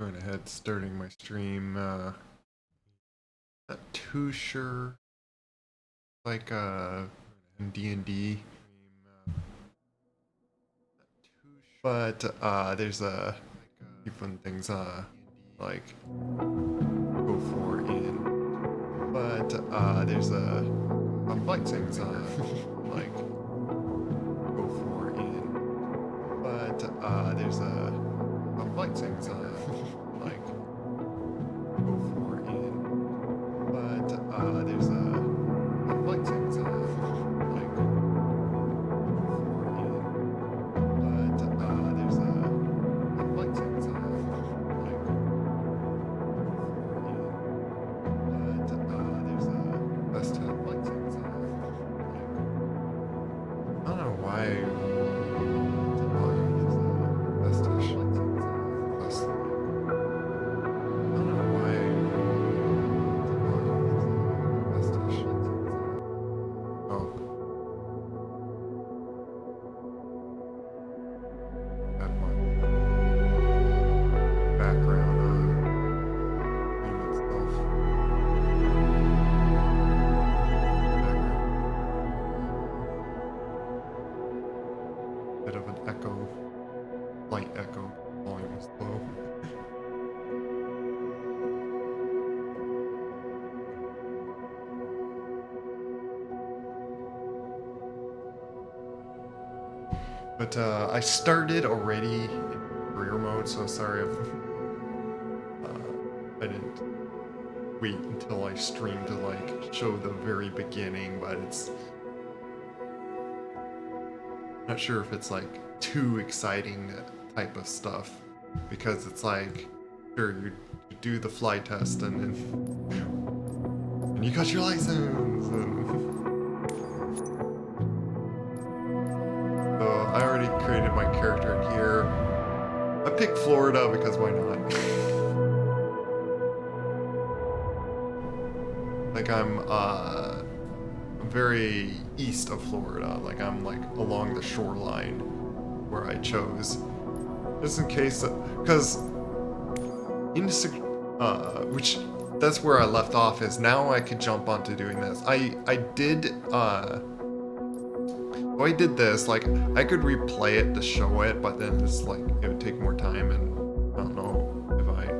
Going ahead, starting my stream. Not too sure. Like D&D, but there's a few fun things like go for in. But there's a flight things like go for in. But there's a flight things like go for in. But there's a flight things like go for in. But there's a flight things like go for in. But there's a best flight things like I don't know why. Best flight things best. I don't know why. Best oh. That one. Background game itself. Background. Bit of an echo. Light echo. Volume is low. But I started already in career mode, so sorry if I didn't wait until I streamed to like show the very beginning, but it's not sure if it's like too exciting type of stuff, because it's like, sure, you do the fly test and then and you got your license and so I already created my character in here. I picked Florida because why not? Like I'm very east of Florida. Like I'm like along the shoreline where I chose. Just in case, because which that's where I left off, is now I could jump onto doing this. I did this, like I could replay it to show it, but then it's like it would take more time, and I don't know if I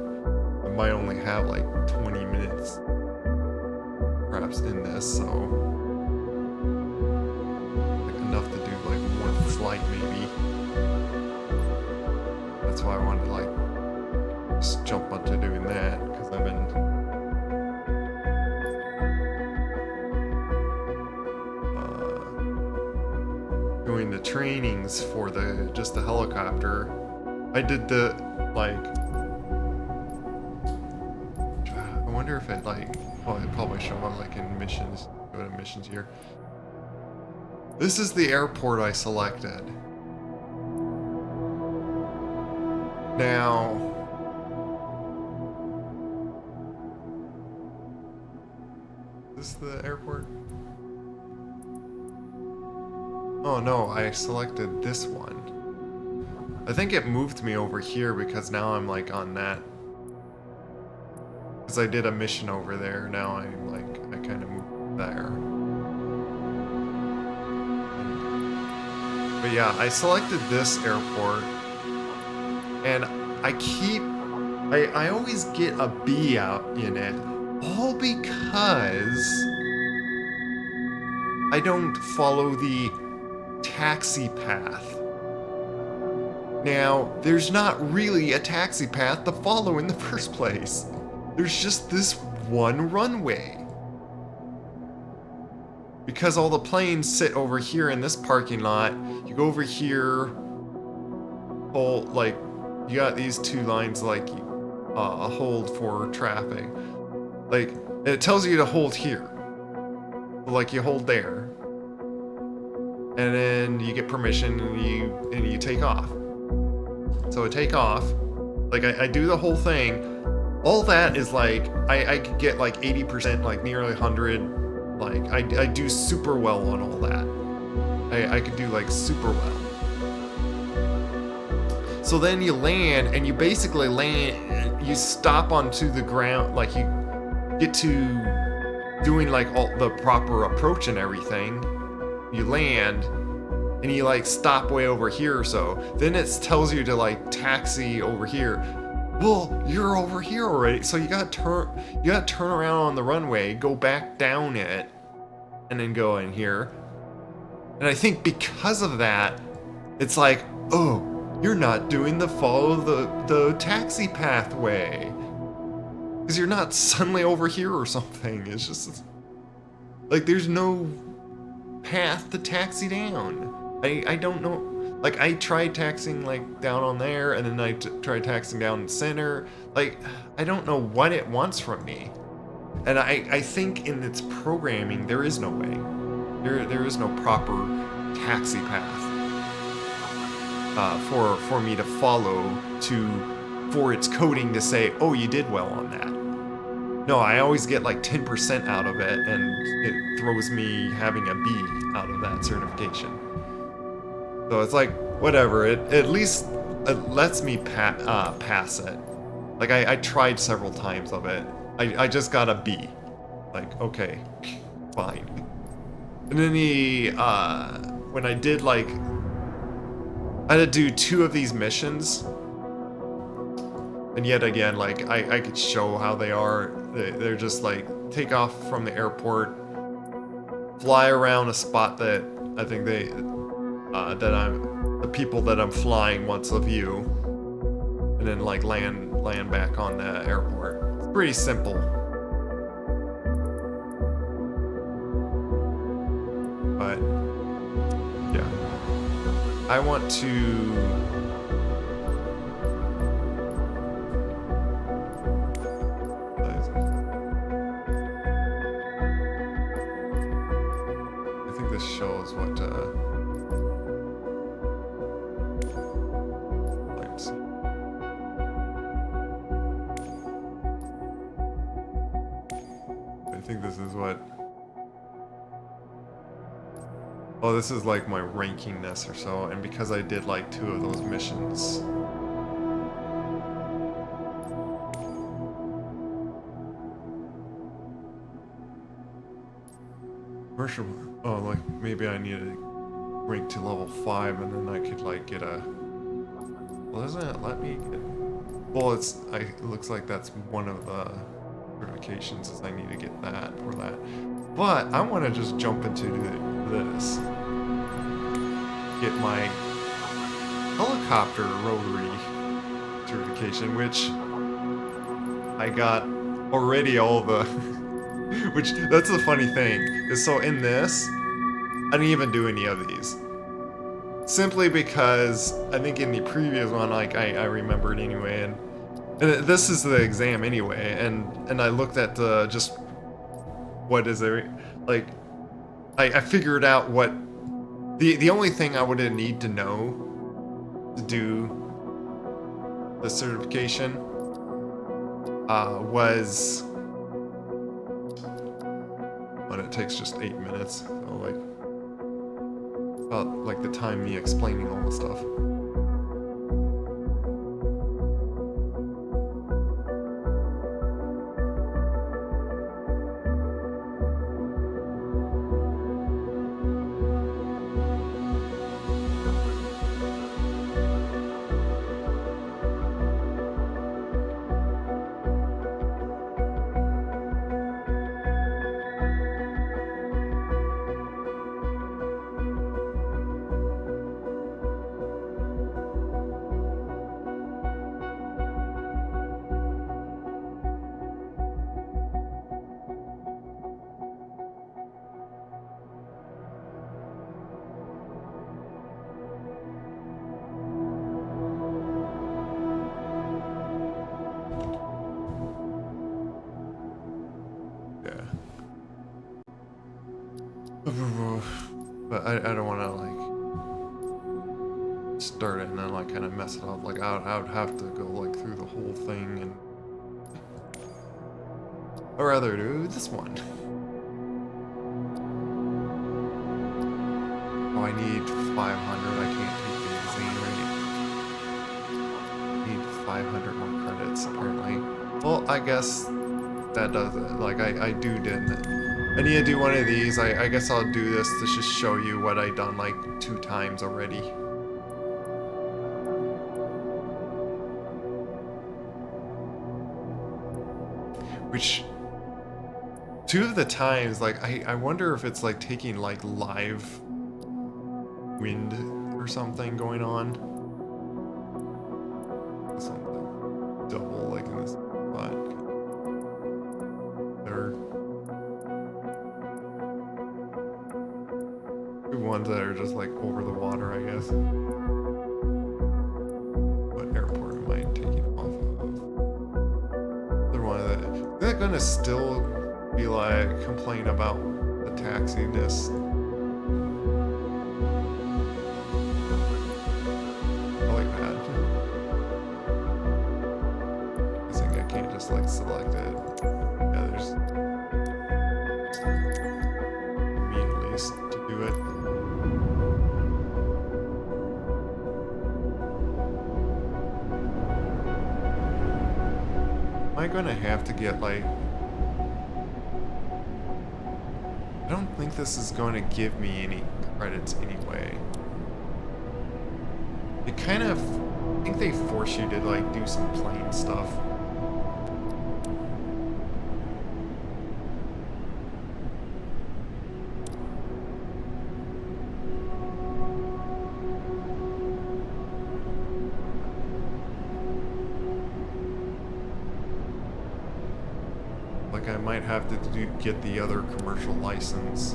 might only have like 20 minutes perhaps in this, so like enough to do like one flight maybe. That's why I wanted to like just jump onto doing that, because I've been doing the trainings for just the helicopter. I did the like I wonder if it like, oh, it probably show up like in missions. Go to missions here. This is the airport I selected. Now, is this the airport? Oh no, I selected this one. I think it moved me over here because now I'm like on that. Because I did a mission over there, now I'm like, I kind of moved there. But yeah, I selected this airport. And I always get a B out in it, all because I don't follow the taxi path. Now, there's not really a taxi path to follow in the first place. There's just this one runway. Because all the planes sit over here in this parking lot, you go over here, hold, like, you got these two lines, like, hold for traffic. Like, it tells you to hold here. Like, you hold there. And then you get permission and you take off. So I take off. Like, I do the whole thing. All that is like, I could get like 80%, like nearly 100. Like, I do super well on all that. I could do like super well. So then you land, and you basically land, you stop onto the ground, like you get to doing like all the proper approach and everything. You land, and you like stop way over here or so. Then it tells you to like taxi over here. Well, you're over here already, so you gotta turn around on the runway, go back down it, and then go in here. And I think because of that, it's like, oh, you're not doing the follow the taxi pathway. Because you're not suddenly over here or something. It's just like there's no path to taxi down. I don't know. Like I tried taxiing like down on there, and then I tried taxiing down the center. Like I don't know what it wants from me. And I think in its programming there is no way. There is no proper taxi path for me to follow for its coding to say, oh, you did well on that. No, I always get like 10% out of it, and it throws me having a B out of that certification. So it's like, whatever, it at least it lets me pass it. Like I tried several times of it. I just got a B. Like, okay, fine. And then when I did like, I had to do 2 of these missions. And yet again, like, I could show how they are. They're just like, take off from the airport, fly around a spot that I think the people that I'm flying wants a view, and then like land back on the airport. It's pretty simple. But, yeah. I want to... I think this shows what, let's see. I think this is what... Oh, this is like my rankingness or so, and because I did like 2 of those missions. Commercial, oh, like maybe I need to rank to level 5, and then I could like get a, well, doesn't it let me get, well, it looks like that's one of the certifications, is I need to get that for that. But I want to just jump into this. Get my helicopter rotary certification, which I got already all the... which, that's the funny thing, is so in this, I didn't even do any of these. Simply because, I think in the previous one, like, I remembered anyway, and this is the exam anyway, and I looked at just... what is there, like, I figured out what the only thing I would need to know to do the certification was, but it takes just 8 minutes, so like about like the time me explaining all the stuff. But I don't want to like start it and then like kind of mess it up. Like I would have to go like through the whole thing, and I'd rather do this one. Oh, I need 500. I can't take the exam rate. 500 more credits, apparently. Well, I guess that does it. Like, I didn't. I need to do one of these. I guess I'll do this to just show you what I done like 2 times already. Which, 2 of the times, like, I wonder if it's like taking like live wind or something going on. Something double like in this spot. There are 2 ones that are just like over the water, I guess. What airport am I taking off of? Other one that they're gonna still be like complain about the taxiness. I like that. I think I can't just like select it. Yeah, there's immediately to do it. Am I gonna have to get like... I don't think this is going to give me any credits anyway. It kind of... I think they force you to like do some plane stuff. Like I might have to get the other commercial license.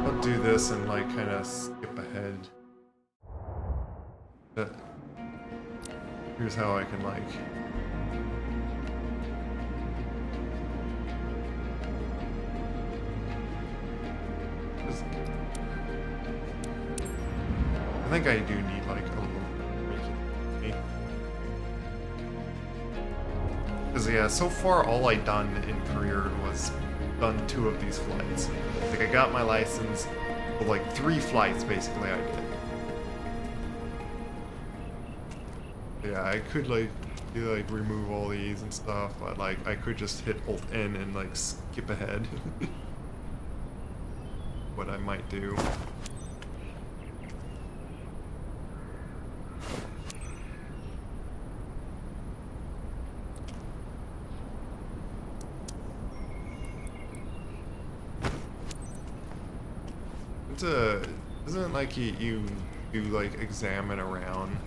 I'll do this and like kind of skip ahead. Here's how I can like... I think I do need like a little tweaking. Because yeah, so far all I done in career was done 2 of these flights. Like I got my license, but like 3 flights basically I did. Yeah, I could like remove all these and stuff, but like I could just hit Alt N and like skip ahead. What I might do. Isn't it like you do like examine around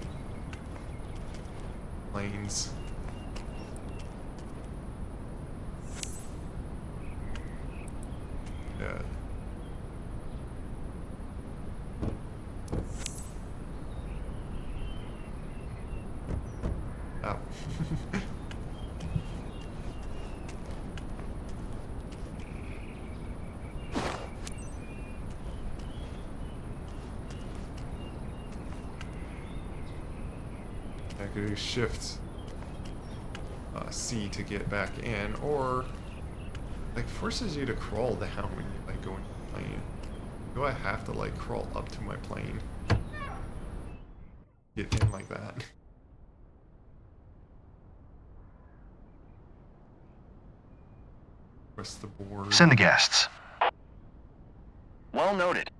planes? Yeah. Oh. I could do shift C to get back in, or like forces you to crawl down when you like go into the plane. Do I have to like crawl up to my plane? Get in like that. Press the board. Send the guests. Well noted.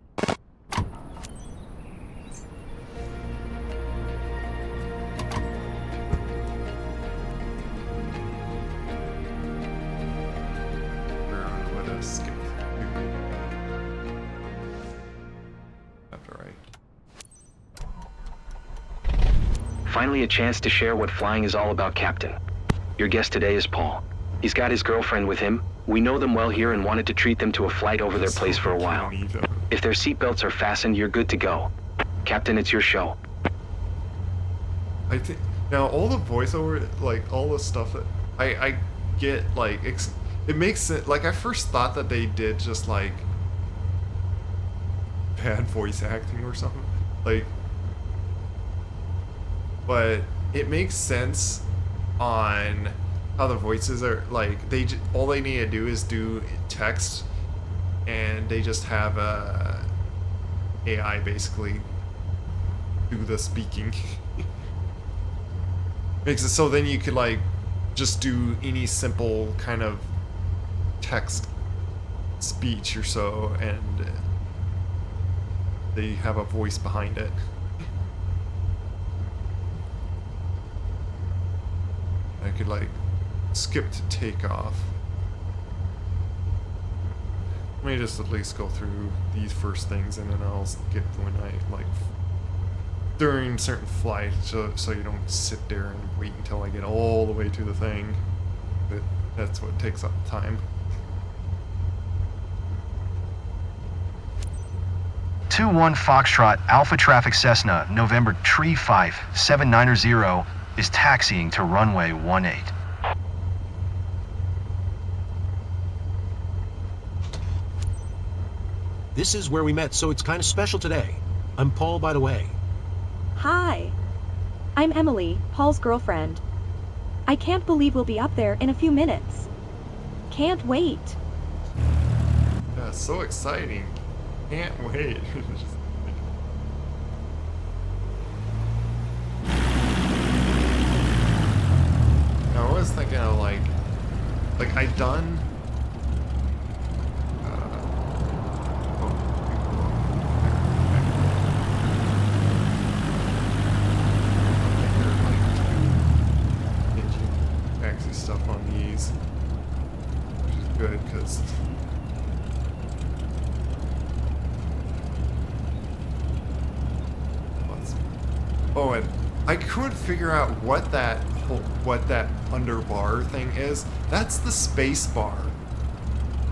Skip. Left or right. Finally a chance to share what flying is all about, Captain. Your guest today is Paul. He's got his girlfriend with him. We know them well here and wanted to treat them to a flight over their place for a while. If their seatbelts are fastened, you're good to go. Captain, it's your show. I think now all the voiceover, like all the stuff that I get, like it makes sense. Like I first thought that they did just like bad voice acting or something, like, but it makes sense on how the voices are. Like all they need to do is do text and they just have a AI basically do the speaking. Makes it so then you could like just do any simple kind of text speech or so, and they have a voice behind it. I could like skip to takeoff. Let me just at least go through these first things, and then I'll skip when I like during certain flights, so you don't sit there and wait until I get all the way to the thing. But that's what takes up time. 21 Foxtrot Alpha Traffic Cessna, November Tree 5, 790 is taxiing to runway 18. This is where we met, so it's kind of special today. I'm Paul, by the way. Hi. I'm Emily, Paul's girlfriend. I can't believe we'll be up there in a few minutes. Can't wait. Yeah, so exciting. Can't wait. I was thinking of like I'd done stuff on these, which is good because oh, and I couldn't figure out what that underbar thing is. That's the space bar.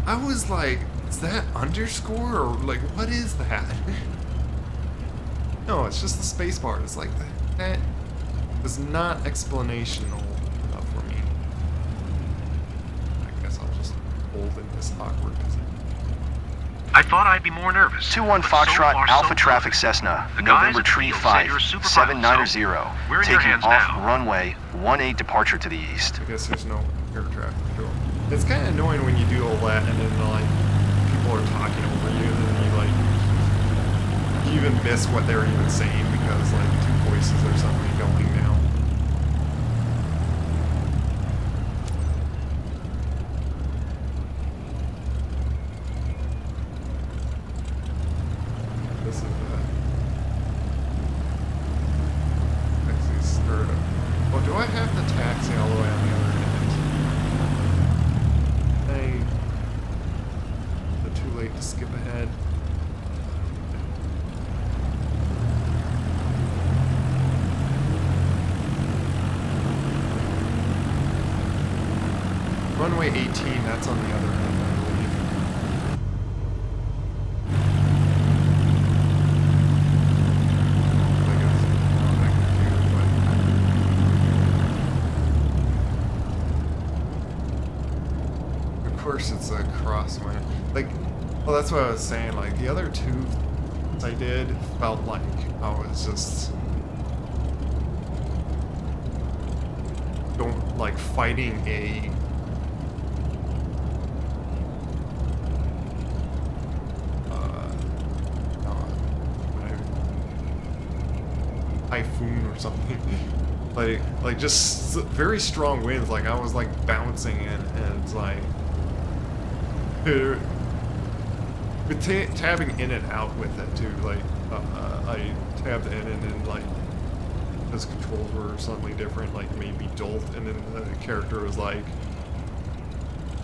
I was like, is that underscore or like what is that? No, it's just the space bar. It's like that was not explanational enough for me. I guess I'll just hold in this awkward position. I thought I'd be more nervous. 21 but Foxtrot so far, Alpha so Traffic good. Cessna, The guys November at the Tree field 5, said you're a super pilot, 790, so we're in your taking hands off now. runway 18 departure to the east. I guess there's no air traffic control. It's kind of annoying when you do all that and then like people are talking over you and then you even miss what they're even saying because like two voices or something going now. This is taxi startup. Oh, do I have the taxi all the way on the other end? Is it too late to skip ahead? Runway 18, that's on the other end, I believe. I guess I can do, but of course it's a crosswind. Like, well, that's what I was saying. Like the other two I did felt like I was just like fighting a typhoon or something. like just very strong winds. Like I was like bouncing and it's like tabbing in and out with it too. Like I tabbed in and then like his controls were suddenly different, like made me jolt, and then the character was like,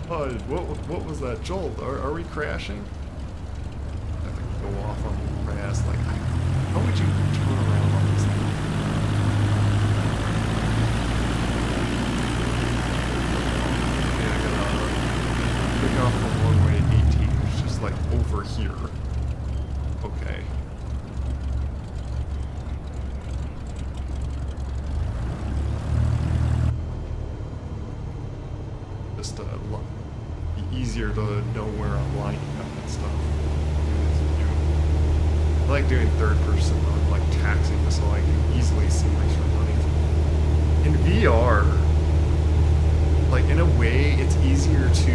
"Oh, what was that jolt? Are we crashing?" I have to go off on my ass. Like, how would you turn around on this thing? Yeah, I gotta pick off from runway 18, which is just like over here. Okay. Just be easier to know where I'm lining up and stuff. I like doing third person on like taxing so I can easily see my surroundings. In VR, like in a way, it's easier to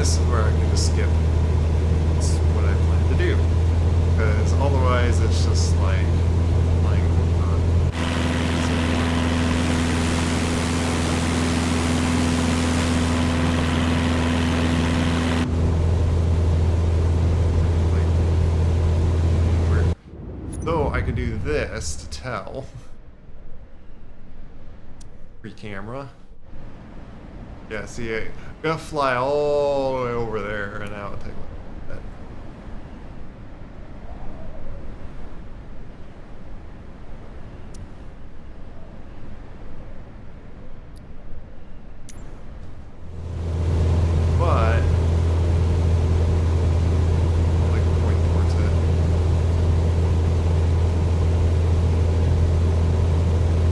this is where I can just skip. That's what I plan to do. Because otherwise it's just like flying over. So I could do this to tell. Free camera. Yeah, see, I gotta fly all the way over there, and now it'll take that. But I'll like point towards it.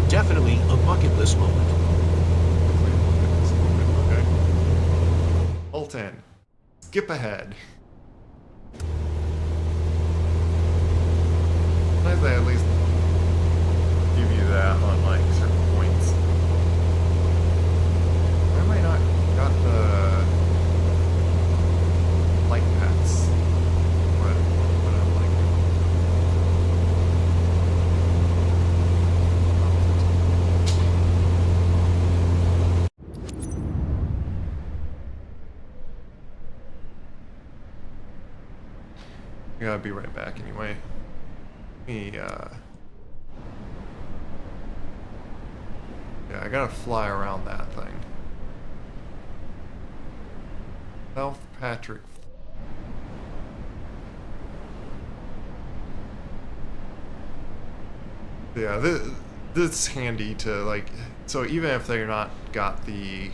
Definitely a bucket list moment. Okay. Alt N. Skip ahead. Sometimes they at least give you that on like certain points. Why am I not got the light paths? What I'm like. I gotta be right back anyway. Yeah, I gotta fly around that thing. South Patrick. Yeah, this is handy to like. So even if they're not got the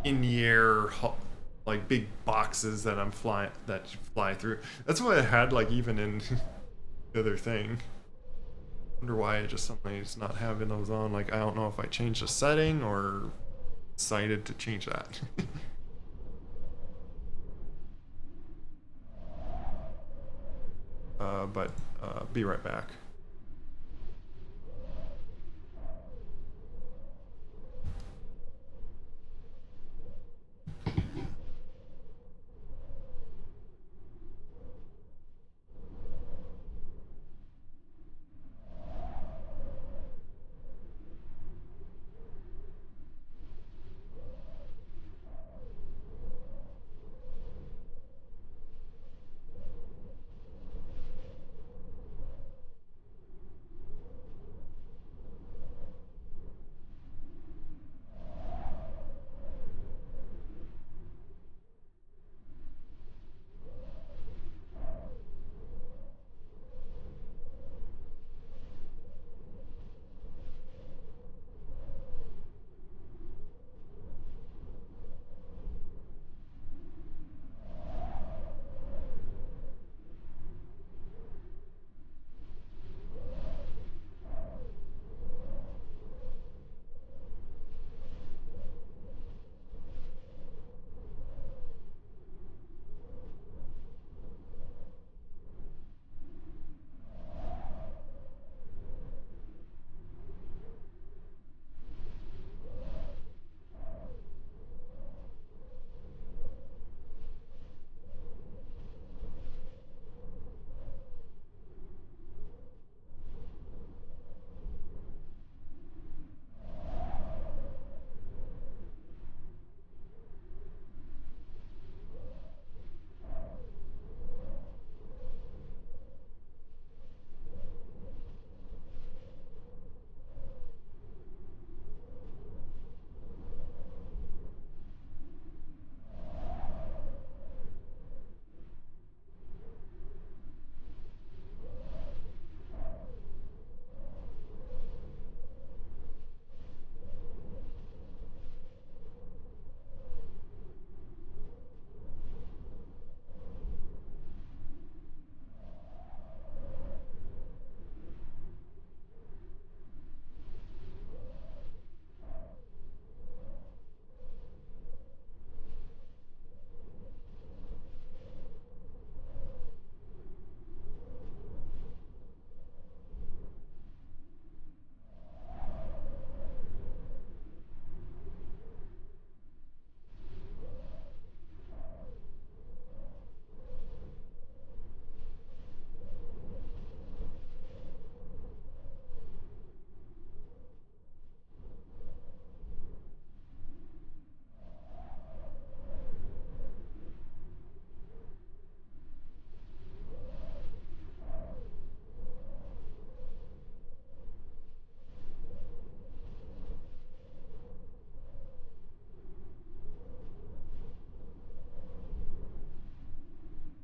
in-the-air like big boxes that I'm flying that you fly through. That's what I had like even in the other thing. Wonder why I just somebody's not having those on. Like I don't know if I changed the setting or decided to change that. But be right back.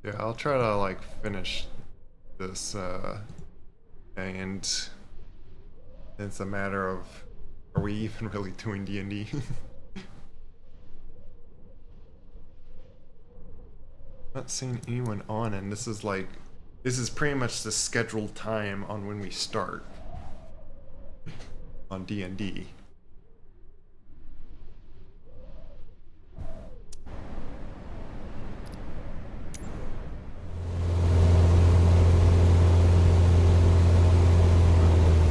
Yeah, I'll try to like finish this and it's a matter of, are we even really doing D&D? Not seeing anyone on, and this is pretty much the scheduled time on when we start on D&D.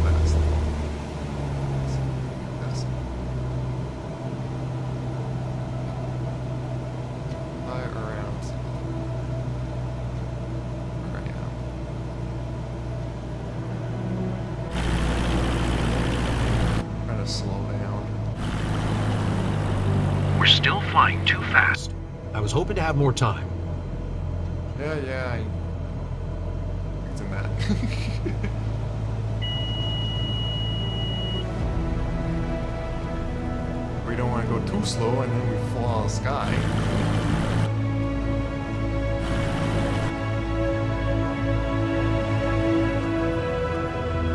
Fast. Fast. Fly around. Right now. Try to slow down. We're still flying too fast. I was hoping to have more time. Yeah, I fixing that. We don't want to go too slow and then we fall out of the sky.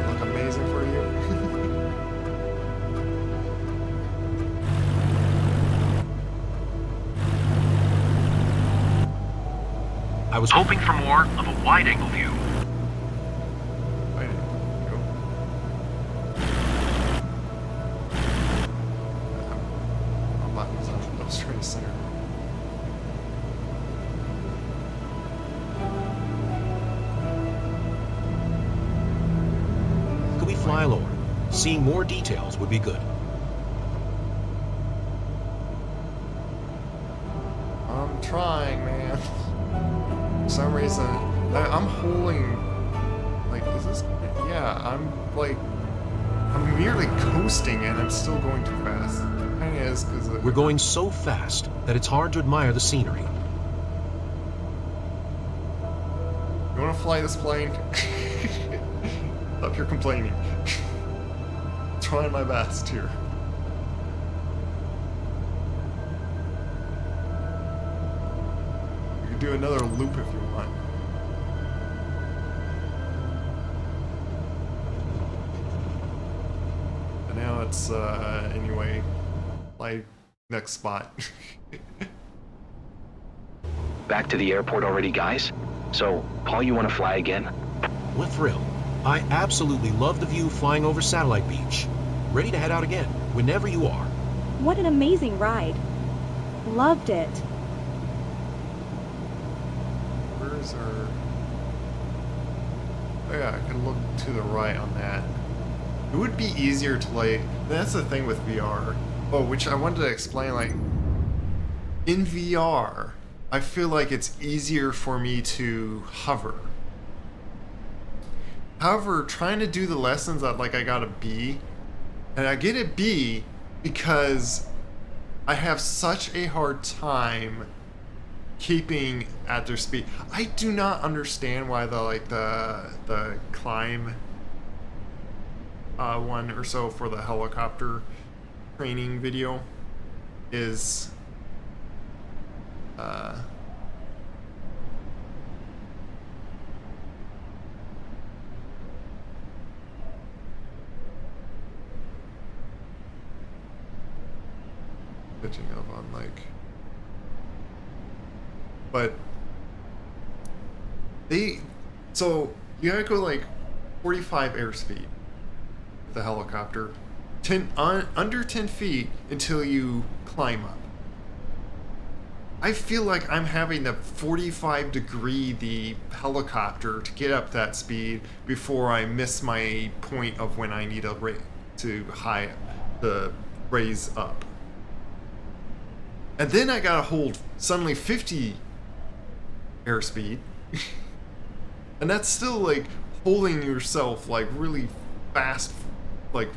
Look amazing for you. I was Hoping for more of a wide-angle view. Right, go. My buttons on the straight center. Could we fly lower? Seeing more details would be good. I'm trying, man. For some reason, I'm holding. Like, is this? Yeah, I'm merely coasting and I'm still going too fast. Kind of is because We're going so fast that it's hard to admire the scenery. You want to fly this plane? Stop your complaining. Trying my best here. You can do another loop if you want. And now it's anyway, my next spot. Back to the airport already, guys? So, Paul, you want to fly again? With thrill. I absolutely love the view flying over Satellite Beach. Ready to head out again, whenever you are. What an amazing ride. Loved it. Where's our... Oh yeah, I can look to the right on that. It would be easier to like... That's the thing with VR. Oh, which I wanted to explain, like... In VR, I feel like it's easier for me to hover. However, trying to do the lessons that like I got a B, and I get a B because I have such a hard time keeping at their speed. I do not understand why the climb one or so for the helicopter training video is pitching up on like, but so you gotta go like 45 airspeed with the helicopter, under 10 feet until you climb up. I feel like I'm having to 45 degree the helicopter to get up that speed before I miss my point of when I need to raise up. And then I gotta hold suddenly 50 airspeed. And that's still like holding yourself like really fast, like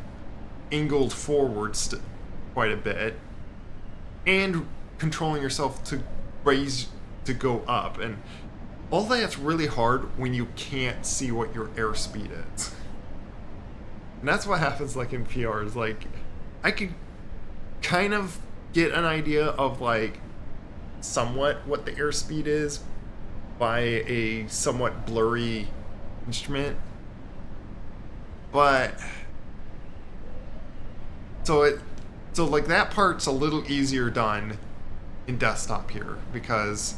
angled forwards quite a bit. And controlling yourself to raise, to go up. And all that's really hard when you can't see what your airspeed is. And that's what happens like in VR is like, I could kind of get an idea of like somewhat what the airspeed is, by a somewhat blurry instrument. But so like that part's a little easier done in desktop here, because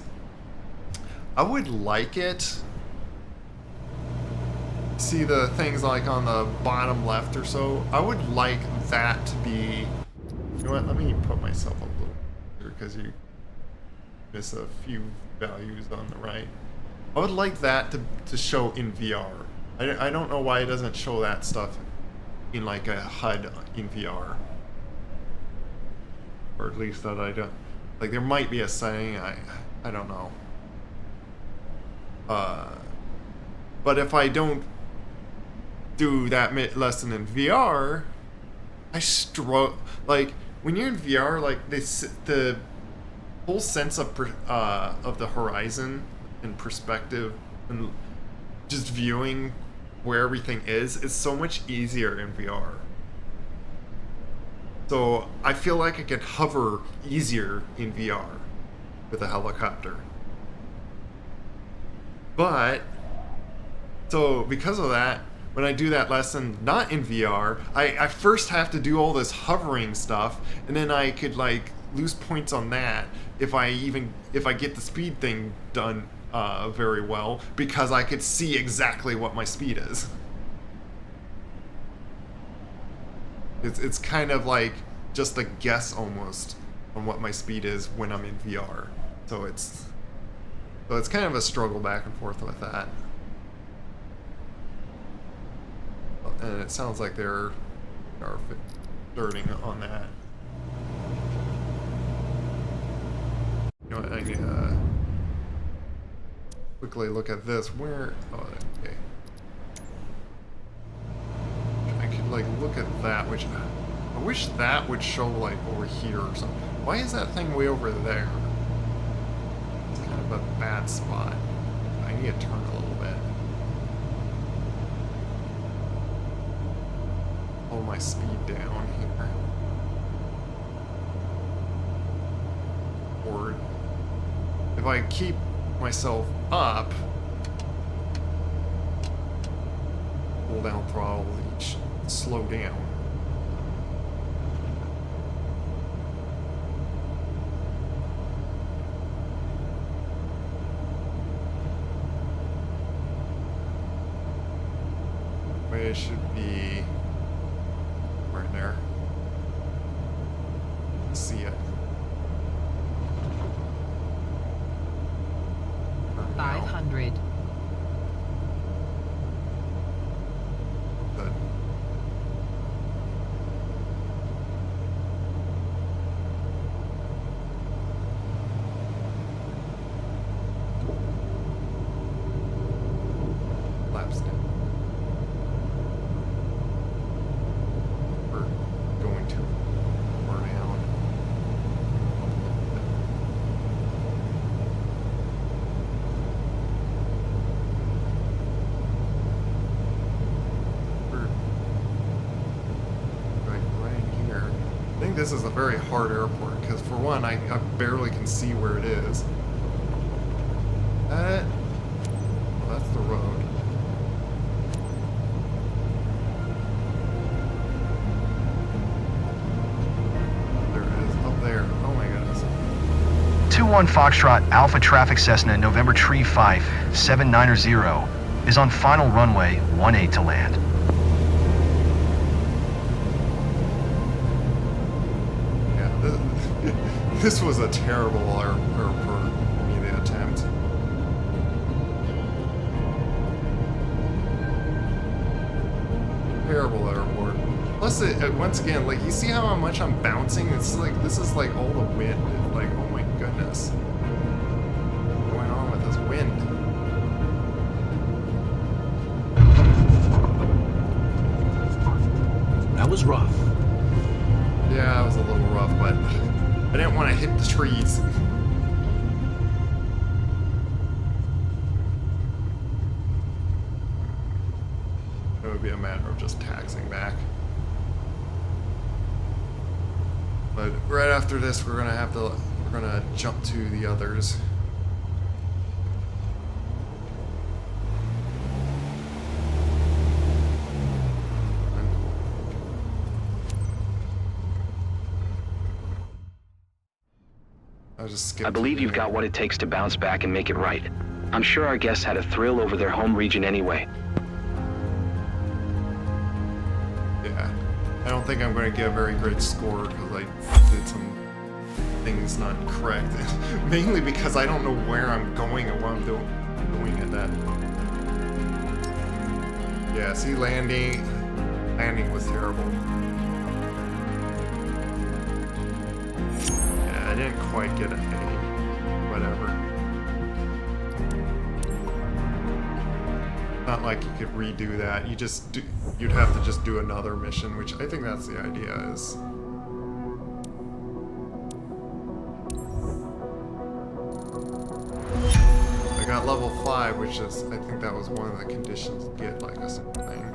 I would like it. See the things like on the bottom left or so, I would like that to be, you know what, let me put myself a little here because you miss a few values on the right. I would like that to show in VR. I don't know why it doesn't show that stuff in like a HUD in VR. Or at least that I don't, like there might be a setting, I don't know. But if I don't do that lesson in VR, I struggle. Like when you're in VR, like the whole sense of the horizon and perspective and just viewing where everything is so much easier in VR. So I feel like I can hover easier in VR with a helicopter. But so because of that, when I do that lesson not in VR, I first have to do all this hovering stuff, and then I could like lose points on that if I get the speed thing done very well, because I could see exactly what my speed is. It's kind of like just a guess almost on what my speed is when I'm in VR. So it's kind of a struggle back and forth with that. And it sounds like they're starting on that. You know what, I need to quickly look at this. Where, oh, okay. I could like look at that, which I wish that would show like over here or something. Why is that thing way over there? It's kind of a bad spot. I need to turn a little bit. Hold my speed down here. Or if I keep myself up, pull down throttle, each slow down. Way it should be right there. See it. 500. Good. Laps down. We're going too far down. Right here. I think this is a very hard airport because, for one, I barely can see where it is. Well, that's the road. There it is, up there. Oh my goodness. 21 Foxtrot Alpha Traffic Cessna November Tree 5 7990 is on final runway 18 to land. Yeah, this was a terrible airport for me to attempt. Terrible airport. Plus, once again, like, you see how much I'm bouncing? It's like, this is like all the wind. It's like, oh my goodness. What's going on with this wind? That was rough. Yeah, it was a little rough, but I didn't want to hit the trees. It would be a matter of just taxiing back. But right after this, we're gonna jump to the others. I'll just skip. I believe you've got what it takes to bounce back and make it right. I'm sure our guests had a thrill over their home region anyway. Yeah. I don't think I'm going to get a very great score because I did some things not correct. Mainly because I don't know where I'm going and what I'm doing at that. Yeah, see, landing was terrible. Yeah, I didn't quite get a whatever. Not like you could redo that. You'd have to just do another mission, which I think that's the idea is. I got level 5, which is, I think that was one of the conditions to get like a certain thing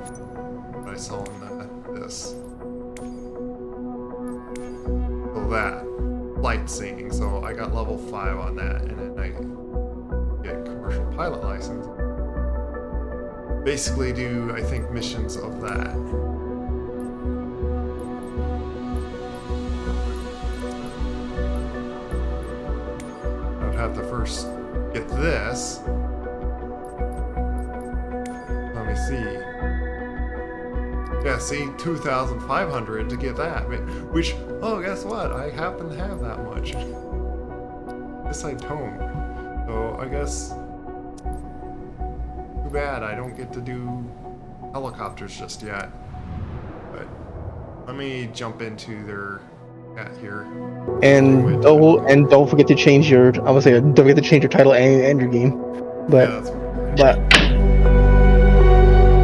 that I saw in this. So that, flight seeing, so I got level 5 on that, and then I get commercial pilot license. Basically do, I think, missions of that. I'd have to first get this. Let me see. Yeah, see, 2,500 to get that. Which, oh, guess what? I happen to have that much. This I don't. So I guess too bad I don't get to do helicopters just yet. But let me jump into their chat here. And don't forget to change your. I would say don't forget to change your title and your game. But Yeah, but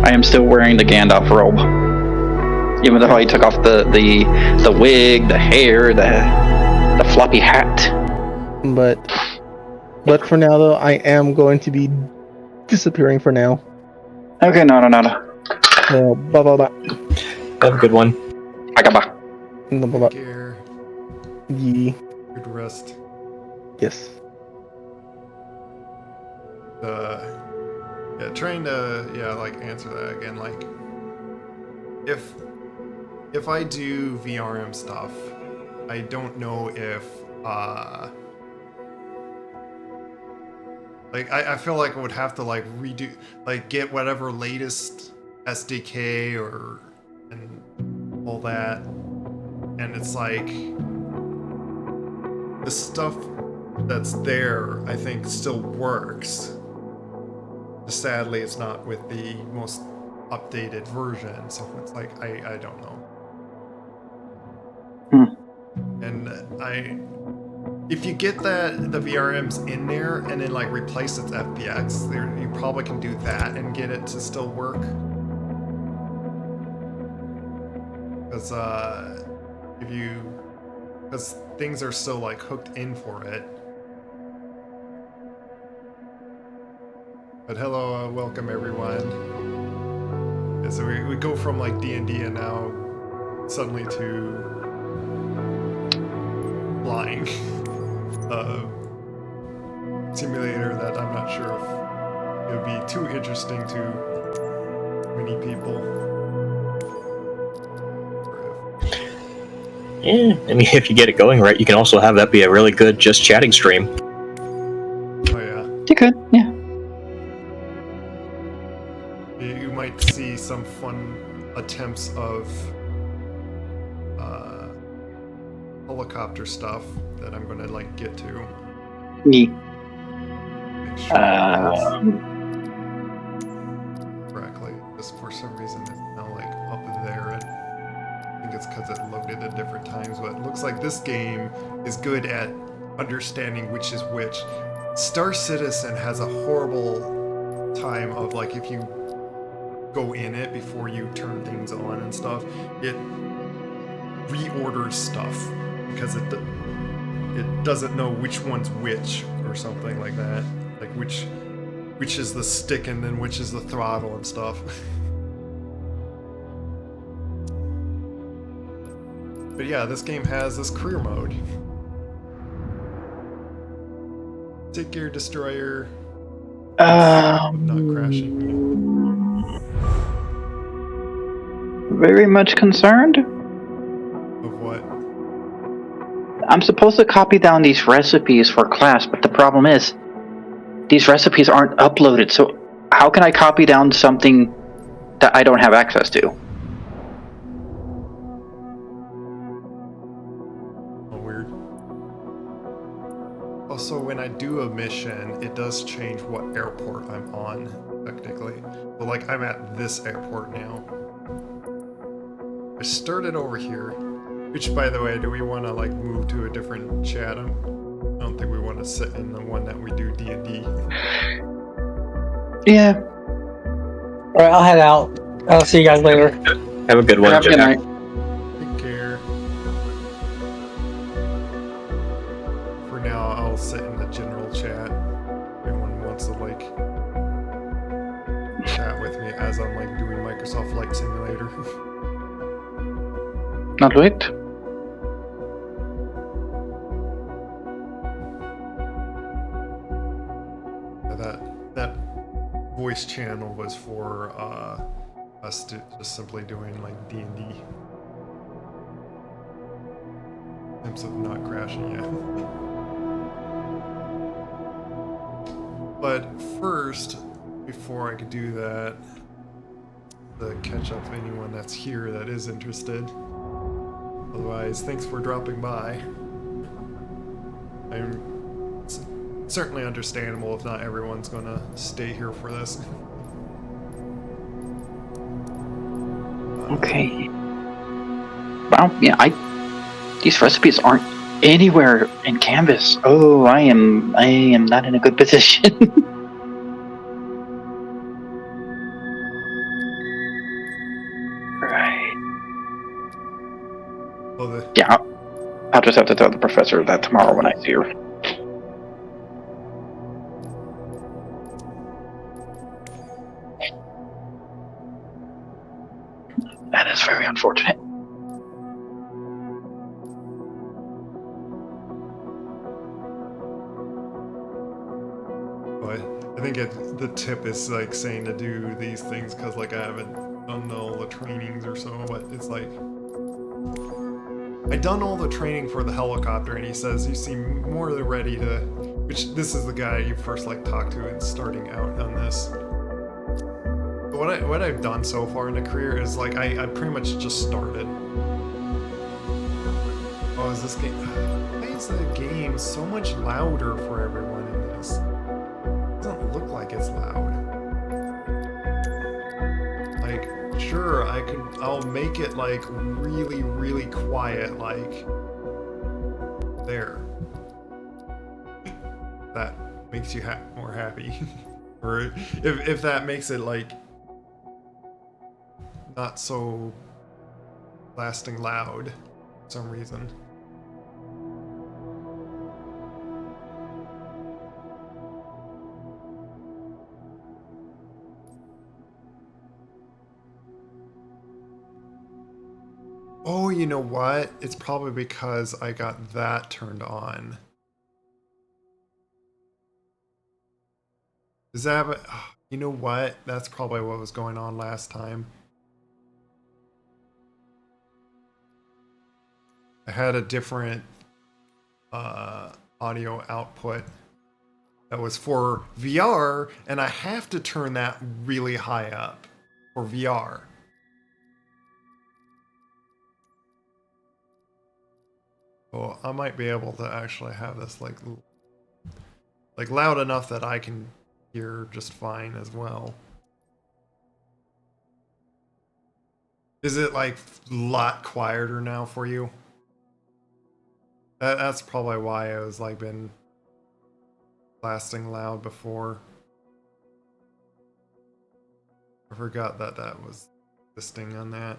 I am still wearing the Gandalf robe, even though he took off the wig, the hair, the floppy hat. But for now though, I am going to be disappearing for now. Okay, no. Bye bye. Have a good one. Bye. Bye. care. Yee. Good rest. Yes. Yeah, trying to like answer that again. Like, if I do VRM stuff, I don't know if like I feel like I would have to like redo, like get whatever latest SDK and all that, and it's like the stuff that's there I think still works. Sadly, it's not with the most updated version, so it's like I don't know. And if you get the VRMs in there and then like replace its FPX, you probably can do that and get it to still work. Because things are so like hooked in for it. But hello, welcome everyone. Yeah, so we go from like D&D and now suddenly to flying simulator that I'm not sure if it would be too interesting to many people. Yeah, I mean, if you get it going right, you can also have that be a really good just chatting stream. Oh yeah. You could, yeah. You might see some fun attempts of helicopter stuff that I'm gonna like get to. Yeah. Make sure it's correctly. Just for some reason it's now like up there, and I think it's because it loaded at different times. But it looks like this game is good at understanding which is which. Star Citizen has a horrible time of like if you go in it before you turn things on and stuff, it reorders stuff because it doesn't know which one's which or something like that, like which is the stick and then which is the throttle and stuff. But yeah, this game has this career mode. Take your destroyer. Not crashing. Very much concerned. Of what? I'm supposed to copy down these recipes for class, but the problem is, these recipes aren't uploaded, so how can I copy down something that I don't have access to? Oh, weird. Also, when I do a mission, it does change what airport I'm on, technically. But like, I'm at this airport now. I started over here, which, by the way, do we want to like move to a different chat? I don't think we want to sit in the one that we do D&D. Yeah. Alright, I'll head out. I'll see you guys later. Have a good one, Have a good Jack. night. Take care. For now, I'll sit in the general chat. If anyone wants to like chat with me as I'm like doing Microsoft Flight Simulator. Not wait. That voice channel was for us to just simply doing like D&D. Attempts of not crashing yet. But first, before I could do that, to catch up to anyone that's here that is interested. Otherwise, thanks for dropping by. It's certainly understandable if not everyone's gonna stay here for this. Okay. Wow, yeah, these recipes aren't anywhere in Canvas. Oh, I am not in a good position. Right. Well, Yeah, I'll just have to tell the professor that tomorrow when I see her. That is very unfortunate. but I think the tip is like saying to do these things because like I haven't done all the trainings or so, but it's like I done all the training for the helicopter and he says you seem more than ready to, which this is the guy you first like talked to and starting out on this. But what I've done so far in the career is like I pretty much just started. Oh, is this game? Why is the game so much louder for everyone in this? It doesn't look like it's loud. Like, sure, I'll make it like really, really quiet, like there. That makes you more happy. Or if that makes it like not so lasting loud for some reason. Oh, you know what? It's probably because I got that turned on. Does that have you know what? That's probably what was going on last time. I had a different audio output that was for VR, and I have to turn that really high up for VR. So I might be able to actually have this like loud enough that I can hear just fine as well. Is it like a lot quieter now for you? That's probably why it was like been blasting loud before. I forgot that was existing on that.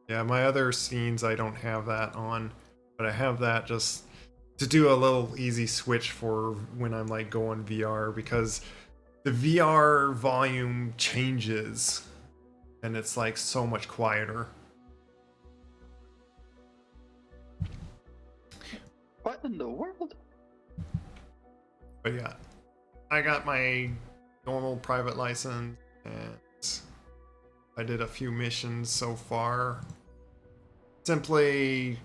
Yeah, my other scenes I don't have that on, but I have that just to do a little easy switch for when I'm like going VR, because the VR volume changes and it's like so much quieter. What in the world? But yeah, I got my normal private license and I did a few missions so far. Simply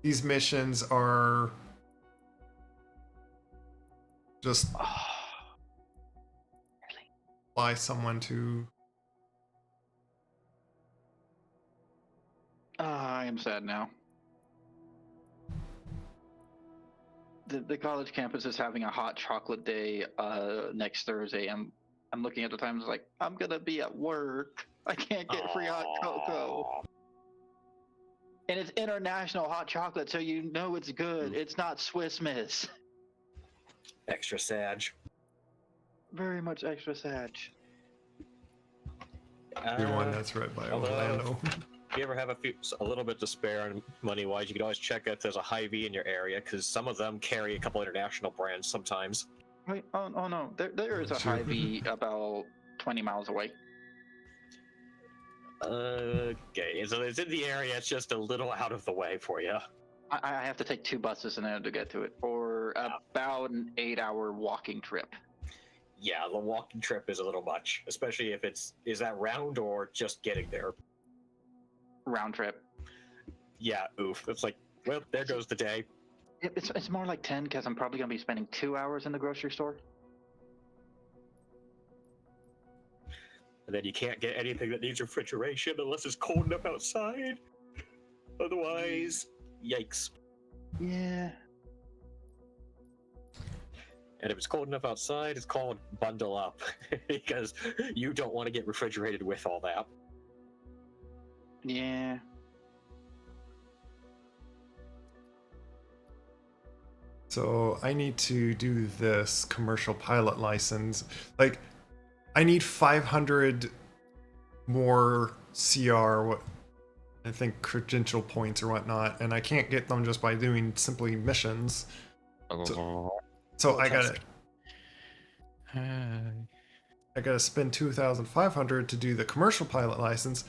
these missions are just fly someone to. I am sad now. The college campus is having a hot chocolate day next Thursday. I'm looking at the times like I'm gonna be at work. I can't get free hot cocoa. And it's international hot chocolate, so you know it's good. It's not Swiss Miss. Extra Sag. Very much extra sad. The one that's read by Orlando. If you ever have a little bit to spare on money-wise, you can always check out if there's a Hy-Vee in your area, because some of them carry a couple international brands sometimes. Wait, oh no, there is a Sure. Hy-Vee about 20 miles away. Okay, so it's in the area, it's just a little out of the way for you. I have to take 2 buses in order to get to it, or about an 8-hour walking trip. Yeah, the walking trip is a little much, especially if is that round or just getting there? Round trip. Yeah, oof. It's like, well, there goes the day. It's more like 10 because I'm probably going to be spending 2 hours in the grocery store. And then you can't get anything that needs refrigeration unless it's cold enough outside. Otherwise, yikes. Yeah. And if it's cold enough outside, it's called bundle up, because you don't want to get refrigerated with all that. Yeah. So I need to do this commercial pilot license. Like, I need 500 more CR, I think credential points or whatnot, and I can't get them just by doing simply missions. So I gotta spend 2,500 to do the commercial pilot license,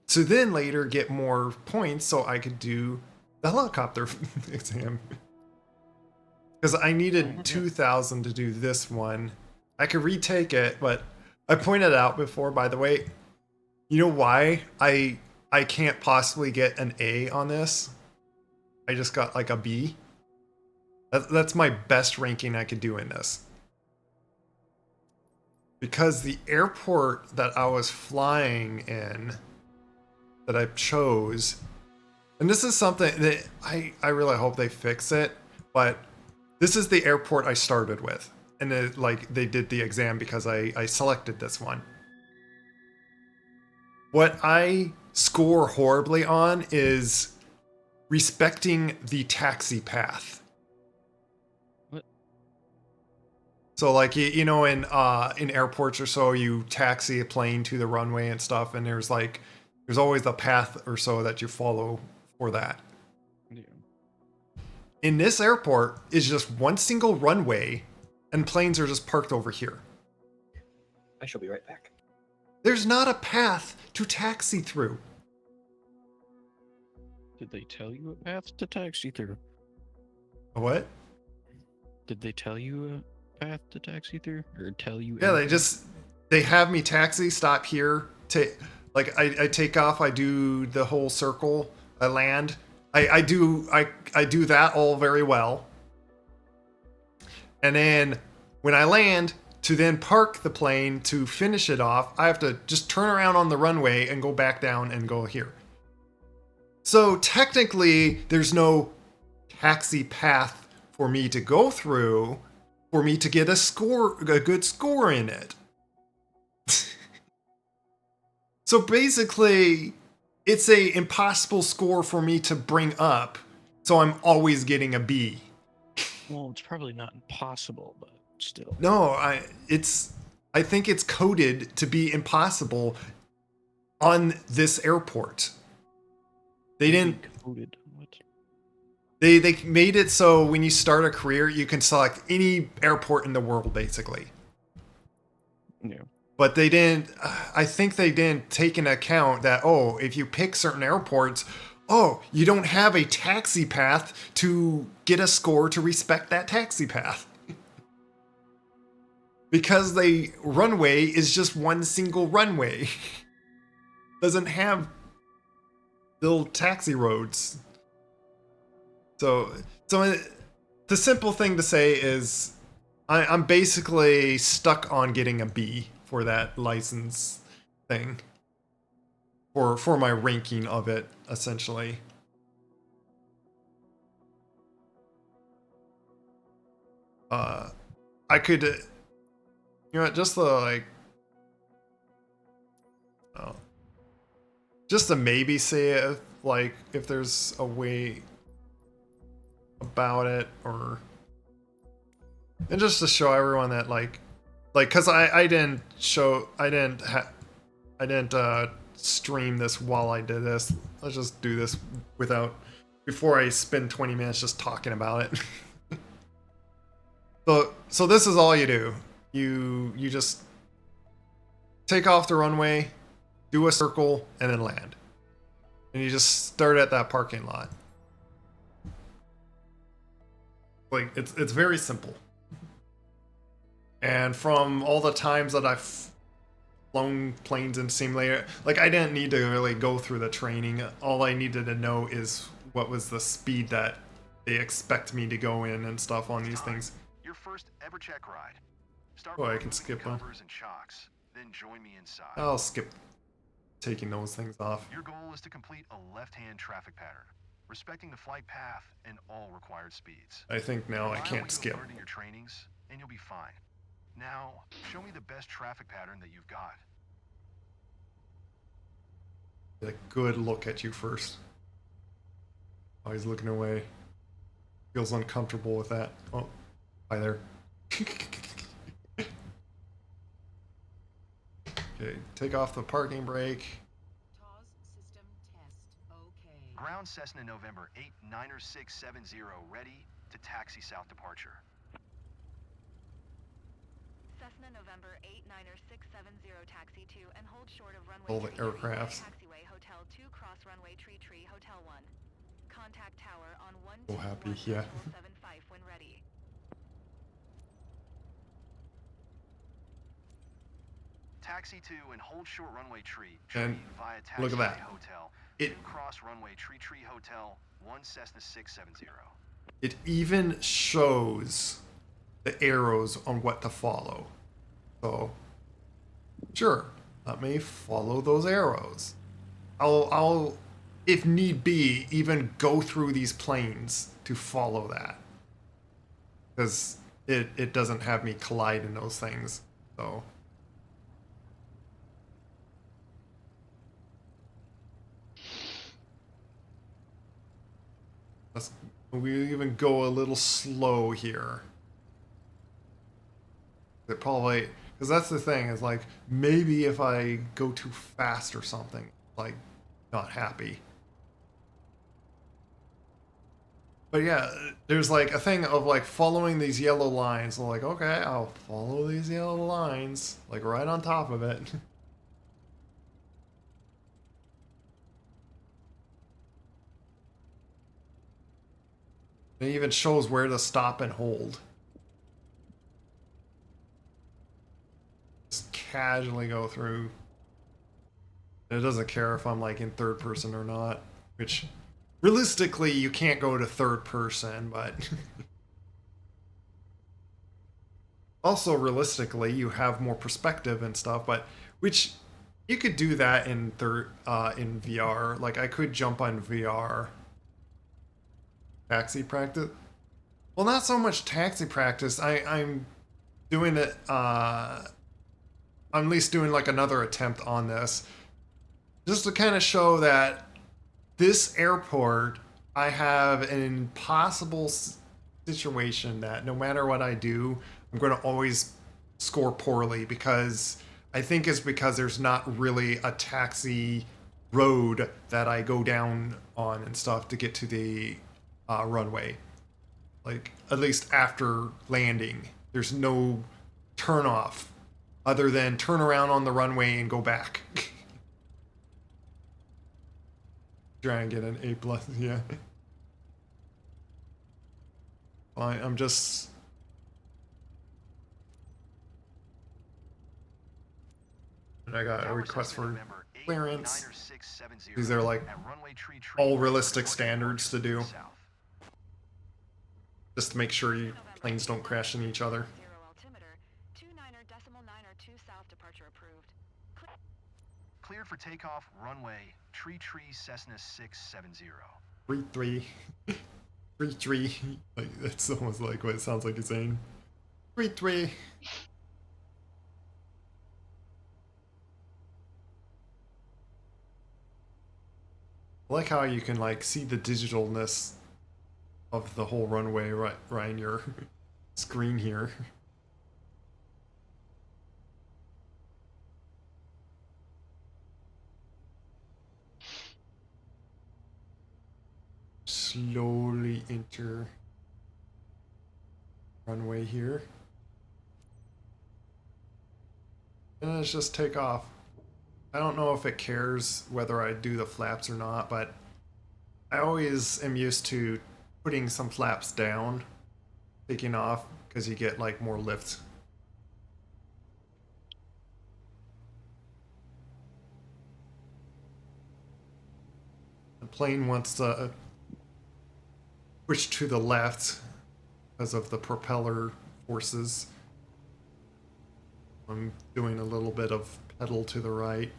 to then later get more points so I could do the helicopter exam. Because I needed 2,000 to do this one. I could retake it, but I pointed out before, by the way, you know why I can't possibly get an A on this? I just got like a B. That's my best ranking I could do in this. Because the airport that I was flying in, that I chose, and this is something that I really hope they fix it, but this is the airport I started with. And they did the exam because I selected this one. What I score horribly on is respecting the taxi path. What? So like, you know, in airports or so, you taxi a plane to the runway and stuff, and there's always a path or so that you follow for that. Yeah. In this airport is just one single runway, and planes are just parked over here. I shall be right back. There's not a path to taxi through. Did they tell you a path to taxi through? What? Did they tell you a path to taxi through? Or tell you? Yeah, anything? they have me taxi, stop here. I take off, I do the whole circle, I land. I do that all very well. And then when I land, to then park the plane to finish it off, I have to just turn around on the runway and go back down and go here. So technically, there's no taxi path for me to go through for me to get a good score in it. So basically, it's a impossible score for me to bring up. So I'm always getting a B. Well, it's probably not impossible, but still. No, I think it's coded to be impossible on this airport. They didn't coded. What? They made it so when you start a career, you can select any airport in the world, basically. Yeah. But they didn't. I think they didn't take into account that if you pick certain airports, you don't have a taxi path to get a score to respect that taxi path. Because the runway is just one single runway. Doesn't have little taxi roads. So the simple thing to say is I'm basically stuck on getting a B for that license thing. For my ranking of it, essentially. I could, you know, just the like, oh, just to maybe say if like if there's a way about it, or and just to show everyone that like because I didn't stream this while I did this. Let's just do this without before I spend 20 minutes just talking about it. So this is all you do. You just take off the runway, do a circle, and then land. And you just start at that parking lot. Like it's very simple. And from all the times that I've flown planes in simulator, like I didn't need to really go through the training. All I needed to know is what was the speed that they expect me to go in and stuff on these things. Your first ever check ride. Start I can skip one. covers and shocks, then join me inside. I'll skip taking those things off. Your goal is to complete a left-hand traffic pattern, respecting the flight path and all required speeds. I think now I can't skip. Learn in your trainings, and you'll be fine. Now, show me the best traffic pattern that you've got. A good look at you first. Oh, he's looking away. Feels uncomfortable with that. Oh, hi there. Okay, take off the parking brake. TOS system test. Okay. Ground Cessna November 89670 ready to taxi south departure. Cessna November 89670 taxi 2 and hold short of runway All the aircrafts. taxiway hotel 2 cross runway tree hotel 1. Contact tower on 1 So happy, yeah. 75 when ready. Taxi 2 and hold short runway tree And via taxi look at that. hotel. It cross runway tree hotel 1 Cessna 670. It even shows the arrows on what to follow. So sure, let me follow those arrows. I'll if need be even go through these planes to follow that, because it doesn't have me collide in those things. So we even go a little slow here. It probably, because that's the thing, is like maybe if I go too fast or something, like not happy. But yeah, there's like a thing of like following these yellow lines. So like, okay, I'll follow these yellow lines, like right on top of it. It even shows where to stop and hold. Just casually go through. It doesn't care if I'm like in third person or not, which realistically you can't go to third person, but also realistically you have more perspective and stuff, but which you could do that in in VR. Like I could jump on VR. Taxi practice? Well, not so much taxi practice. I'm doing it, I'm at least doing like another attempt on this. Just to kind of show that this airport, I have an impossible situation that no matter what I do, I'm going to always score poorly, because I think it's because there's not really a taxi road that I go down on and stuff to get to the runway. Like, at least after landing, there's no turn off other than turn around on the runway and go back. Try and get an A+, yeah. I'm just... And I got a request for clearance. These are like all realistic standards to do. just to make sure you planes don't crash into each other. 0 altimeter, 29.902 south departure approved. Cleared for takeoff, runway, Tree Cessna 670. 3-3. 3-3. Like, that's almost like what it sounds like it's saying. 3-3. I like how you can like see the digitalness of the whole runway right in your screen here. Slowly enter runway here. And let's just take off. I don't know if it cares whether I do the flaps or not, but I always am used to putting some flaps down, taking off, because you get like more lift. The plane wants to push to the left because of the propeller forces. I'm doing a little bit of pedal to the right.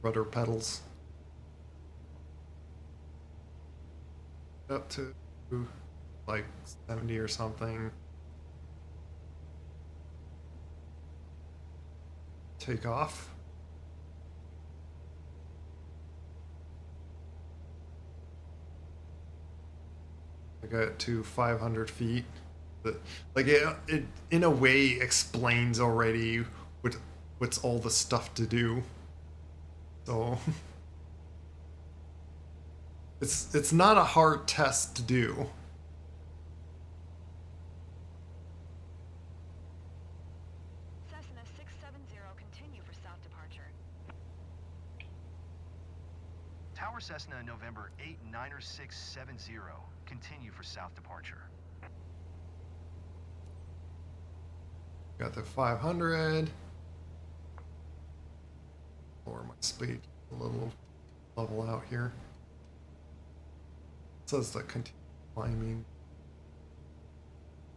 Rudder pedals. Up to like 70 or something. Take off. I got to 500 feet. Like it in a way explains already what's all the stuff to do. So it's not a hard test to do. Cessna 670, continue for south departure. Tower Cessna November 89670. Continue for south departure. Got the 500. Lower my speed a little, level out here. It says the continue climbing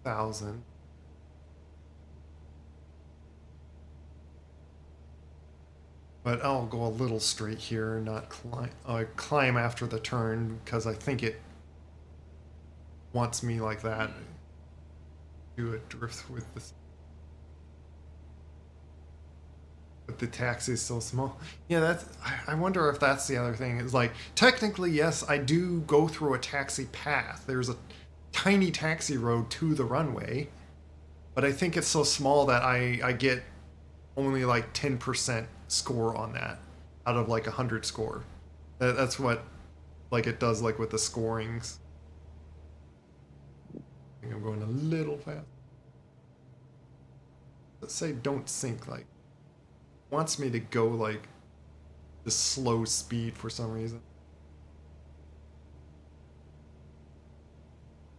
1,000. But I'll go a little straight here, not climb. I climb after the turn because I think it wants me like that. Do a drift with this. But the taxi is so small. Yeah, that's. I wonder if that's the other thing. Is like technically, yes, I do go through a taxi path. There's a tiny taxi road to the runway, but I think it's so small that I get only like 10% score on that out of like 100 score. That's what like it does like with the scorings. I think I'm going a little fast. Let's say don't sink, like wants me to go like this slow speed for some reason.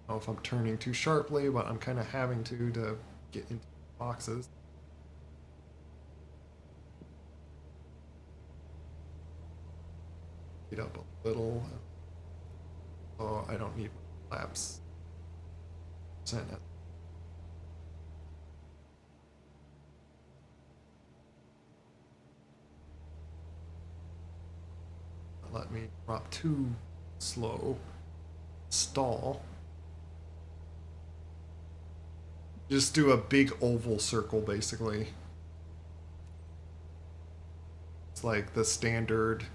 I don't know if I'm turning too sharply, but I'm kind of having to get into boxes. Speed up a little. Oh, I don't need flaps. Let me drop too slow. Stall. Just do a big oval circle, basically. It's like the standard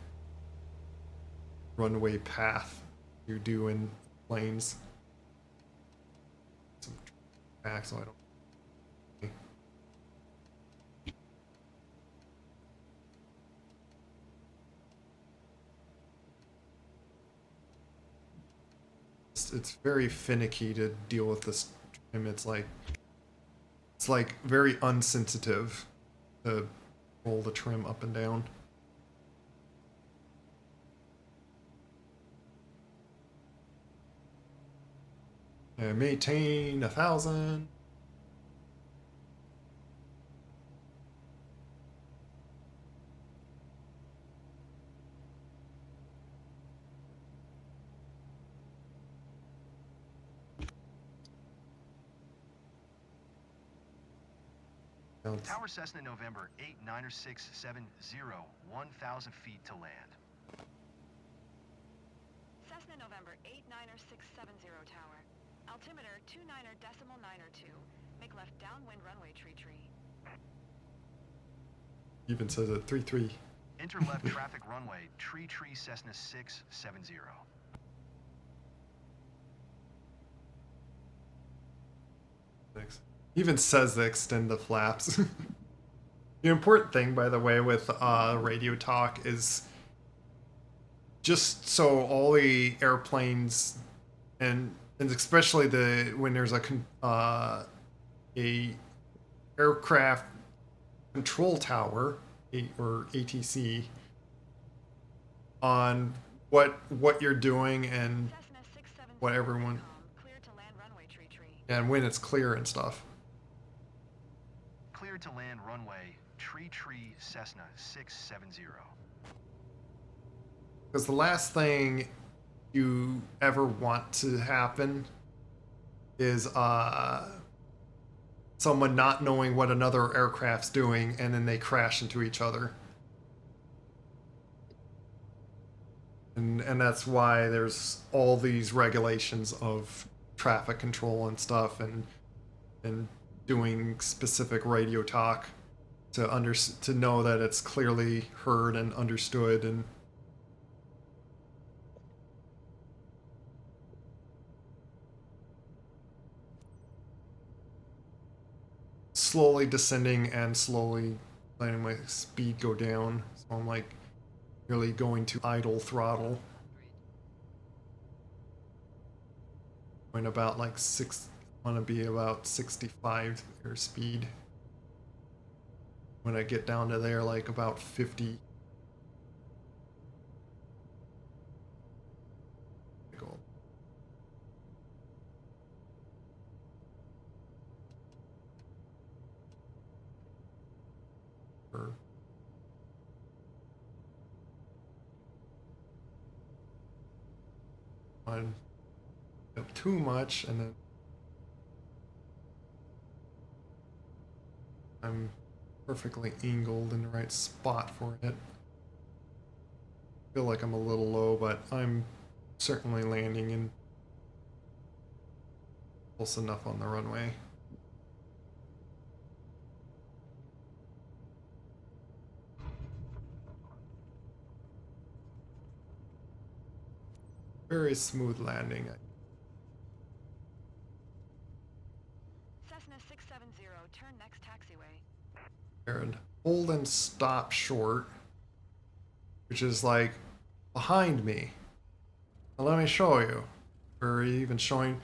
runway path you do in planes. Some back so I don't. It's very finicky to deal with this trim. It's like very unsensitive to roll the trim up and down. And maintain 1,000. Tower Cessna November 89670, 1,000 feet to land. Cessna November 89670 tower. Altimeter 29.902. Make left downwind runway tree. Even says it 3-3. Enter left traffic runway tree Cessna 670. Even says they extend the flaps. The important thing, by the way, with radio talk is just so all the airplanes and especially when there's a aircraft control tower or ATC on what you're doing and what everyone and when it's clear and stuff. Cleared to land runway tree Cessna 670. Because the last thing you ever want to happen is someone not knowing what another aircraft's doing and then they crash into each other. And that's why there's all these regulations of traffic control and stuff and doing specific radio talk to know that it's clearly heard and understood and slowly descending and slowly letting my speed go down. So I'm like really going to idle throttle. Going about like I want to be about 65 airspeed. When I get down to there, like about 50. On too much, and then I'm perfectly angled in the right spot for it. Feel like I'm a little low, but I'm certainly landing in close enough on the runway. Very smooth landing. Cessna 670, turn next taxiway. And hold and stop short, which is like behind me. Now let me show you. We're even showing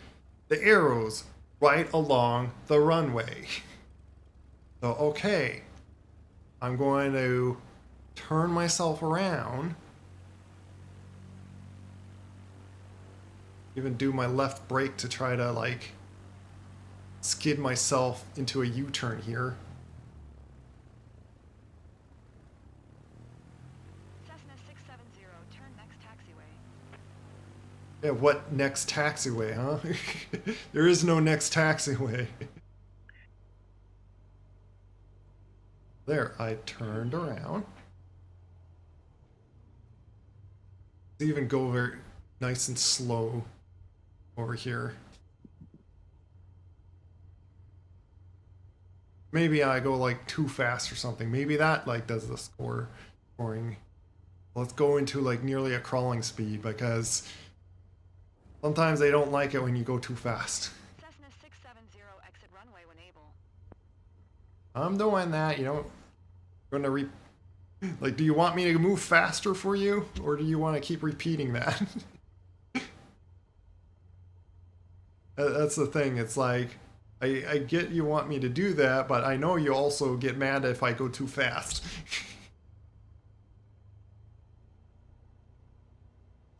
the arrows right along the runway. So, okay, I'm going to turn myself around. Even do my left brake to try to like skid myself into a U-turn here. Cessna 670, turn next taxiway. Yeah, what next taxiway, huh? There is no next taxiway. There, I turned around. Even go very nice and slow over here. Maybe I go like too fast or something. Maybe that like does the scoring. Let's go into like nearly a crawling speed because sometimes they don't like it when you go too fast. Cessna 670, exit runway when able. I'm doing that, you know. Like, do you want me to move faster for you, or do you want to keep repeating that? That's the thing. It's like, I get you want me to do that, but I know you also get mad if I go too fast.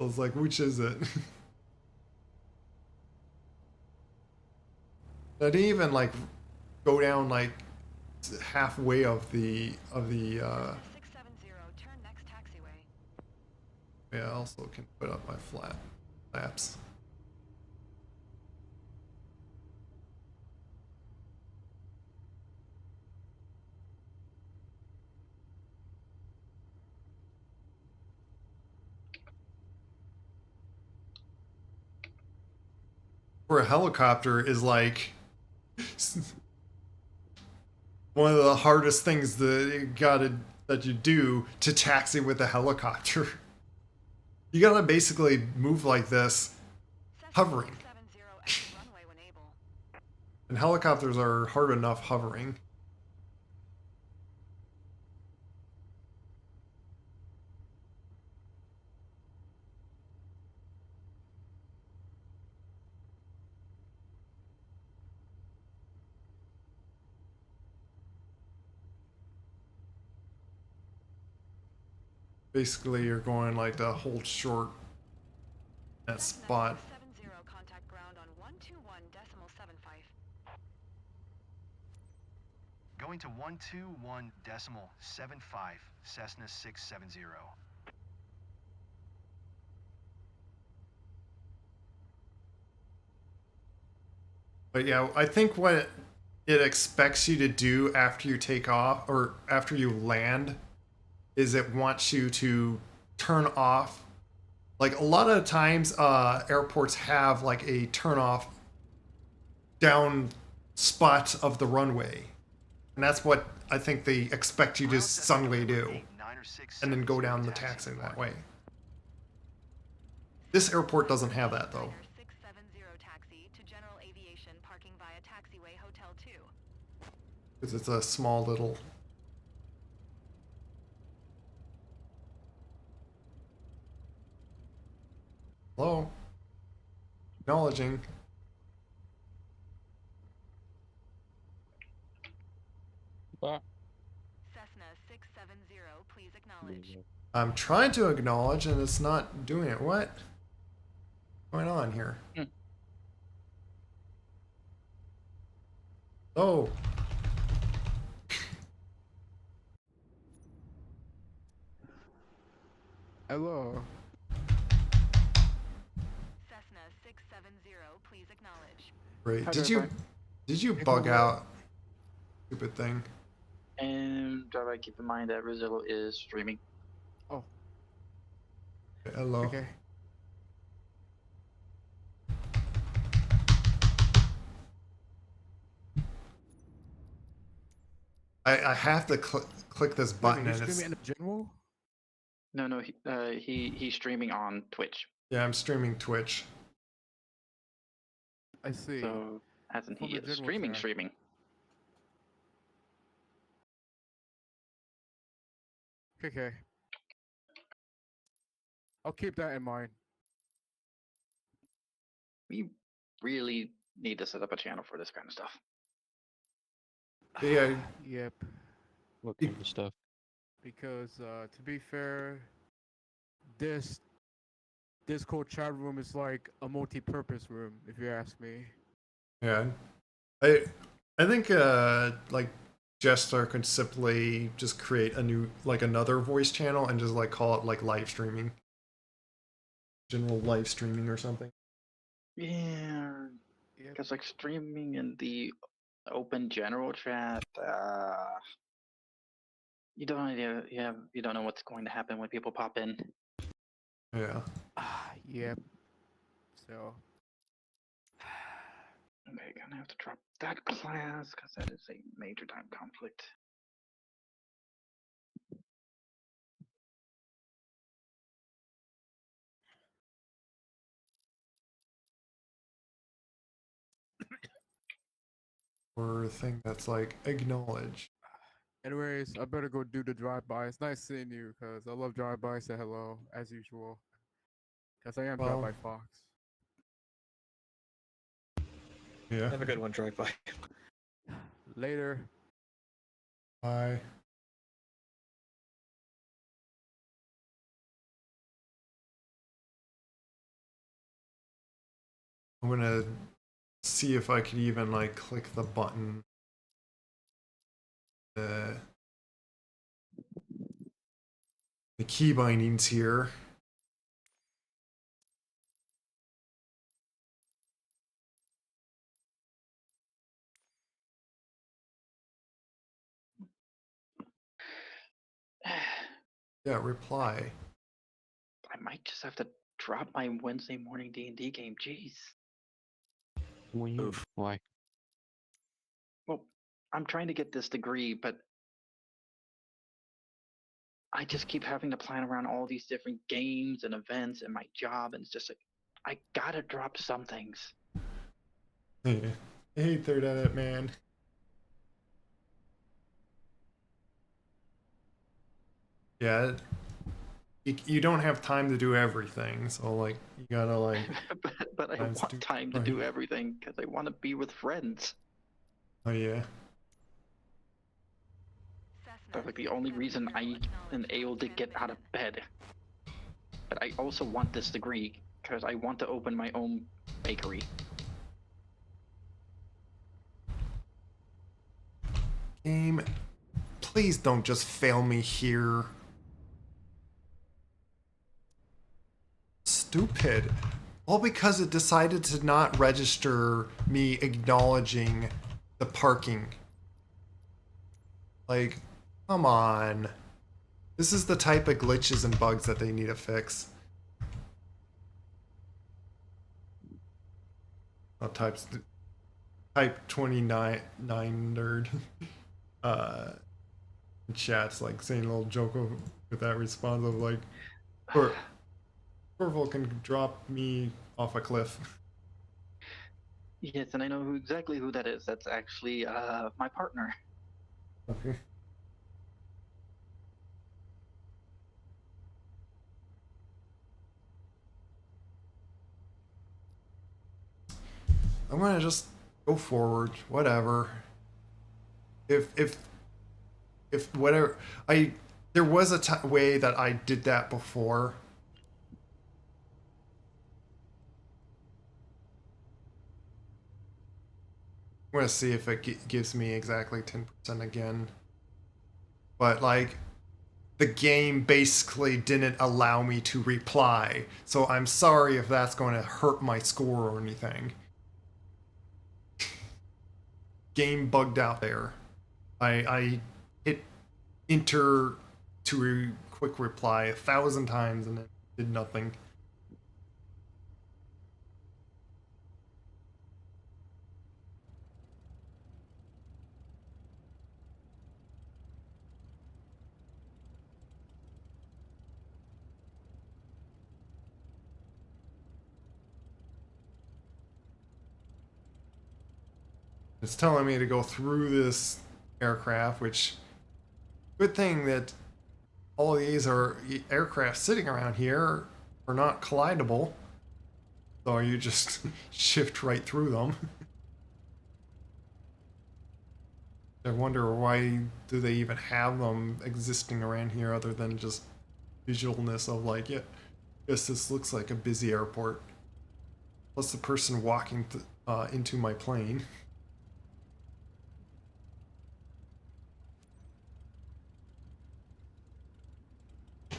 I was like, which is it? I didn't even like go down like halfway of the 670, turn next taxiway. Yeah, I also can put up my flaps. for a helicopter is like one of the hardest things that you do to taxi with a helicopter. You gotta basically move like this, hovering. And helicopters are hard enough hovering. Basically, you're going like to hold short that spot. Contact ground on 121.75. Going to 121.75, Cessna 670. But yeah, I think what it expects you to do after you take off or after you land is it wants you to turn off. Like a lot of times, airports have like a turn off down spot of the runway, and that's what I think they expect you to suddenly do, and then go down the taxi that way. This airport doesn't have that though. 670 taxi to general aviation parking via taxiway hotel 2. Because it's a small little. Hello? Acknowledging. What? Cessna 670, please acknowledge. I'm trying to acknowledge and it's not doing it. What? What's going on here? Oh. Hello. Cessna 670, please acknowledge. Great. Hi, Did you bug out? Stupid thing. And try to keep in mind that Rizzo is streaming. Oh. Hello. Okay. I have to click this button Wait, and you're it's. streaming in the general? No, he's streaming on Twitch. Yeah, I'm streaming Twitch. I see. So as in he From the is general tab. streaming. Okay. I'll keep that in mind. We really need to set up a channel for this kind of stuff. Yeah. Yep. What kind of stuff? Because to be fair, this Discord chat room is like a multi-purpose room, if you ask me. Yeah. I think like Jester could simply just create a new like another voice channel and just like call it like live streaming. General live streaming or something. Yeah. Because like streaming in the open general chat, you don't know what's going to happen when people pop in. Yeah. Yep. So. Okay, gonna have to drop that class because that is a major time conflict. Or a thing that's like acknowledge. Anyways, I better go do the drive-by. It's nice seeing you, because I love drive-by. Say hello, as usual. Because I am Well, drive-by Fox. Yeah. Have a good one, drive-by. Later. Bye. I'm gonna see if I could even like click the button. The key bindings here. Yeah, reply. I might just have to drop my Wednesday morning D&D game. Jeez. Why? Well, I'm trying to get this degree, but I just keep having to plan around all these different games and events and my job, and it's just like I gotta drop some things. Yeah. I hate third edit, man. Yeah, you don't have time to do everything, so like you gotta like. but I want time to do everything because I want to be with friends. Oh yeah. That's like the only reason I am able to get out of bed. But I also want this degree because I want to open my own bakery. Game, please don't just fail me here. Stupid. All because it decided to not register me acknowledging the parking. Like, come on. This is the type of glitches and bugs that they need to fix. Type 29 nerd. Chat's like saying a little joke with that response of like, Corval can drop me off a cliff. Yes, and I know exactly who that is. That's actually my partner. Okay. I'm gonna just go forward, whatever. If whatever there was a way that I did that before. I'm gonna see if it gives me exactly 10% again. But like, the game basically didn't allow me to reply, so I'm sorry if that's going to hurt my score or anything. Game bugged out there. I hit enter to quick reply 1,000 times and it did nothing. It's telling me to go through this aircraft, which, good thing that all of these are aircraft sitting around here are not collidable. So you just shift right through them. I wonder why do they even have them existing around here other than just visualness of like, yeah, yes, this looks like a busy airport. Plus the person walking into my plane.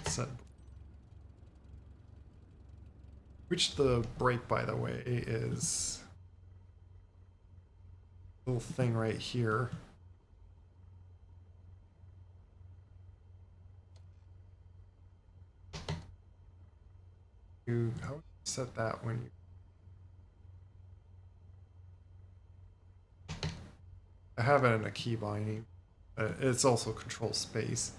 Set. Which the brake, by the way, is a little thing right here. How do you set that when you... I have it in a key binding. It's also control space.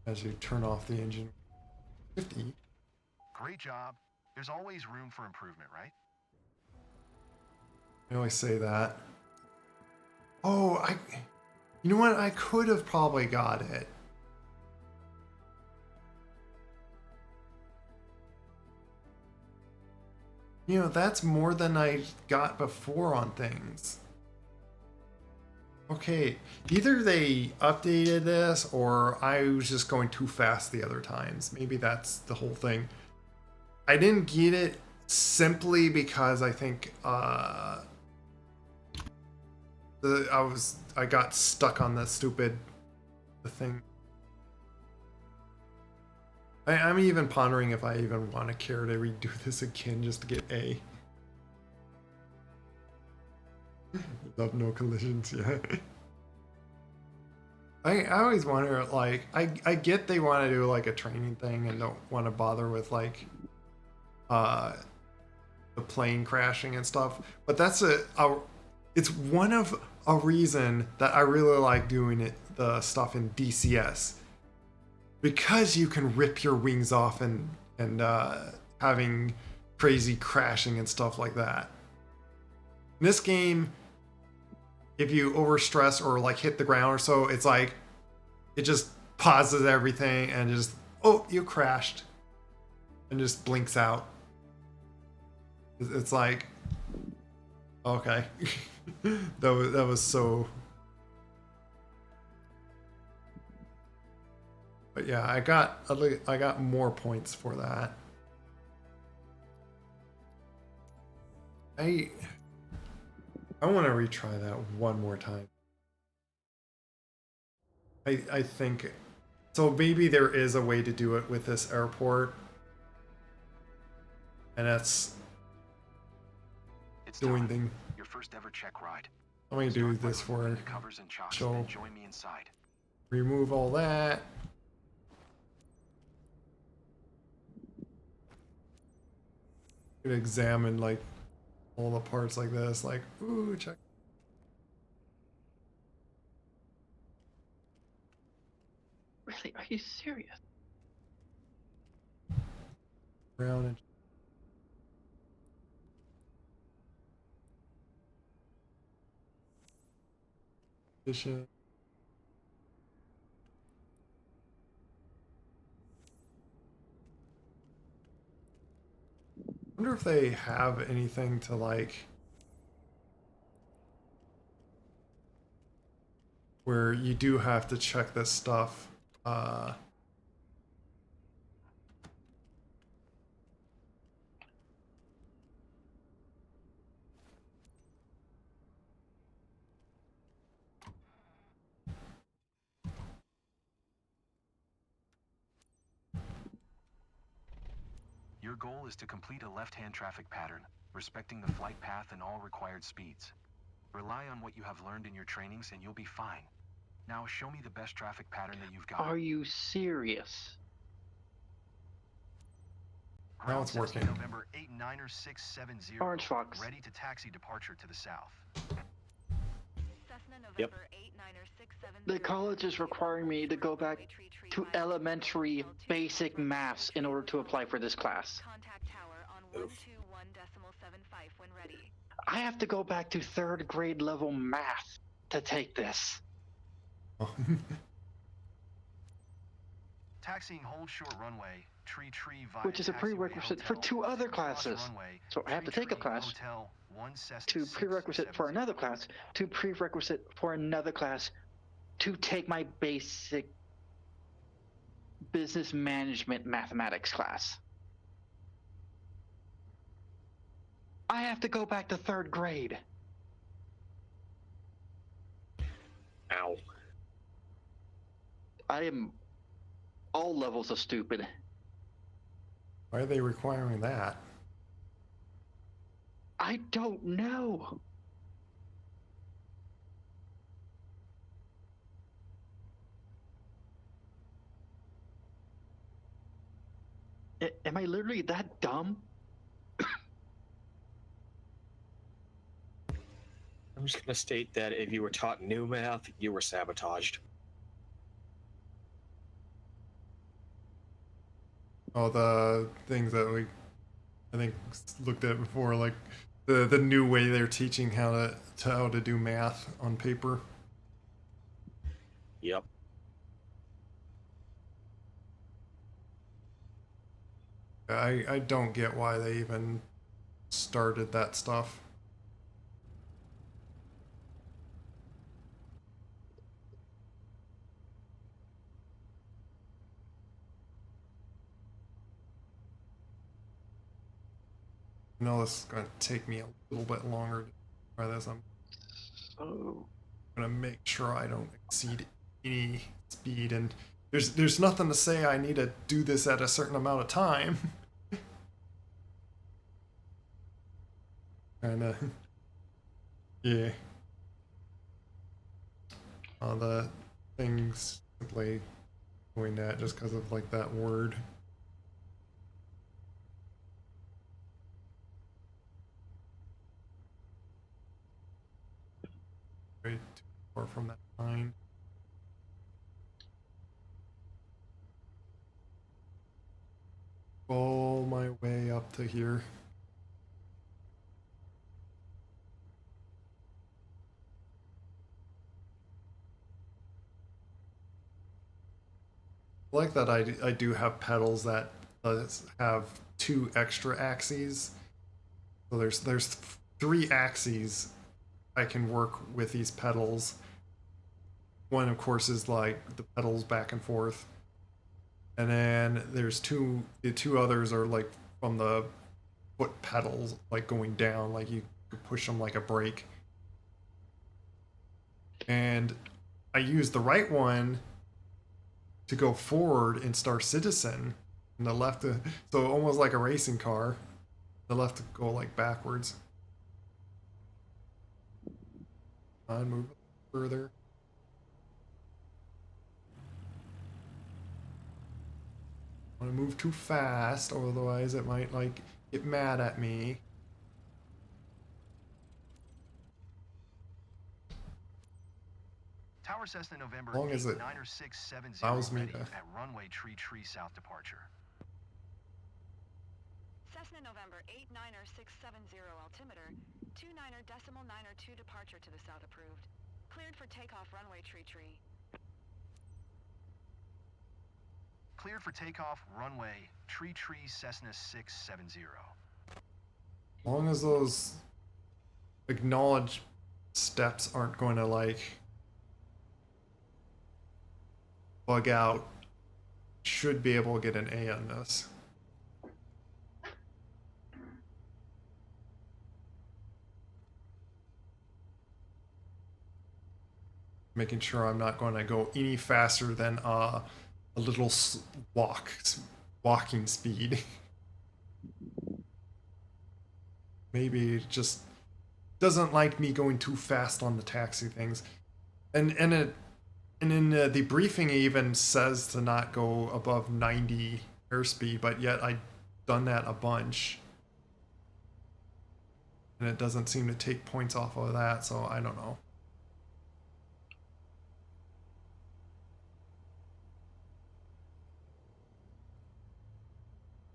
As you turn off the engine. 50. Great job. There's always room for improvement, right? I always say that. Oh, you know what? I could have probably got it. You know, that's more than I got before on things. Okay, either they updated this or I was just going too fast the other times. Maybe that's the whole thing. I didn't get it simply because I think I got stuck on the stupid thing. I'm even pondering if I even want to care to redo this again just to get A. Love no collisions, yeah. I always wonder, like, I get they want to do like a training thing and don't want to bother with like the plane crashing and stuff. But that's it's one of a reason that I really like doing the stuff in DCS, because you can rip your wings off and having crazy crashing and stuff like that. In this game, if you overstress or like hit the ground or so, it's like it just pauses everything and just, oh, you crashed, and just blinks out. It's like, okay. that was so. But yeah, I got more points for that. I want to retry that one more time. I think so. Maybe there is a way to do it with this airport, and that's doing thing. Your first ever check ride. Let me do this for show. Join me inside. Remove all that. Examine like all the parts like this, like, ooh, check. Really? Are you serious? Brown and addition. I wonder if they have anything to like where you do have to check this stuff. Your goal is to complete a left-hand traffic pattern, respecting the flight path and all required speeds. Rely on what you have learned in your trainings and you'll be fine. Now show me the best traffic pattern that you've got. Are you serious? Now it's working. November 89670. Orange Fox. Ready to taxi departure to the south. Yep. The college is requiring me to go back to elementary basic maths in order to apply for this class. I have to go back to 3rd grade level math to take this. Taxiing hold short runway, tree via Which is a prerequisite for 2 other classes. So I have to take a class, 2 prerequisite for another class, 2 prerequisite for another class to take my basic business management mathematics class. I have to go back to 3rd grade. Ow. I am all levels of stupid. Why are they requiring that? I don't know. Am I literally that dumb? I'm just going to state that if you were taught new math, you were sabotaged. All the things that we, I think, looked at before, like the new way they're teaching how to do math on paper. Yep. I don't get why they even started that stuff. I know this is going to take me a little bit longer to try this. I'm going to make sure I don't exceed any speed, and there's nothing to say I need to do this at a certain amount of time. And yeah. The things simply doing that just because of like that word. far from that line. All my way up to here. I like that I do have pedals that have 2 extra axes. So there's 3 axes I can work with these pedals. One, of course, is like the pedals back and forth. And then there's the 2 others are like from the foot pedals, like going down, like you could push them like a brake. And I use the right one to go forward in Star Citizen, and the left, so almost like a racing car. The left to go like backwards. And move further. I want to move too fast, otherwise it might like get mad at me. Tower Cessna November As long as it 89670 allows me ready to. at runway tree south departure. Cessna November 89670 altimeter, 29.902 departure to the south approved. Cleared for takeoff runway tree. Cleared for takeoff runway tree Cessna 670. As long as those acknowledged steps aren't going to like bug out, should be able to get an A on this. Making sure I'm not going to go any faster than a little walking speed. Maybe it just doesn't like me going too fast on the taxi things. And in the briefing, it even says to not go above 90 airspeed, but yet I've done that a bunch. And it doesn't seem to take points off of that, so I don't know.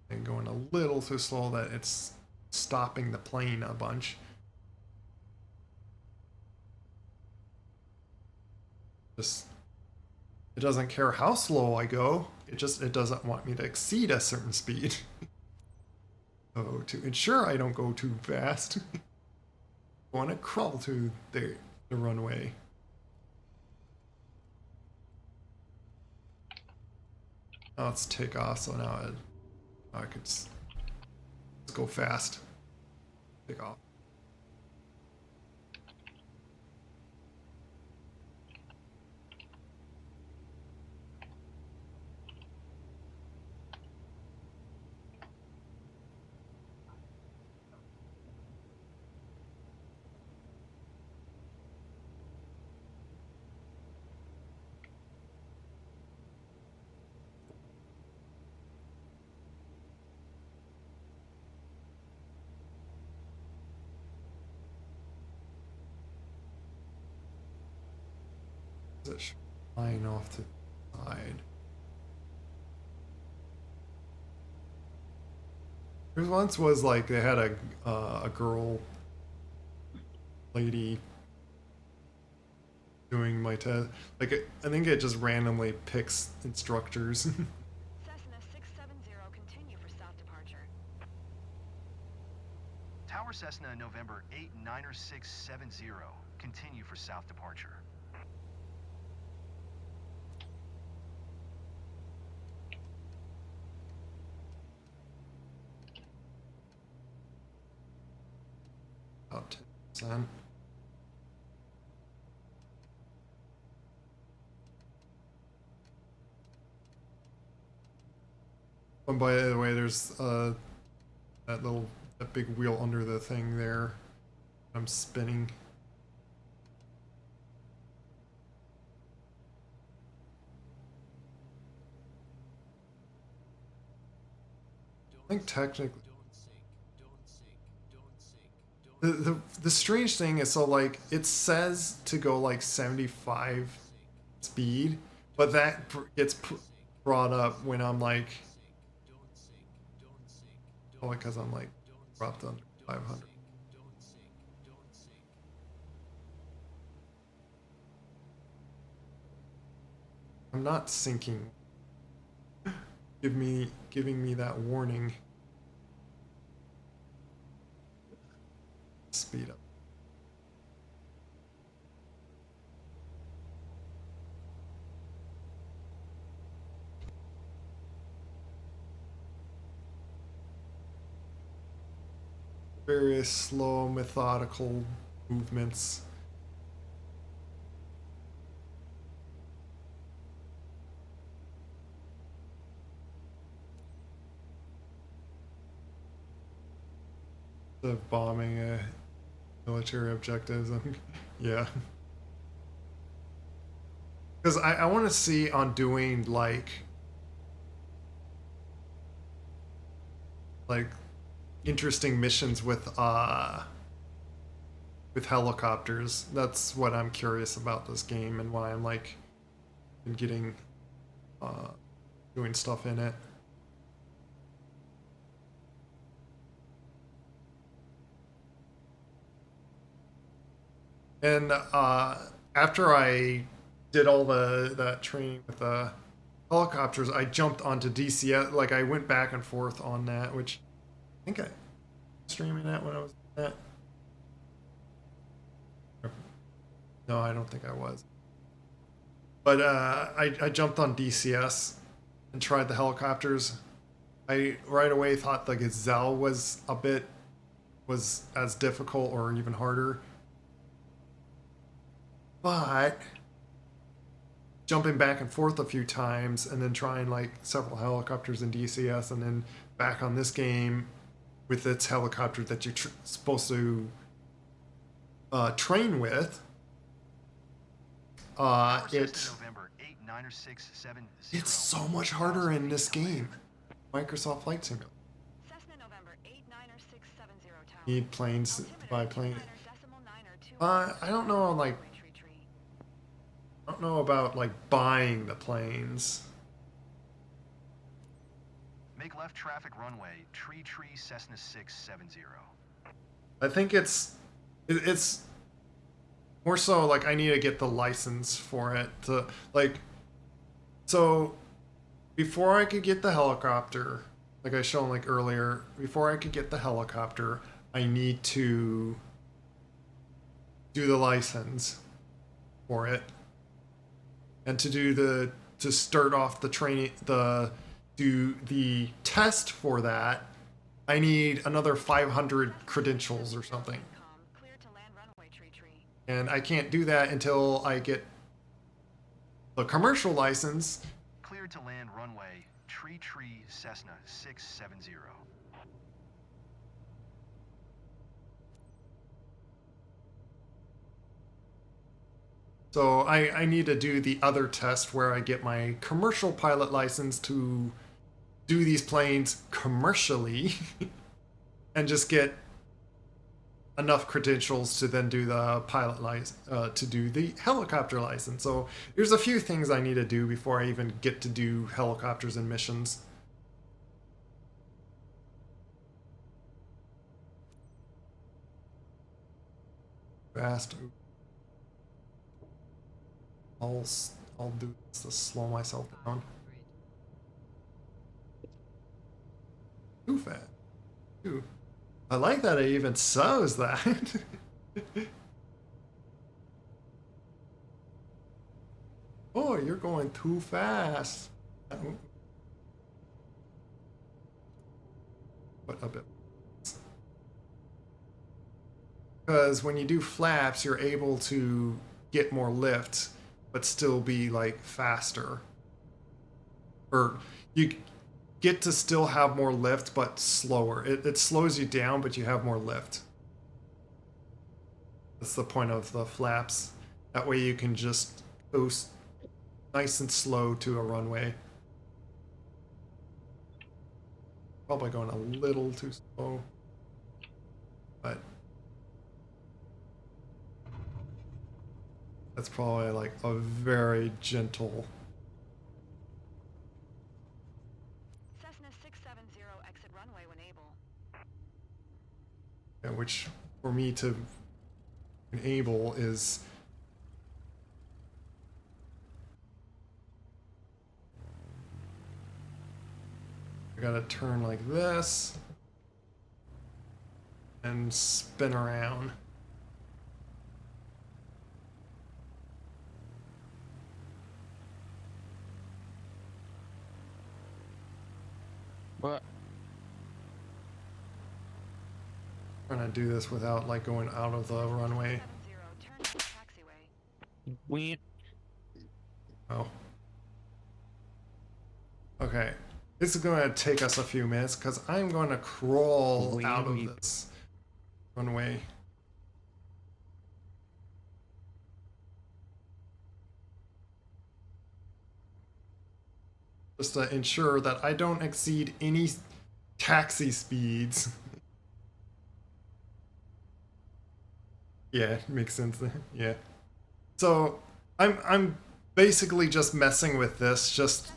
And going a little too slow that it's stopping the plane a bunch. Just, it doesn't care how slow I go. It doesn't want me to exceed a certain speed. So to ensure I don't go too fast, I want to crawl to the runway. Now let's take off. So now I could let's go fast. Take off. It's flying off to the side. There once was like they had a girl lady doing my test. Like I think it just randomly picks instructors. Cessna 670 continue for south departure. Tower Cessna November 89670 continue for south departure. About 10%. And by the way, there's that big wheel under the thing there. I'm spinning. I think technically. The strange thing is, so like it says to go like 75 speed, but that gets brought up when I'm like, oh, because I'm like dropped under 500. I'm not sinking. Giving me that warning. Speed up. Very slow, methodical movements. Of bombing military objectives. Yeah. Because I want to see on doing like interesting missions with helicopters. That's what I'm curious about this game and why I'm like been getting doing stuff in it. And after I did all that training with the helicopters, I jumped onto DCS. Like I went back and forth on that, which I think I was streaming that when I was doing that. No, I don't think I was. But I jumped on DCS and tried the helicopters. I right away thought the Gazelle was as difficult or even harder. But jumping back and forth a few times and then trying like several helicopters in DCS and then back on this game with its helicopter that you're supposed to train with, it's so much harder in this game. Microsoft Flight Simulator. Need planes to buy planes. I don't know, like, I don't know about like buying the planes. Make left traffic runway, tree Cessna 670. I think it's more so like I need to get the license for it to like. So before I could get the helicopter, like I shown like earlier, before I could get the helicopter, I need to do the license for it, and to start off the training, do the test for that, I need another 500 credentials or something. And I can't do that until I get the commercial license. Cleared to land runway, tree Cessna 670. So I need to do the other test where I get my commercial pilot license to do these planes commercially and just get enough credentials to then do the pilot license, to do the helicopter license. So there's a few things I need to do before I even get to do helicopters and missions. Fast. I'll do this to slow myself down. Too fast. Ooh. I like that it even says that. Oh, you're going too fast. But a bit. Because when you do flaps, you're able to get more lift, but still be like faster. Or you get to still have more lift, but slower. It slows you down, but you have more lift. That's the point of the flaps. That way you can just go nice and slow to a runway. Probably going a little too slow, but That's probably like a very gentle. Cessna 670 exit runway when able. Yeah, which for me to enable is I gotta turn like this and spin around. What? Trying to do this without like going out of the runway. We. Oh. Okay. This is going to take us a few minutes because I'm going to crawl out of this runway. Just to ensure that I don't exceed any taxi speeds. Yeah, makes sense. Yeah. So I'm basically just messing with this just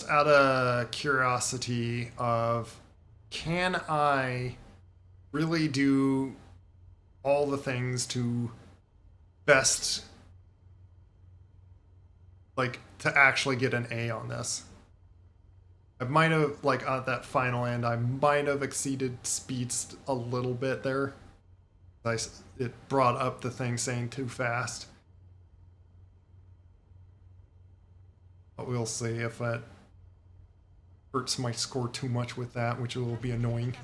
out of curiosity of can I really do all the things to best like to actually get an A on this. I might have like at that final end I might have exceeded speeds a little bit there. It brought up the thing saying too fast. But we'll see if that hurts my score too much with that, which will be annoying.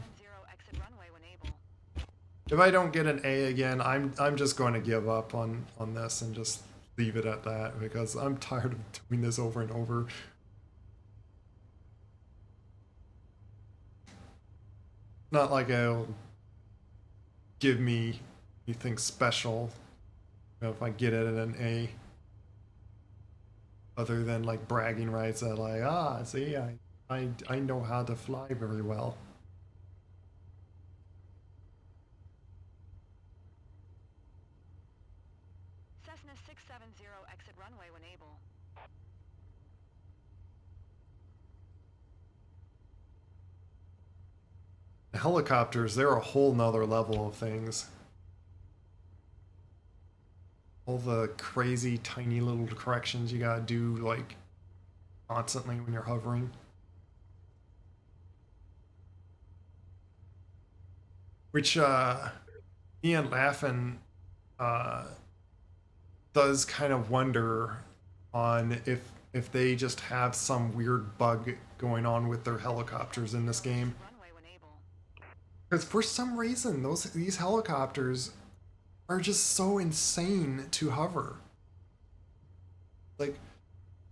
If I don't get an A again, I'm just going to give up on this and just leave it at that because I'm tired of doing this over and over. Not like it'll give me anything special if I get it at an A. Other than like bragging rights that like, see, I know how to fly very well. Cessna 670 exit runway when able. Helicopters, they're a whole nother level of things. All the crazy tiny little corrections you gotta do like constantly when you're hovering. Which Ian Laughin does kind of wonder on if they just have some weird bug going on with their helicopters in this game. Because for some reason these helicopters are just so insane to hover. Like,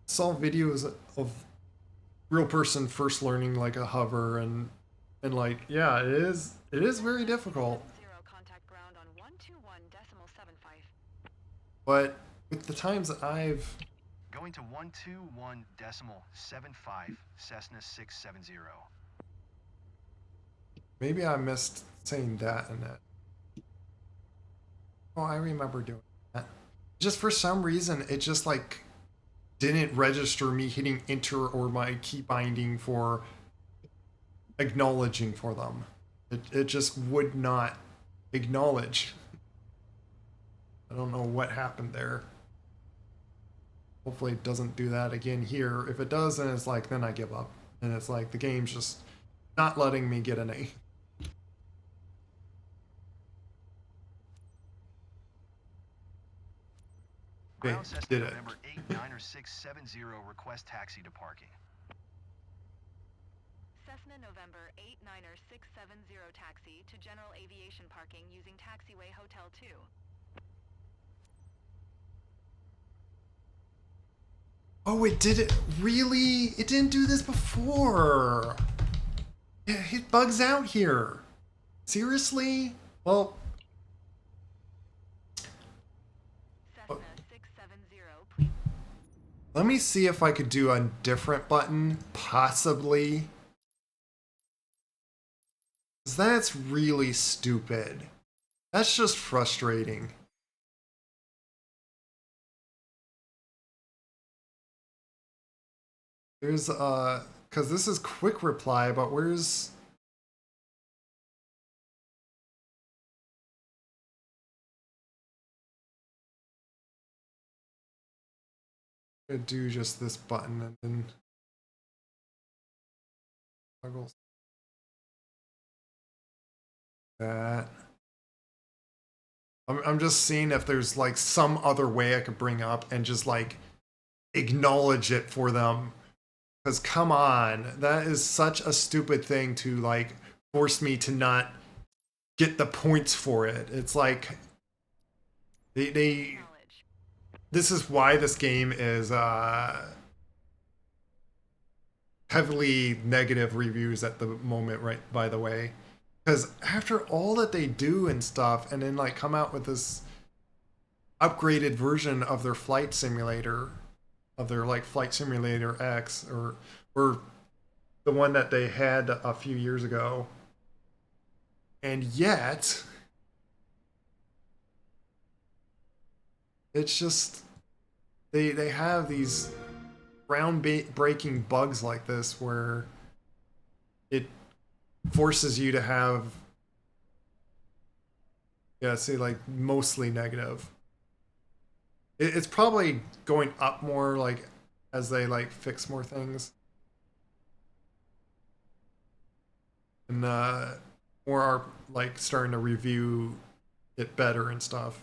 saw videos of real person first learning like a hover and like, yeah, it is very difficult. But with the times that I've going to 121.75 Cessna 670. Maybe I missed saying that in that. Oh, I remember doing that. Just for some reason, it just like didn't register me hitting enter or my key binding for acknowledging for them. It just would not acknowledge. I don't know what happened there. Hopefully it doesn't do that again here. If it does, then it's like, then I give up. And it's like the game's just not letting me get an A. Okay, did it. November 89670 request taxi to parking. Cessna November 89670 taxi to general aviation parking using taxiway Hotel 2. Oh, it did it. Really? It didn't do this before. It bugs out here. Seriously? Well, Cessna 670, let me see if I could do a different button, possibly. 'Cause that's really stupid. That's just frustrating. There's because this is quick reply, but where's I do just this button and then toggle that. I'm just seeing if there's like some other way I could bring up and just like acknowledge it for them. Because come on, that is such a stupid thing to like force me to not get the points for it. It's like they this is why this game is heavily negative reviews at the moment, right? By the way, because after all that they do and stuff, and then like come out with this upgraded version of their flight simulator, of their like Flight Simulator X, or the one that they had a few years ago, and yet it's just they have these breaking bugs like this where it forces you to have, yeah, say like mostly negative. It's probably going up more like as they like fix more things and more are like starting to review it better and stuff.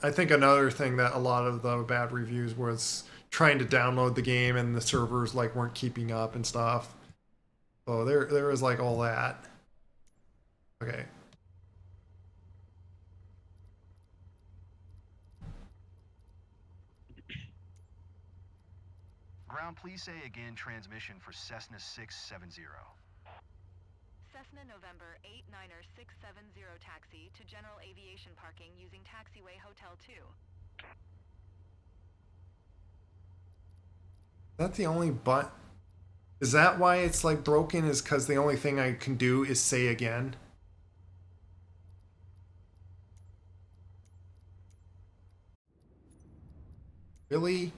I think another thing that a lot of the bad reviews was trying to download the game and the servers like weren't keeping up and stuff. So there was like all that. Okay. Ground, please say again transmission for Cessna 670. Cessna November 89670 taxi to general aviation parking using taxiway Hotel 2. Is that the only but? Is that why it's like broken? Is because the only thing I can do is say again? Really?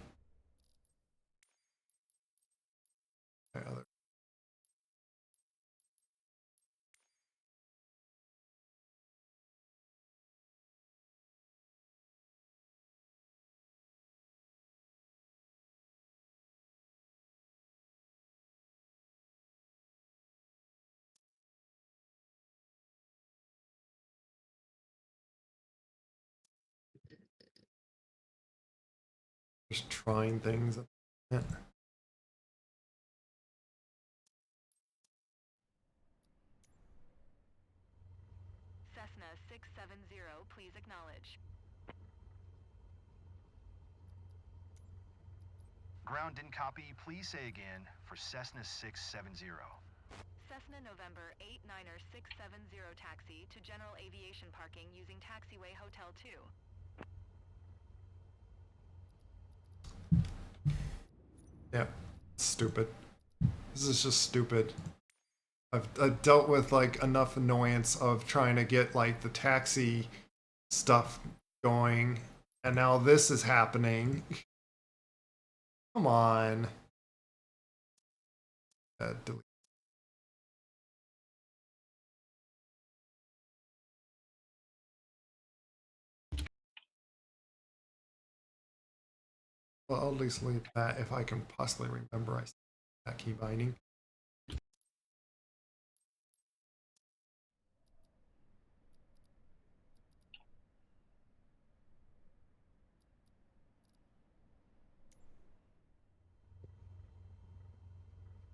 Just trying things. Yeah. Cessna 670, please acknowledge. Ground didn't copy. Please say again for Cessna 670. Cessna November 89670 taxi to general aviation parking using taxiway Hotel 2. Yeah. Stupid. This is just stupid. I've dealt with like enough annoyance of trying to get like the taxi stuff going, and now this is happening. Come on. Delete. Well, I'll at least leave that if I can possibly remember I that key binding.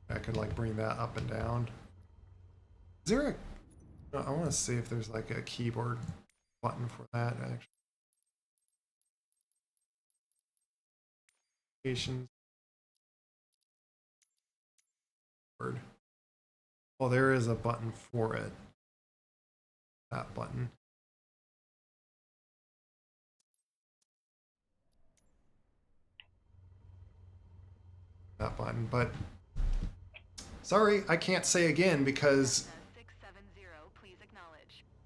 I could like bring that up and down. Is there a? I want to see if there's like a keyboard button for that actually. Well, there is a button for it. That button. that button, but sorry, I can't say again because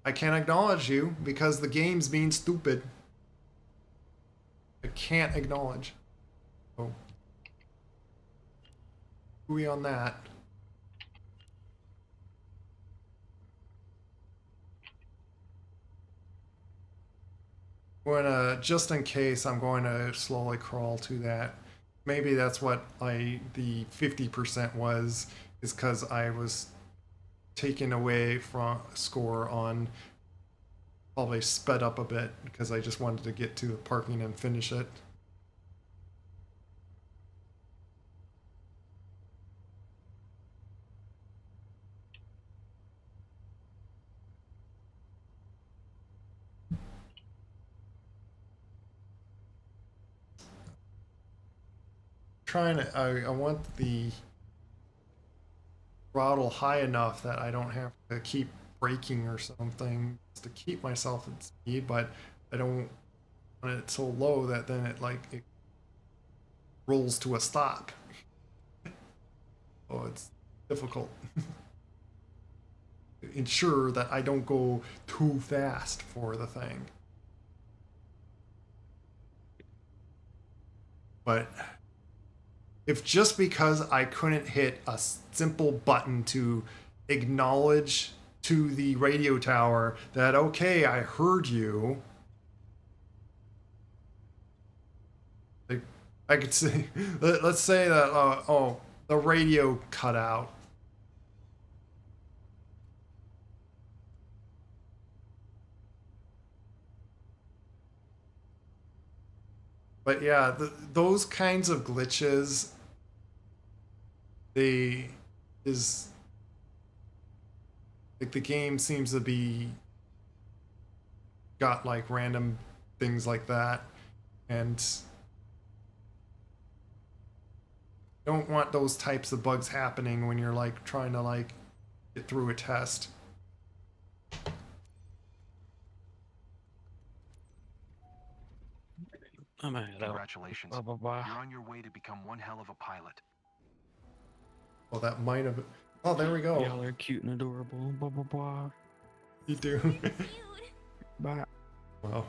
I can't acknowledge you because the game's being stupid. I can't acknowledge. Oh. Who on that? Just in case, I'm going to slowly crawl to that. Maybe that's what the 50% was, is because I was taken away from score on, probably sped up a bit because I just wanted to get to the parking and finish it. I want the throttle high enough that I don't have to keep braking or something to keep myself at speed, but I don't want it so low that then it rolls to a stop. Oh, it's difficult. Ensure that I don't go too fast for the thing. But if just because I couldn't hit a simple button to acknowledge to the radio tower that, okay, I heard you, like, I could say, let's say that, oh, the radio cut out. But yeah, those kinds of glitches, like the game seems to be got like random things like that, and don't want those types of bugs happening when you're like trying to like get through a test. Congratulations. Blah, blah, blah. You're on your way to become one hell of a pilot. Well, that might have. Oh, there we go. Y'all are cute and adorable. Blah blah blah. You do. Bye. Wow.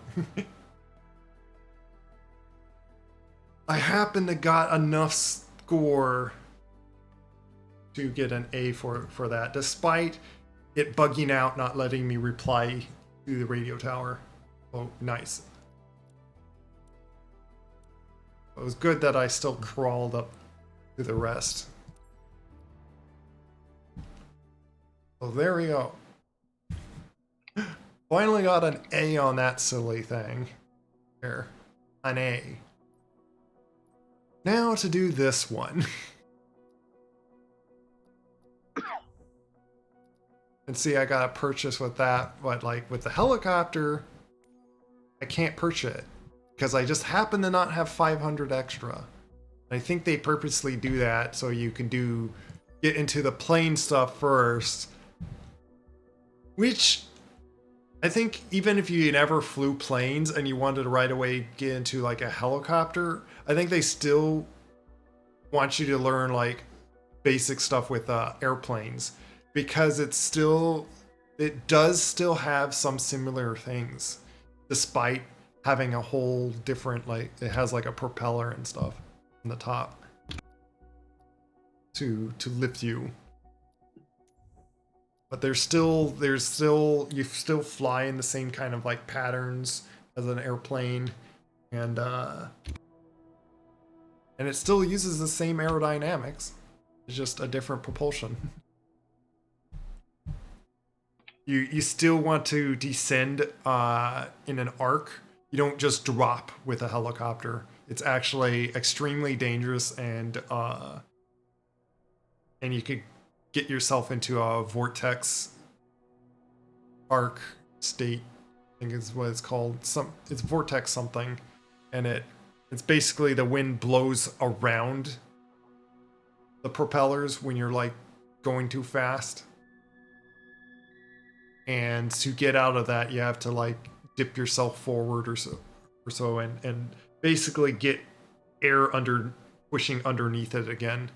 I happen to got enough score to get an A for that, despite it bugging out, not letting me reply to the radio tower. Oh, nice. It was good that I still crawled up to the rest. So there we go. Finally got an A on that silly thing. There. An A. Now to do this one. And see, I got a purchase with that, but like with the helicopter, I can't purchase it because I just happen to not have 500 extra. I think they purposely do that so you can get into the plane stuff first, which I think even if you never flew planes and you wanted to right away get into like a helicopter, I think they still want you to learn like basic stuff with airplanes, because it does still have some similar things, despite having a whole different, like it has like a propeller and stuff on the top to lift you. But you still fly in the same kind of like patterns as an airplane, and it still uses the same aerodynamics. It's just a different propulsion. You still want to descend in an arc. You don't just drop with a helicopter. It's actually extremely dangerous, and you could get yourself into a vortex arc state. I think is what it's called. It's vortex something, and it's basically the wind blows around the propellers when you're like going too fast. And to get out of that, you have to like dip yourself forward or so and basically get air under pushing underneath it again.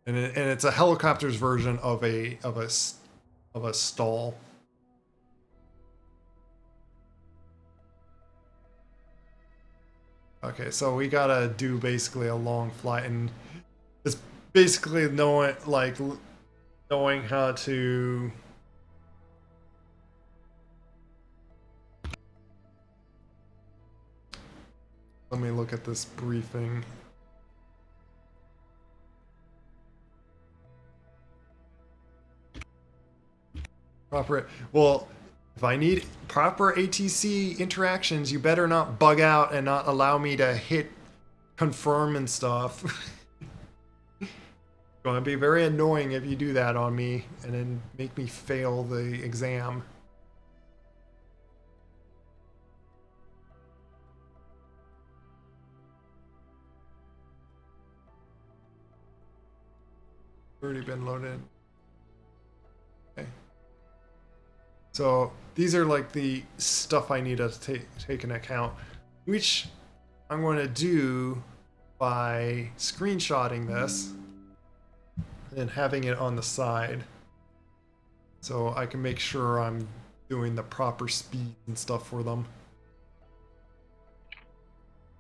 And it's a helicopter's version of a stall. Okay, so we gotta do basically a long flight, and it's basically knowing how to. Let me look at this briefing. Well, if I need proper ATC interactions, you better not bug out and not allow me to hit confirm and stuff. It's going to be very annoying if you do that on me and then make me fail the exam. Already been loaded. Okay. So these are like the stuff I need to take into account, which I'm going to do by screenshotting this and having it on the side, so I can make sure I'm doing the proper speed and stuff for them.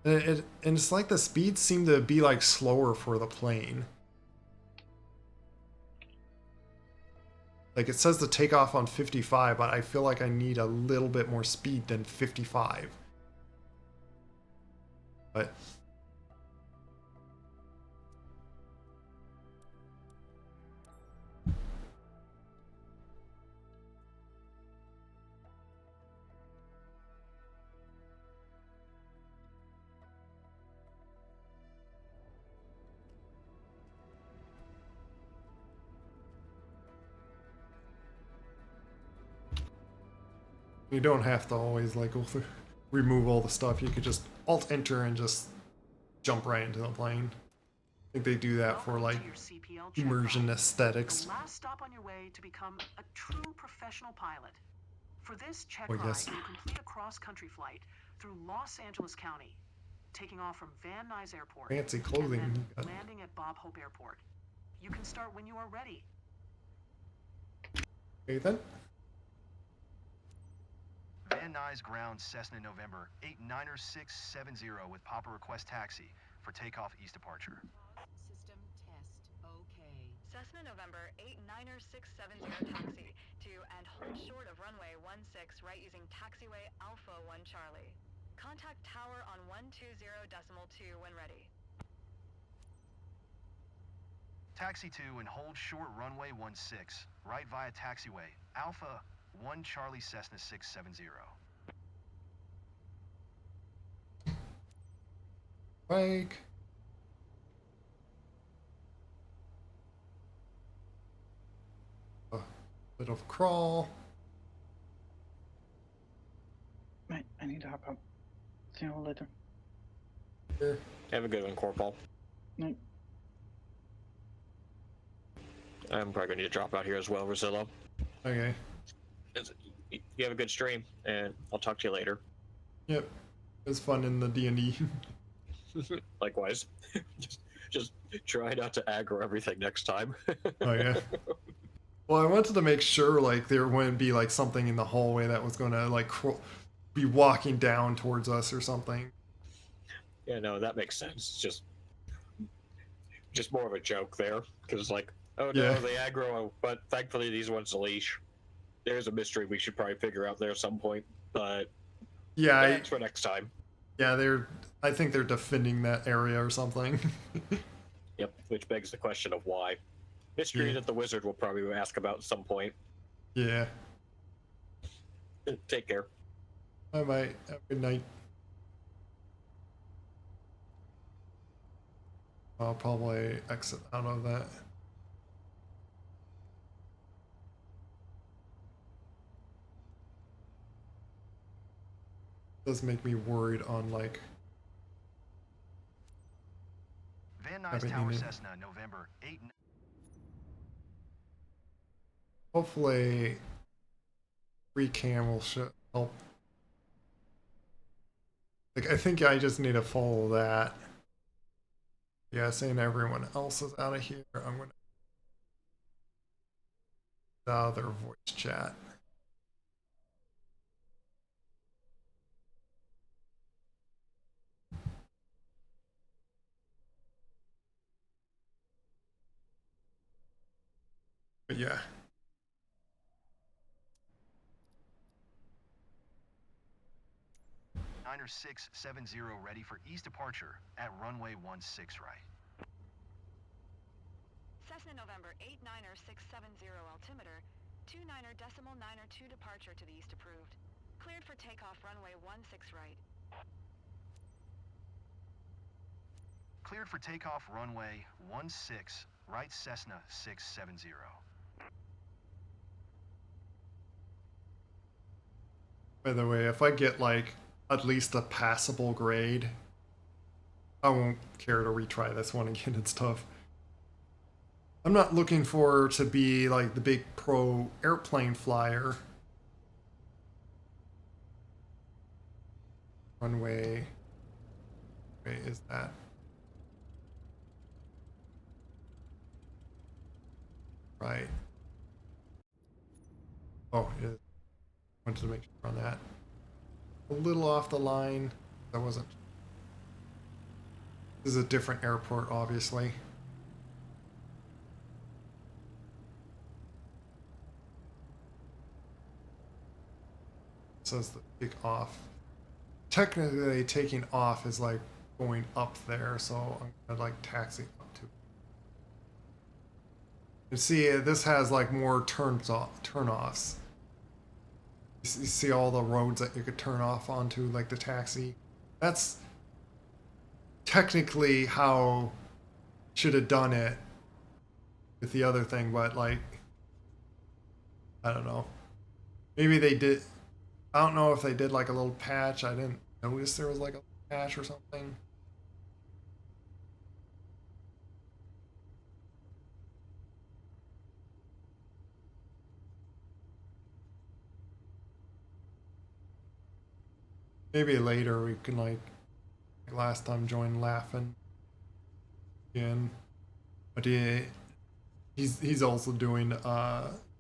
And it's like the speeds seem to be like slower for the plane. Like it says to take off on 55, but I feel like I need a little bit more speed than 55. But you don't have to always like go through, remove all the stuff. You could just Alt Enter and just jump right into the plane. I think they do that for like immersion aesthetics. The last stop on your way to become a true professional pilot. For this check Oh, ride, yes. you'll complete a cross-country flight through Los Angeles County, taking off from Van Nuys Airport, Fancy clothing. and then landing at Bob Hope Airport. You can start when you are ready. Okay then. Van Nuys ground Cessna November 89670 with Papa request taxi for takeoff east departure. System test. Okay. Cessna November 89670 taxi to and hold short of runway 16 right using taxiway Alpha 1 Charlie. Contact tower on 120.2 when ready. Taxi to and hold short runway 16, right via taxiway Alpha 1 Charlie Cessna 670. Like. A bit of crawl. Right, I need to hop out. See you all later. Here. Have a good one, Corporal. No. I'm probably gonna need to drop out here as well, Rosillo. Okay. You have a good stream, and I'll talk to you later. Yep. It was fun in the D&D. Likewise. just try not to aggro everything next time. Oh yeah. Well, I wanted to make sure like there wouldn't be like something in the hallway that was gonna like be walking down towards us or something. Yeah, no, that makes sense. Just more of a joke there, because like, oh no, Yeah. they aggro, but thankfully these ones a leash. There's a mystery we should probably figure out there at some point, but Yeah, that's for next time. Yeah, I think they're defending that area or something. Yep, which begs the question of why. Mystery that the wizard will probably ask about at some point. Yeah. Take care. Bye-bye. Have a good night. I'll probably exit out of that. Does make me worried on like Van Nuys Tower Cessna November 8. Hopefully free cam will help Like, I think I just need to follow that. Yeah, saying everyone else is out of here. I'm gonna out of their voice chat. But yeah. Niner 670 ready for east departure at runway 16 right. Cessna November 89670 altimeter, 29.992 departure to the east approved. Cleared for takeoff runway 16 right. Cleared for takeoff runway 16 right Cessna 670. By the way, if I get like at least a passable grade, I won't care to retry this one again and stuff. I'm not looking for to be like the big pro airplane flyer. Runway. Wait, is that? Right. Oh, it is. Wanted to make sure on that. A little off the line. That wasn't. This is a different airport, obviously. It says the take off. Technically, taking off is like going up there, so I'm gonna like taxi up to. You see, this has like more turn-offs. You see all the roads that you could turn off onto, like the taxi. That's technically how should have done it with the other thing, but like, I don't know. Maybe they did. I don't know if they did like a little patch. I didn't notice there was like a patch or something. Maybe later we can like last time join laughing again. But he's also doing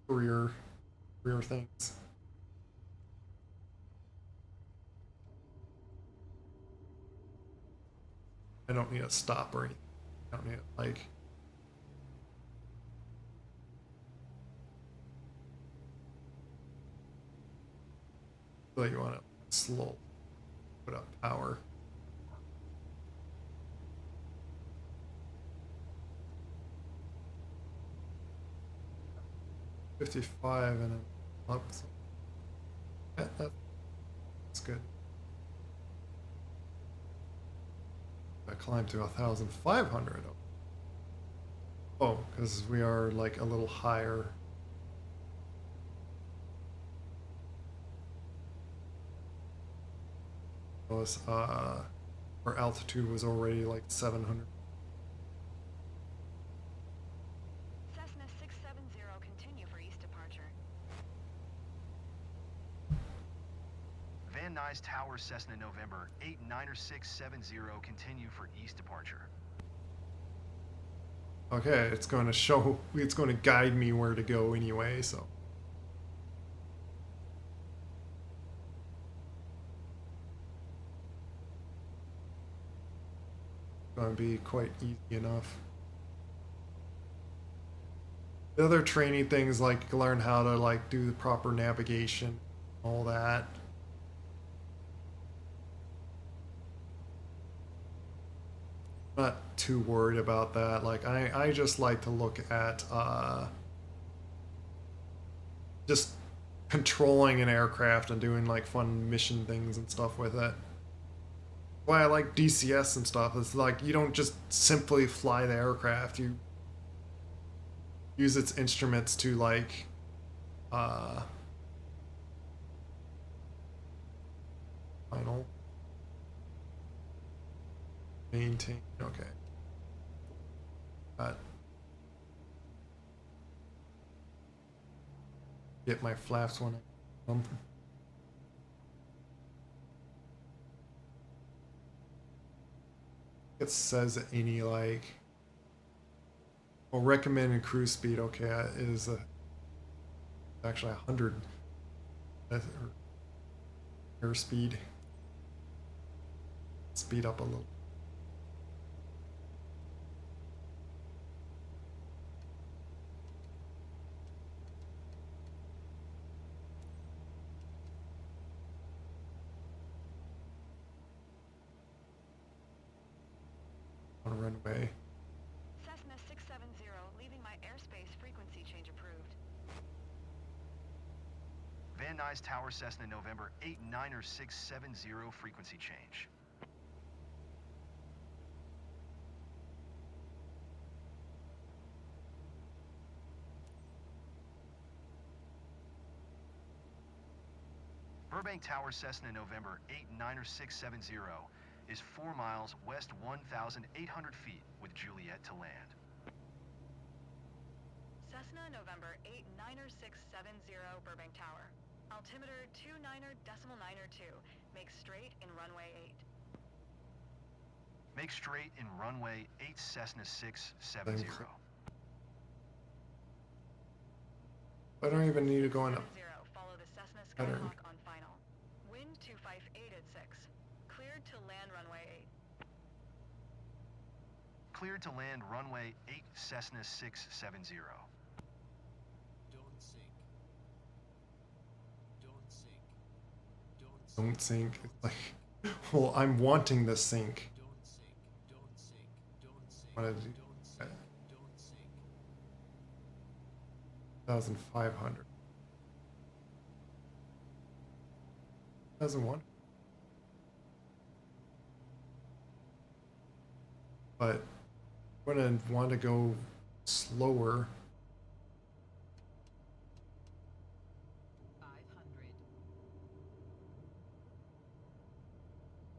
career things. I don't need a stop or anything. I don't need like. So you want to slow put up power. $55 and then up. So yeah, that's good. I climbed to 1,500. Oh, because we are like a little higher. Was our altitude was already like 700. Cessna 670 continue for east departure. Van Nuys Tower Cessna November 89670 continue for east departure. Okay, it's going to guide me where to go anyway, so. Going to be quite easy enough. The other training things like learn how to like do the proper navigation, all that. Not too worried about that. Like I just like to look at just controlling an aircraft and doing like fun mission things and stuff with it. Why I like DCS and stuff is like you don't just simply fly the aircraft, you use its instruments to like final maintain. Okay. Get my flaps when I it says any like, well, recommended cruise speed. Okay, is actually 100 airspeed. Speed up a little. On a runway. Cessna 670, leaving my airspace, frequency change approved. Van Nuys Tower Cessna November 89670, frequency change. Burbank Tower Cessna November 89670 is 4 miles west 1,800 feet with Juliet to land. Cessna November 89670, Burbank Tower. Altimeter 29.92. Make straight in runway 8. Make straight in runway 8 Cessna 670. I don't even need to go in a Follow the Cessna pattern. Skyhawk on final. Wind 258 at 6. Cleared to land runway 8. Cleared to land runway 8 Cessna 670. Don't sink. It's like, well, I'm wanting the sink. What did you do? 1,500. 1,001. But I'm gonna want to go slower. 500.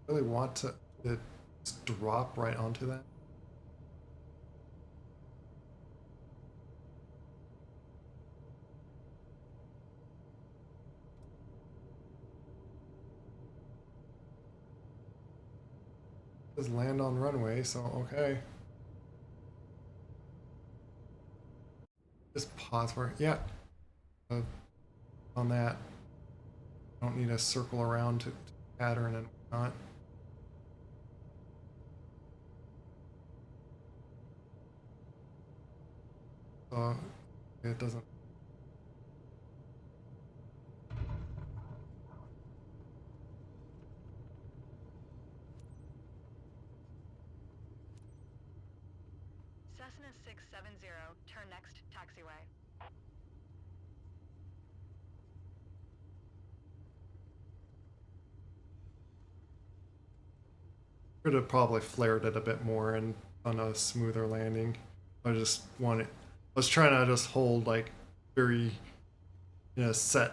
Really want to just drop right onto that. Just land on runway, so okay. Just pause for yeah. On that, don't need to circle around to pattern and whatnot. So it doesn't. Cessna 670, turn next taxiway. Could have probably flared it a bit more and done a smoother landing. I just wanted. I was trying to just hold like very, set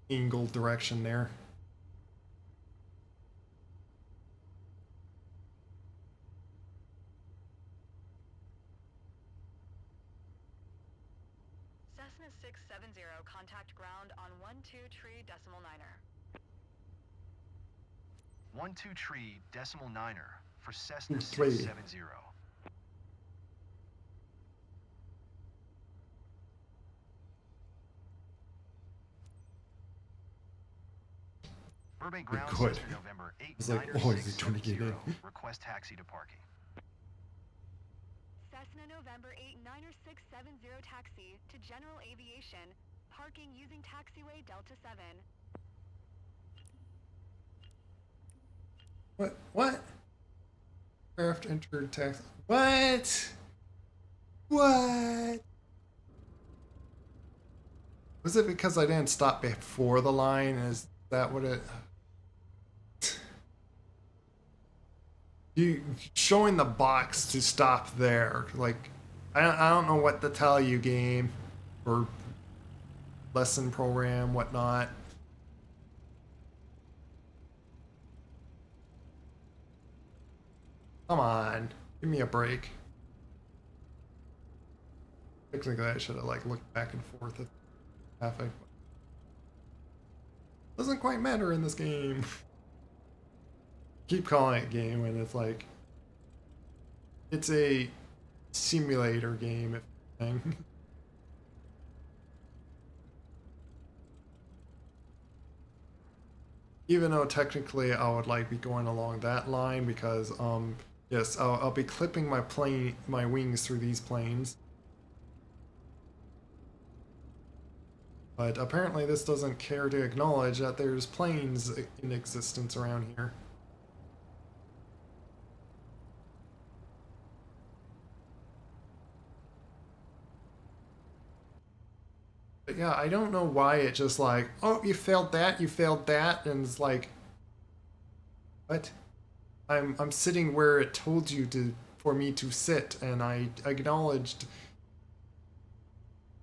angle direction there. Cessna 670, contact ground on 12-tree-decimal-niner. 12-tree-decimal-niner for Cessna 3. 670. Burbank ground Good. Cessna November I was like, oh, is he trying to get in? Request taxi to parking. Cessna November 89670 taxi to general aviation. Parking using taxiway Delta 7. What? Aircraft entered taxi. What? What? Was it because I didn't stop before the line? Is that what it? You showing the box to stop there? Like, I don't know what to tell you, game, or lesson program, whatnot. Come on, give me a break. Technically, I should have like looked back and forth at traffic. Doesn't quite matter in this game. keep calling it game when it's like it's a simulator game, if anything. Even though technically I would like be going along that line because yes, I'll be clipping my wings through these planes. But apparently this doesn't care to acknowledge that there's planes in existence around here. But yeah, I don't know why it just like, oh, you failed that, and it's like, what? I'm sitting where it told you to for me to sit, and I acknowledged.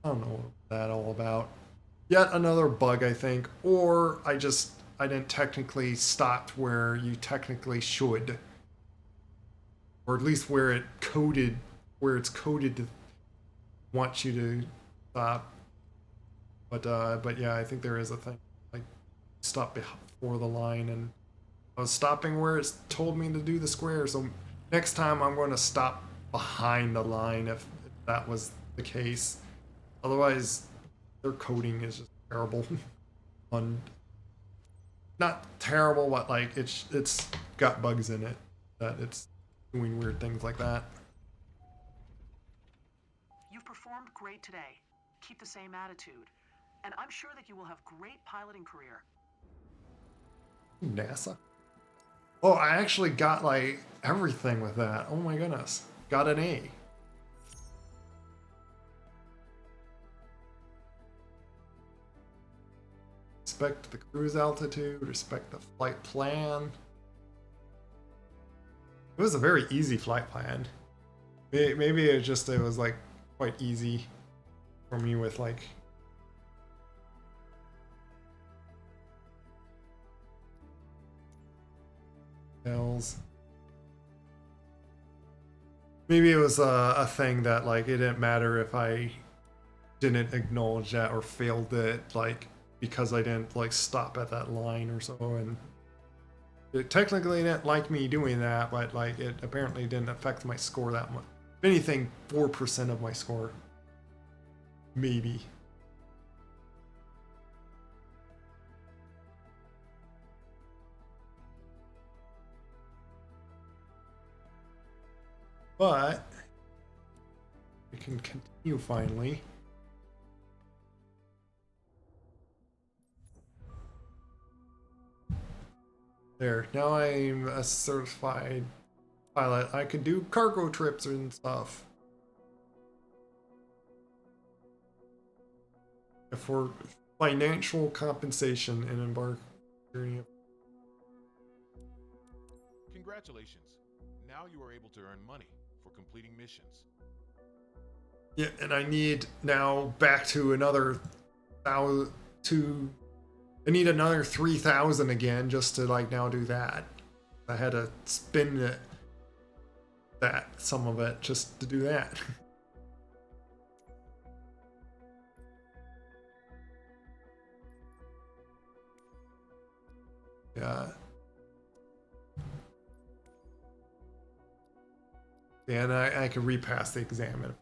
I don't know what that all about. Yet another bug, I think, or I didn't technically stop where you technically should, or at least where it's coded to want you to stop. But yeah, I think there is a thing like stop before the line, and I was stopping where it's told me to do the square. So next time I'm going to stop behind the line if that was the case. Otherwise, their coding is just terrible. Not terrible, but like it's got bugs in it that it's doing weird things like that. You've performed great today. Keep the same attitude. And I'm sure that you will have great piloting career. NASA? Oh, I actually got like everything with that. Oh my goodness. Got an A. Respect the cruise altitude, respect the flight plan. It was a very easy flight plan. Maybe it was like quite easy for me with like L's. Maybe it was a thing that like it didn't matter if I didn't acknowledge that or failed it, like because I didn't like stop at that line or so, and it technically didn't like me doing that, but like it apparently didn't affect my score that much. If anything, 4% of my score. Maybe. But we can continue finally. There, now I'm a certified pilot. I could do cargo trips and stuff. For financial compensation and embark. Congratulations. Now you are able to earn money for completing missions. Yeah, and I need now back to another I need another 3,000 again just to like now do that. I had to spend some of it just to do that. Yeah. Yeah, and I can repass the exam.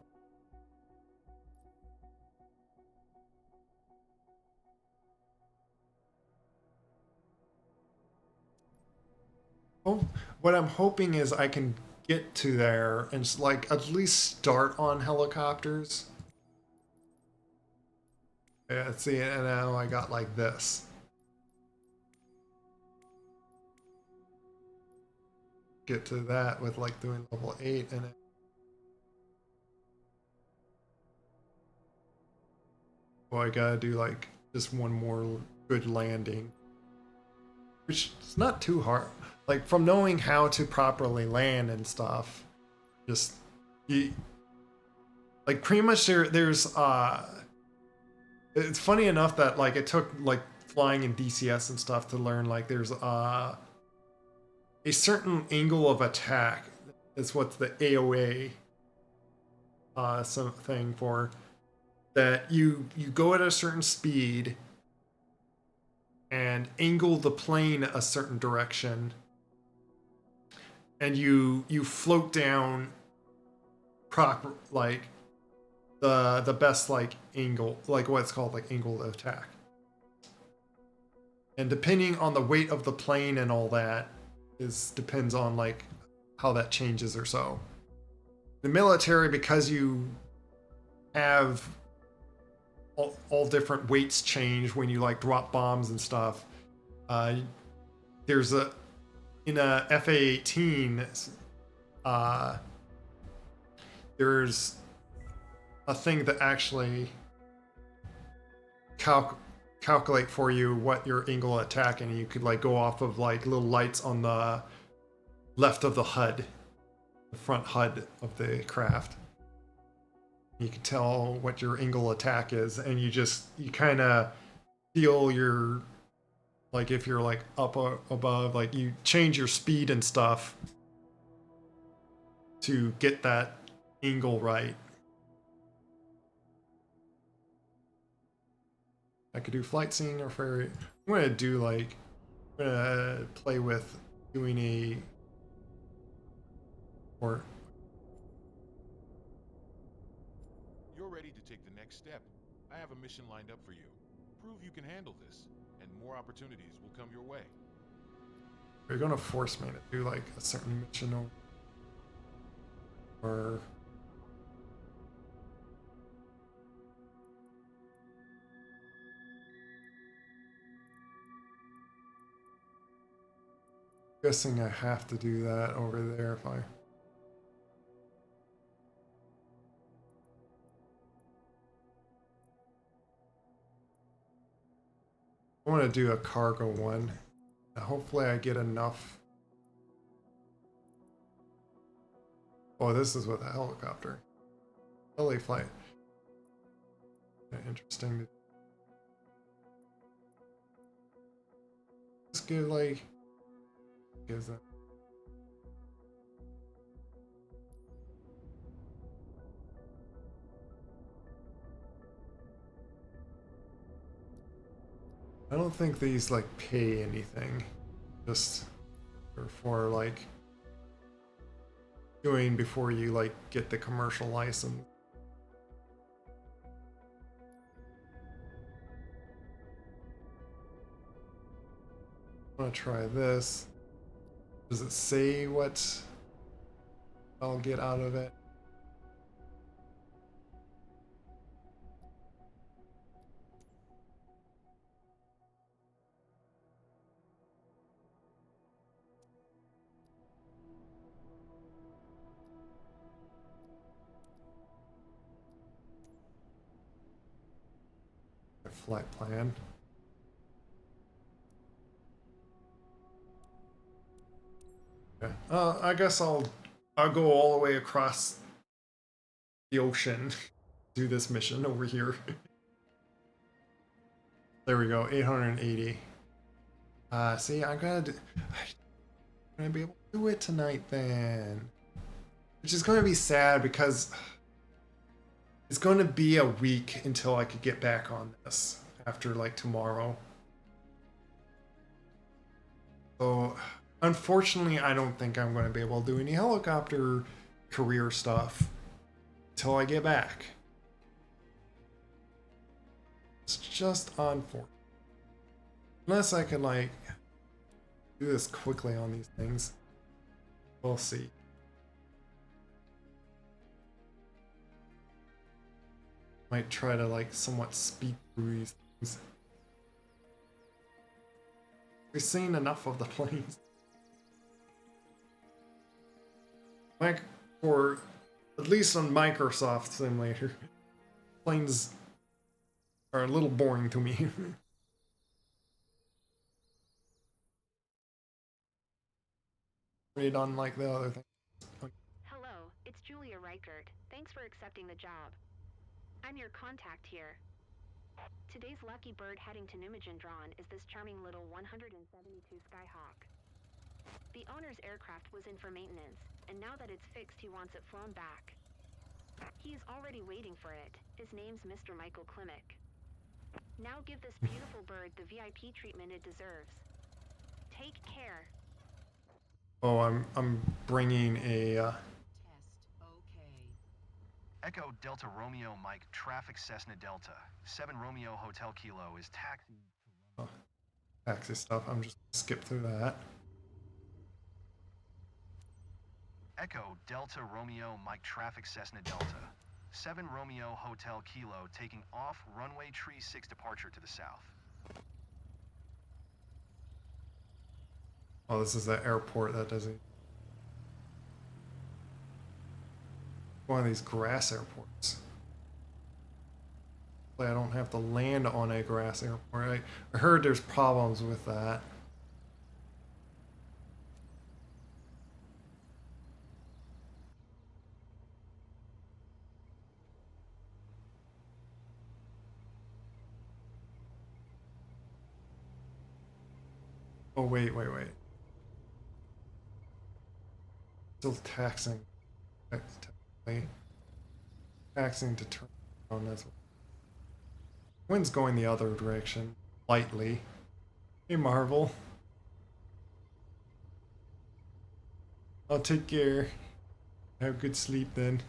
Oh, what I'm hoping is I can get to there and like at least start on helicopters. Yeah, see, and now I got like this. Get to that with like doing level 8 and it. Well, I gotta do like just one more good landing, which is not too hard. Like from knowing how to properly land and stuff, just like pretty much there's it's funny enough that like it took like flying in DCS and stuff to learn like there's a certain angle of attack is what's the AOA something for that you go at a certain speed and angle the plane a certain direction and you float down proper like the best like angle, like what's called like angle of attack. And depending on the weight of the plane and all that depends on like how that changes or so. The military, because you have all different weights change when you like drop bombs and stuff. There's in a FA-18, there's a thing that actually calculate for you what your angle of attack, and you could like go off of like little lights on the left of the HUD, the front HUD of the craft. You can tell what your angle attack is, and you kind of feel your, like if you're like up or above, like you change your speed and stuff to get that angle right. I could do flight scene or ferry. I'm gonna play with doing or You're ready to take the next step. I have a mission lined up for you. Prove you can handle this, and more opportunities will come your way. You're gonna force me to do like a certain mission or guessing I have to do that over there if I want to do a cargo one. Hopefully I get enough. Oh, this is with a helicopter. Heli flight. Interesting. Just give like gives that. I don't think these like pay anything, just for like doing before you like get the commercial license. I'm gonna try this. Does it say what I'll get out of it? A flight plan. Okay. I guess I'll go all the way across the ocean. Do this mission over here. There we go, 880. See, I'm gonna be able to do it tonight then. Which is gonna be sad because it's gonna be a week until I could get back on this after like tomorrow. So unfortunately, I don't think I'm gonna be able to do any helicopter career stuff until I get back. It's just unfortunate. Unless I can like do this quickly on these things. We'll see. Might try to like somewhat speed through these things. We've seen enough of the planes. Like for at least on Microsoft Simulator, planes are a little boring to me. Read on like the other thing. Hello, it's Julia Reichert. Thanks for accepting the job. I'm your contact here. Today's lucky bird heading to Numijin-Dron is this charming little 172 Skyhawk. The owner's aircraft was in for maintenance, and now that it's fixed, he wants it flown back. He is already waiting for it. His name's Mr. Michael Klimek. Now give this beautiful bird the VIP treatment it deserves. Take care. Oh, I'm bringing a. Echo Delta Romeo Mike traffic Cessna Delta 7 Romeo Hotel Kilo is taxi. Taxi stuff. I'm just gonna skip through that. Echo Delta Romeo Mike traffic Cessna Delta 7 Romeo Hotel Kilo taking off runway tree 6 departure to the south. Oh, this is the airport that doesn't. One of these grass airports. I don't have to land on a grass airport. I heard there's problems with that. Oh, wait. Still taxing. Technically. Taxing to turn around as well. Wind's going the other direction. Lightly. Hey, Marvel. I'll take care. Have good sleep then.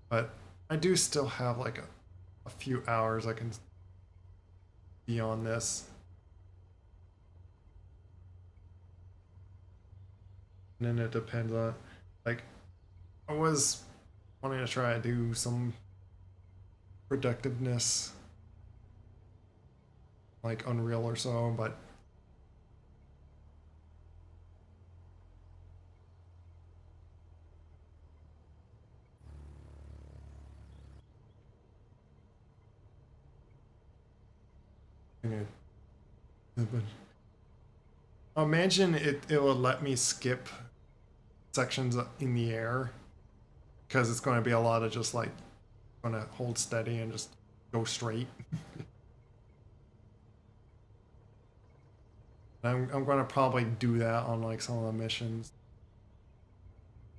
But I do still have like a few hours I can be on this. And then it depends on, like, I was wanting to try to do some productiveness, like Unreal or so, but imagine it will let me skip sections in the air because it's going to be a lot of just like going to hold steady and just go straight. I'm going to probably do that on like some of the missions.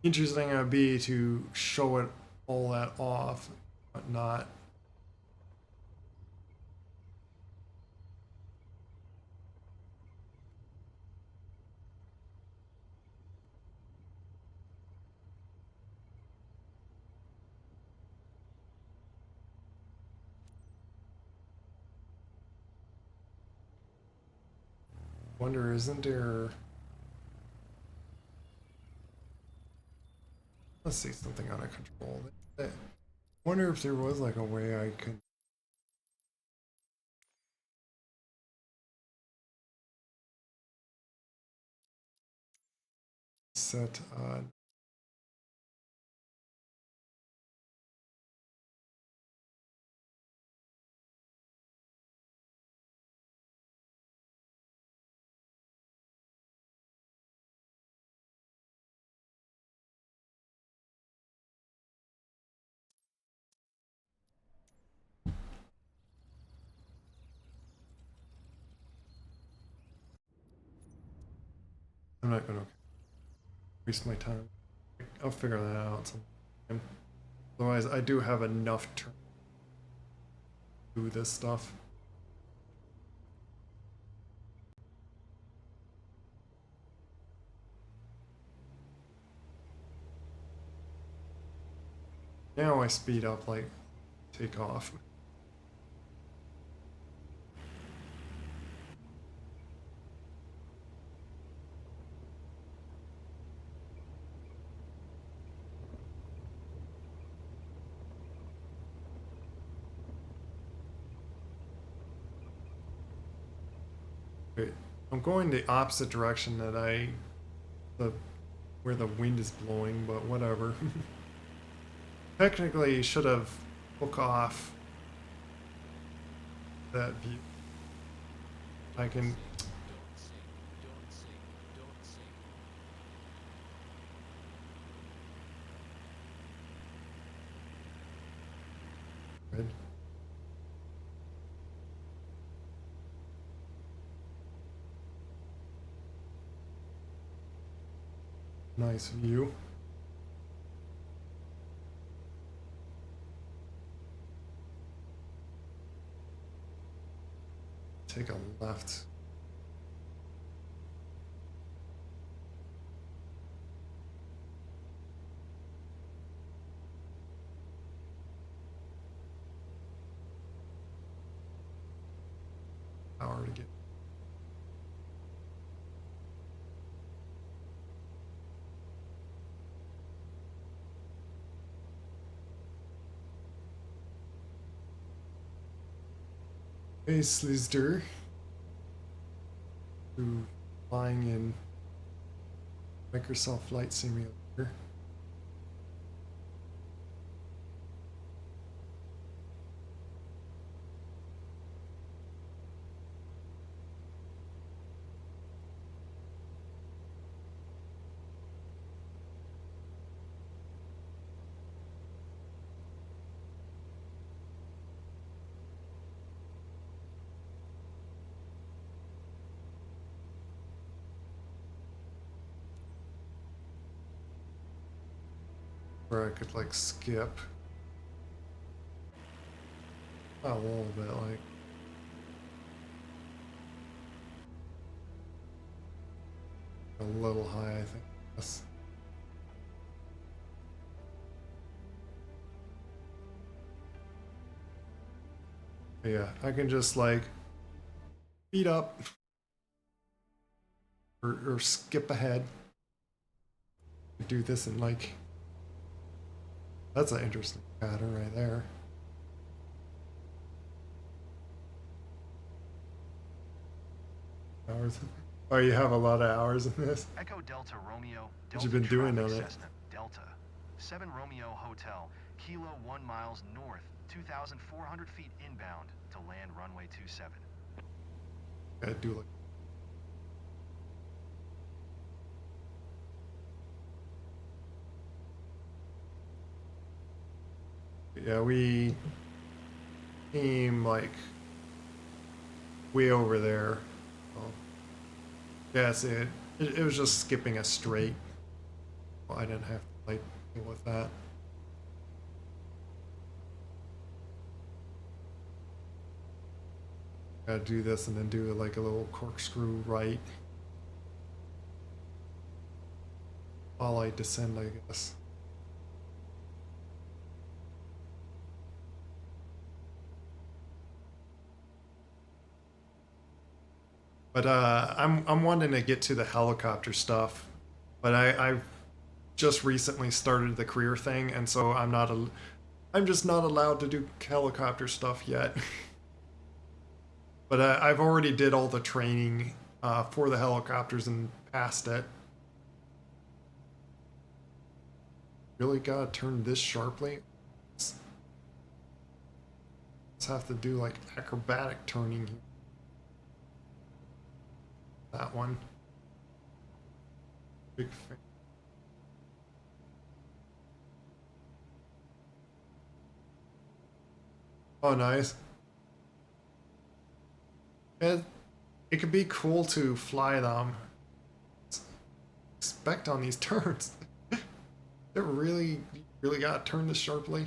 Interesting it would be to show it all that off, but not. Wonder, isn't there? Let's see something out of control. Wonder if there was like a way I could. Set I'm not gonna waste my time. I'll figure that out sometime. Otherwise, I do have enough to do this stuff. Now I speed up, like, take off. Wait, I'm going the opposite direction that where the wind is blowing, but whatever. Technically, should have took off that view. I can. Good. Nice view. take a left. Hour to get. Hey, Slizder. Who flying in Microsoft Flight Simulator. Where I could like skip a little bit, like a little high, I think. Yes. Yeah, I can just like speed up or skip ahead. Do this in like, that's an interesting pattern right there. Hours. Oh, you have a lot of hours in this. Echo Delta Romeo. What you been doing on it? Cessna Delta. 7 Romeo Hotel. Kilo 1 miles north. 2,400 feet inbound to land runway 27. Gotta do like. Yeah, we came like way over there. Oh. Yeah, see, it was just skipping a straight. Well, I didn't have to like deal with that. Gotta do this and then do like a little corkscrew right while I descend, I guess. But I'm wanting to get to the helicopter stuff, but I've just recently started the career thing, and so I'm just not allowed to do helicopter stuff yet. But I've already did all the training for the helicopters and passed it. Really gotta turn this sharply. Let's have to do like acrobatic turning here. That one. Big fan. Oh, nice. It could be cool to fly them. Expect on these turns. They're really gotta turn this sharply.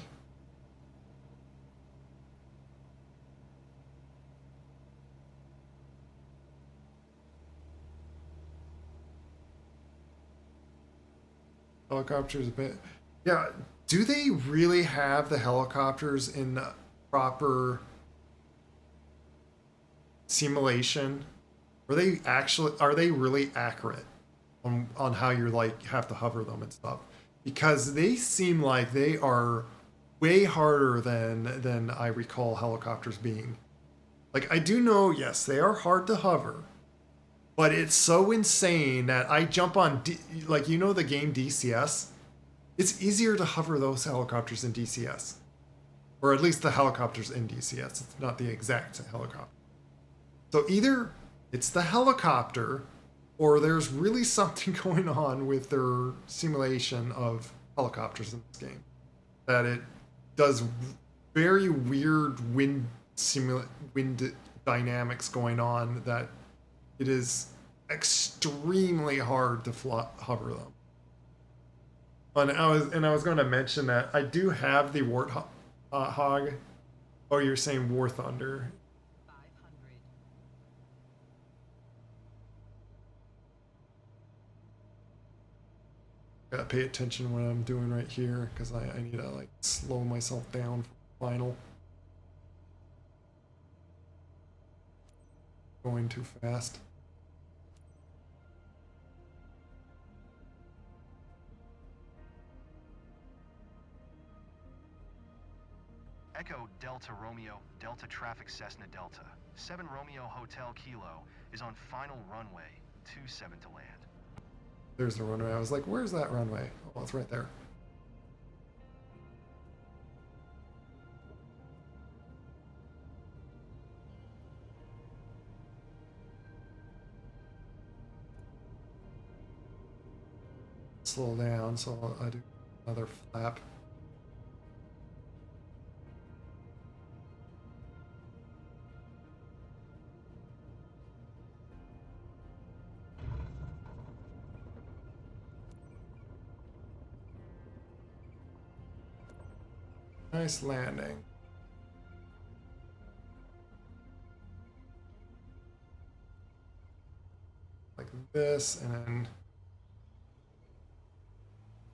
Helicopters a bit. Yeah, do they really have the helicopters in the proper simulation? Are they really accurate on how you're like have to hover them and stuff? Because they seem like they are way harder than I recall helicopters being. Like I do know, yes, they are hard to hover. But it's so insane that I jump on, like, you know the game DCS? It's easier to hover those helicopters in DCS. Or at least the helicopters in DCS. It's not the exact helicopter. So either it's the helicopter, or there's really something going on with their simulation of helicopters in this game. That it does very weird wind dynamics going on that it is extremely hard to hover them. And I was going to mention that I do have the Warthog. Oh, you're saying War Thunder. Gotta pay attention when I'm doing right here because I need to like slow myself down for the final. Going too fast. Echo Delta Romeo, Delta Traffic Cessna Delta. 7 Romeo Hotel Kilo is on final runway, 27 to land. There's the runway. I was like, where's that runway? Oh, it's right there. Slow down, so I do another flap. Nice landing. Like this, and then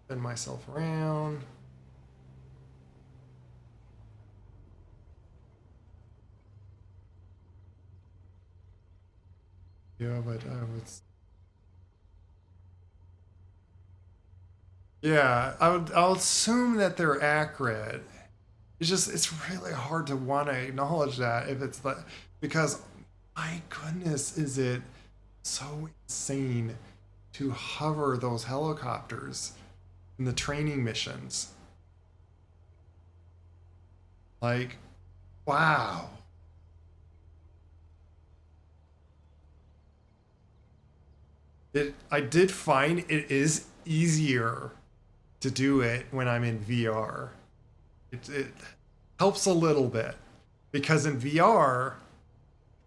spin myself around. Yeah, but I was. Yeah, I'll assume that they're accurate. It's really hard to want to acknowledge that if it's like, because my goodness, is it so insane to hover those helicopters in the training missions. Like, wow. I did find it is easier to do it when I'm in VR. It helps a little bit because in VR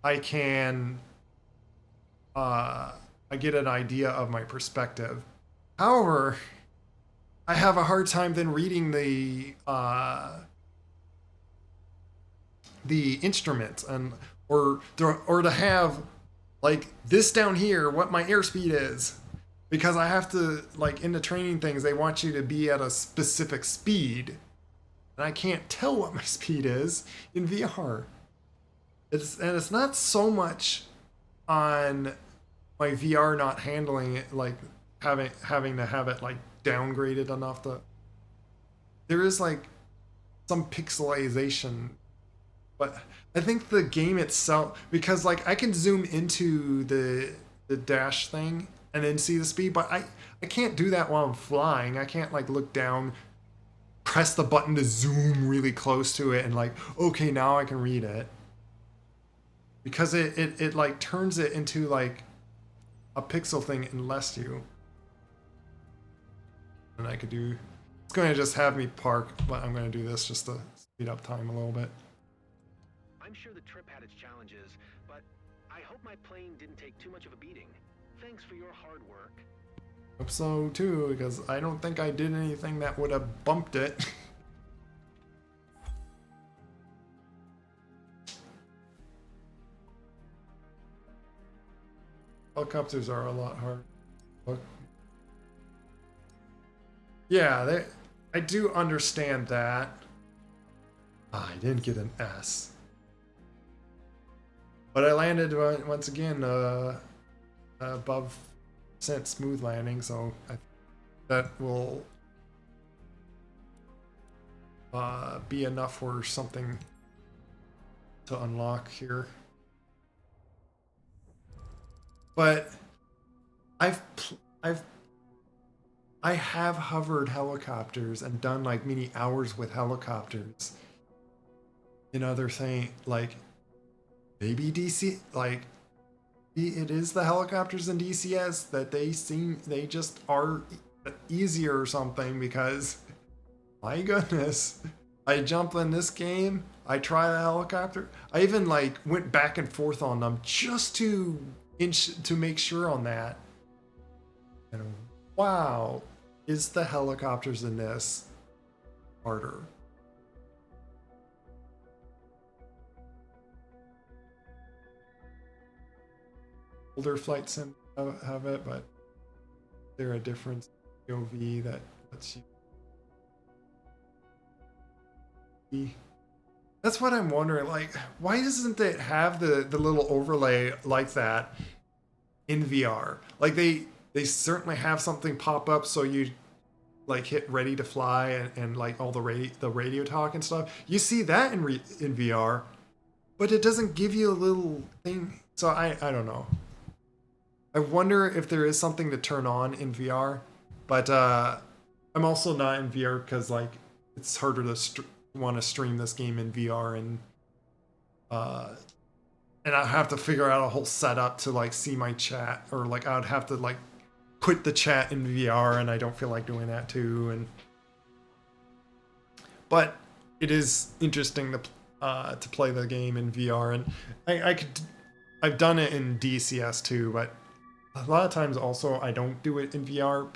I can I get an idea of my perspective. However, I have a hard time then reading the instruments and or to have like this down here what my airspeed is, because I have to, like, in the training things they want you to be at a specific speed and I can't tell what my speed is in VR. It's not so much on my VR not handling it, like having to have it like downgraded enough to. There is like some pixelization, but I think the game itself, because like I can zoom into the dash thing and then see the speed, but I can't do that while I'm flying. I can't like look down, press the button to zoom really close to it and like, okay, now I can read it. Because it like turns it into like a pixel thing unless you. And I could do, it's going to just have me park, but I'm going to do this just to speed up time a little bit. I'm sure the trip had its challenges, but I hope my plane didn't take too much of a beating. Thanks for your hard work. Hope so too, because I don't think I did anything that would have bumped it. Helicopters are a lot harder. Yeah, I do understand that. I didn't get an S. But I landed once again above smooth landing, so that will be enough for something to unlock here. But I have hovered helicopters and done like many hours with helicopters in other things, like maybe DC, like it is the helicopters in DCS that they just are easier or something, because my goodness, I jump in this game, I try the helicopter, I even like went back and forth on them just to make sure on that. And wow, is the helicopters in this harder? Older flight sim have it, but they're a difference. POV that lets you. That's what I'm wondering. Like, why doesn't it have the little overlay like that in VR? Like they certainly have something pop up so you like hit ready to fly and like all the radio talk and stuff. You see that in VR, but it doesn't give you a little thing. So I don't know. I wonder if there is something to turn on in VR, but I'm also not in VR because like it's harder to want to stream this game in VR and I have to figure out a whole setup to like see my chat, or like I'd have to like put the chat in VR, and I don't feel like doing that too. But it is interesting to play the game in VR, and I've done it in DCS too, but a lot of times also I don't do it in VR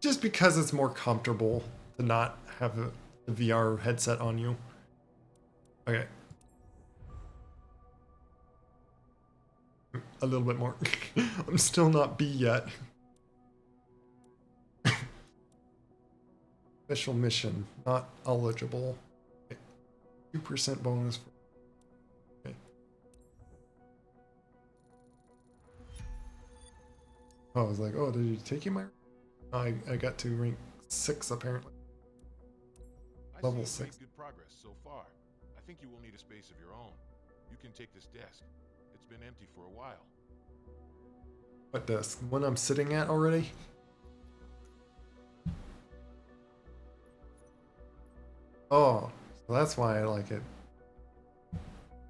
just because it's more comfortable to not have the VR headset on you. Okay. A little bit more. I'm still not B yet. Special mission, not eligible. Okay. 2% bonus. Okay. Oh, I was like, oh, did you take you my... Oh, I got to rank 6 apparently. Level 6. Good progress so far. I think you will need a space of your own. You can take this desk. It's been empty for a while. What desk? The one I'm sitting at already? Oh, so that's why I like it.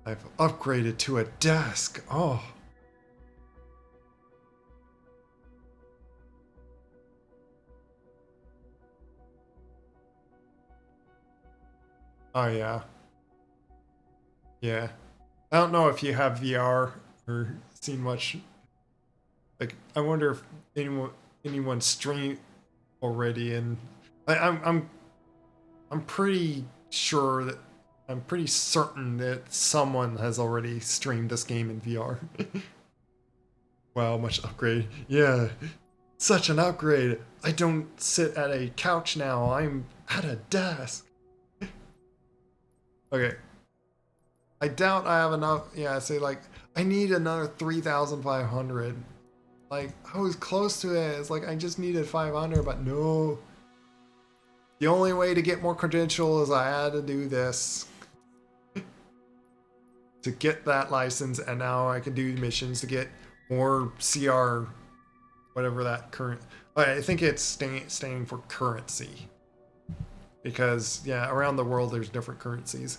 I've upgraded to a desk. Oh. Oh, yeah. Yeah. I don't know if you have VR or seen much. Like, I wonder if anyone streamed already, and I'm pretty sure that I'm pretty certain that someone has already streamed this game in VR. Wow, much upgrade. Yeah, such an upgrade. I don't sit at a couch now. I'm at a desk. Okay. I doubt I have enough. Yeah, say like I need another 3,500. Like I was close to it. It's like I just needed 500, but no. The only way to get more credentials, I had to do this to get that license, and now I can do missions to get more CR, whatever that current. I think it's standing for currency, because yeah, around the world there's different currencies.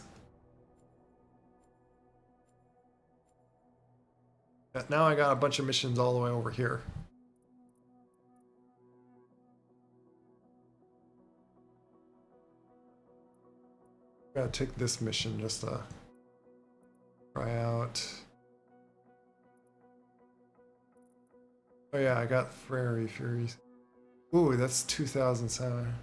But now I got a bunch of missions all the way over here. Gotta take this mission just to try out. Oh yeah, I got Prairie Furies. Ooh, that's 2007.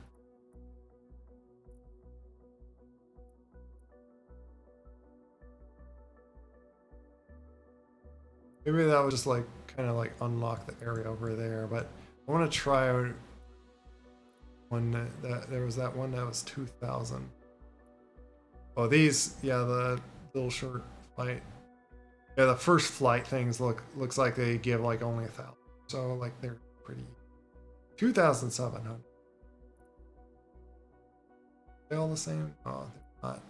Maybe that was just like kind of like unlock the area over there, but I want to try out one that there was that one that was 2000. Oh, these, yeah, the little short flight. Yeah, the first flight things looks like they give like only 1,000. So like they're pretty. 2,700. They all the same? Oh, they're not.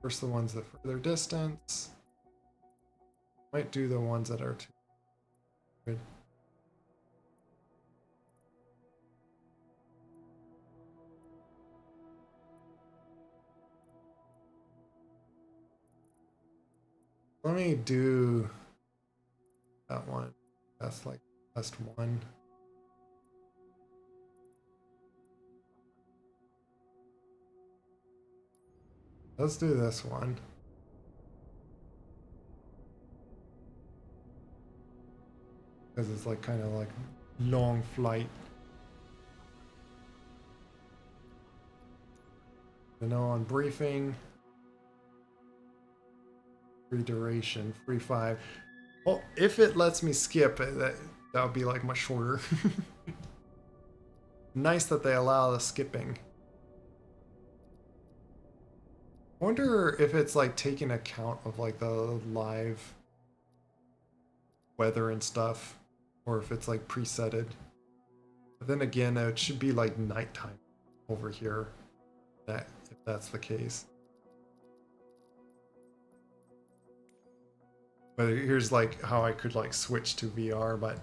First the ones that further distance. Might do the ones that are too good. Let me do that one. That's like best one. Let's do this one. Because it's like kind of like long flight. And now on briefing. Free duration, free 5. Well, if it lets me skip, that would be like much shorter. Nice that they allow the skipping. I wonder if it's like taking account of like the live weather and stuff, or if it's like presetted. But then again, it should be like nighttime over here, if that's the case. But here's like how I could like switch to VR, but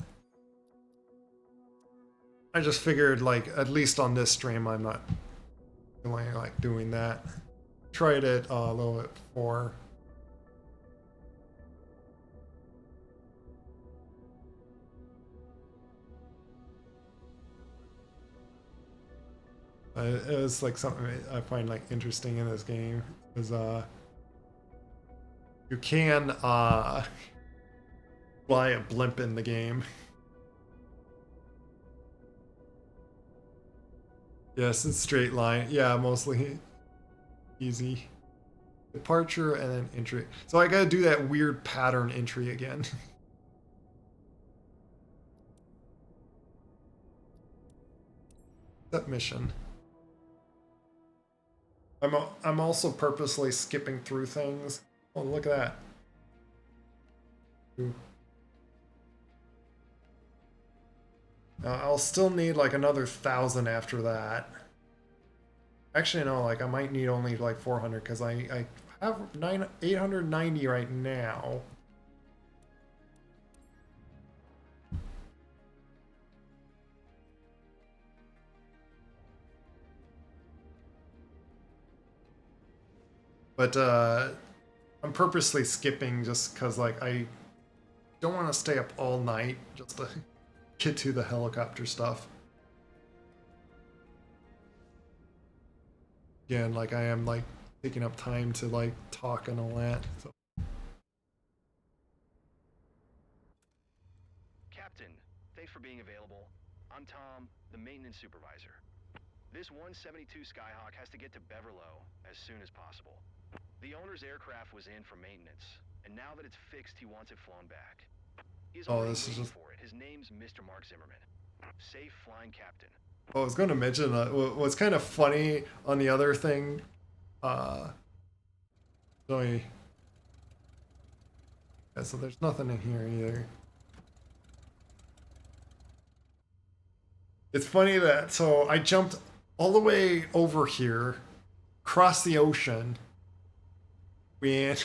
I just figured like at least on this stream I'm not feeling like doing that. Tried it a little bit before. It was like something I find like interesting in this game is you can fly a blimp in the game. Yes, it's straight line. Yeah, mostly easy. Departure and then entry. So I gotta do that weird pattern entry again. That mission. I'm also purposely skipping through things. Oh, look at that. Ooh. I'll still need like another 1,000 after that. Actually, no, like I might need only like 400 because I have 890 right now. But I'm purposely skipping just because like I don't want to stay up all night just to get to the helicopter stuff. Again, like I am like taking up time to like talk and all that. So. Captain, thanks for being available. I'm Tom, the maintenance supervisor. This 172 Skyhawk has to get to Beverlow as soon as possible. The owner's aircraft was in for maintenance, and now that it's fixed, he wants it flown back. He's already waiting for it. His name's Mr. Mark Zimmerman. Safe flying, Captain. I was going to mention what's kind of funny on the other thing. Yeah, so there's nothing in here either. It's funny that, so I jumped all the way over here, across the ocean, and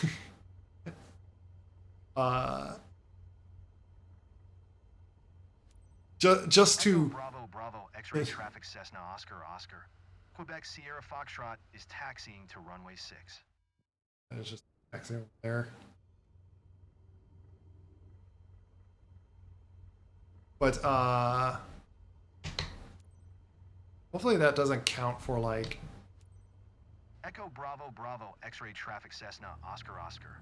just to... Bravo, Bravo, X-ray traffic Cessna Oscar Oscar. Quebec Sierra Foxtrot is taxiing to runway 6. It's just taxiing over there. But, hopefully that doesn't count for, like... Echo Bravo Bravo, X-ray traffic Cessna Oscar Oscar.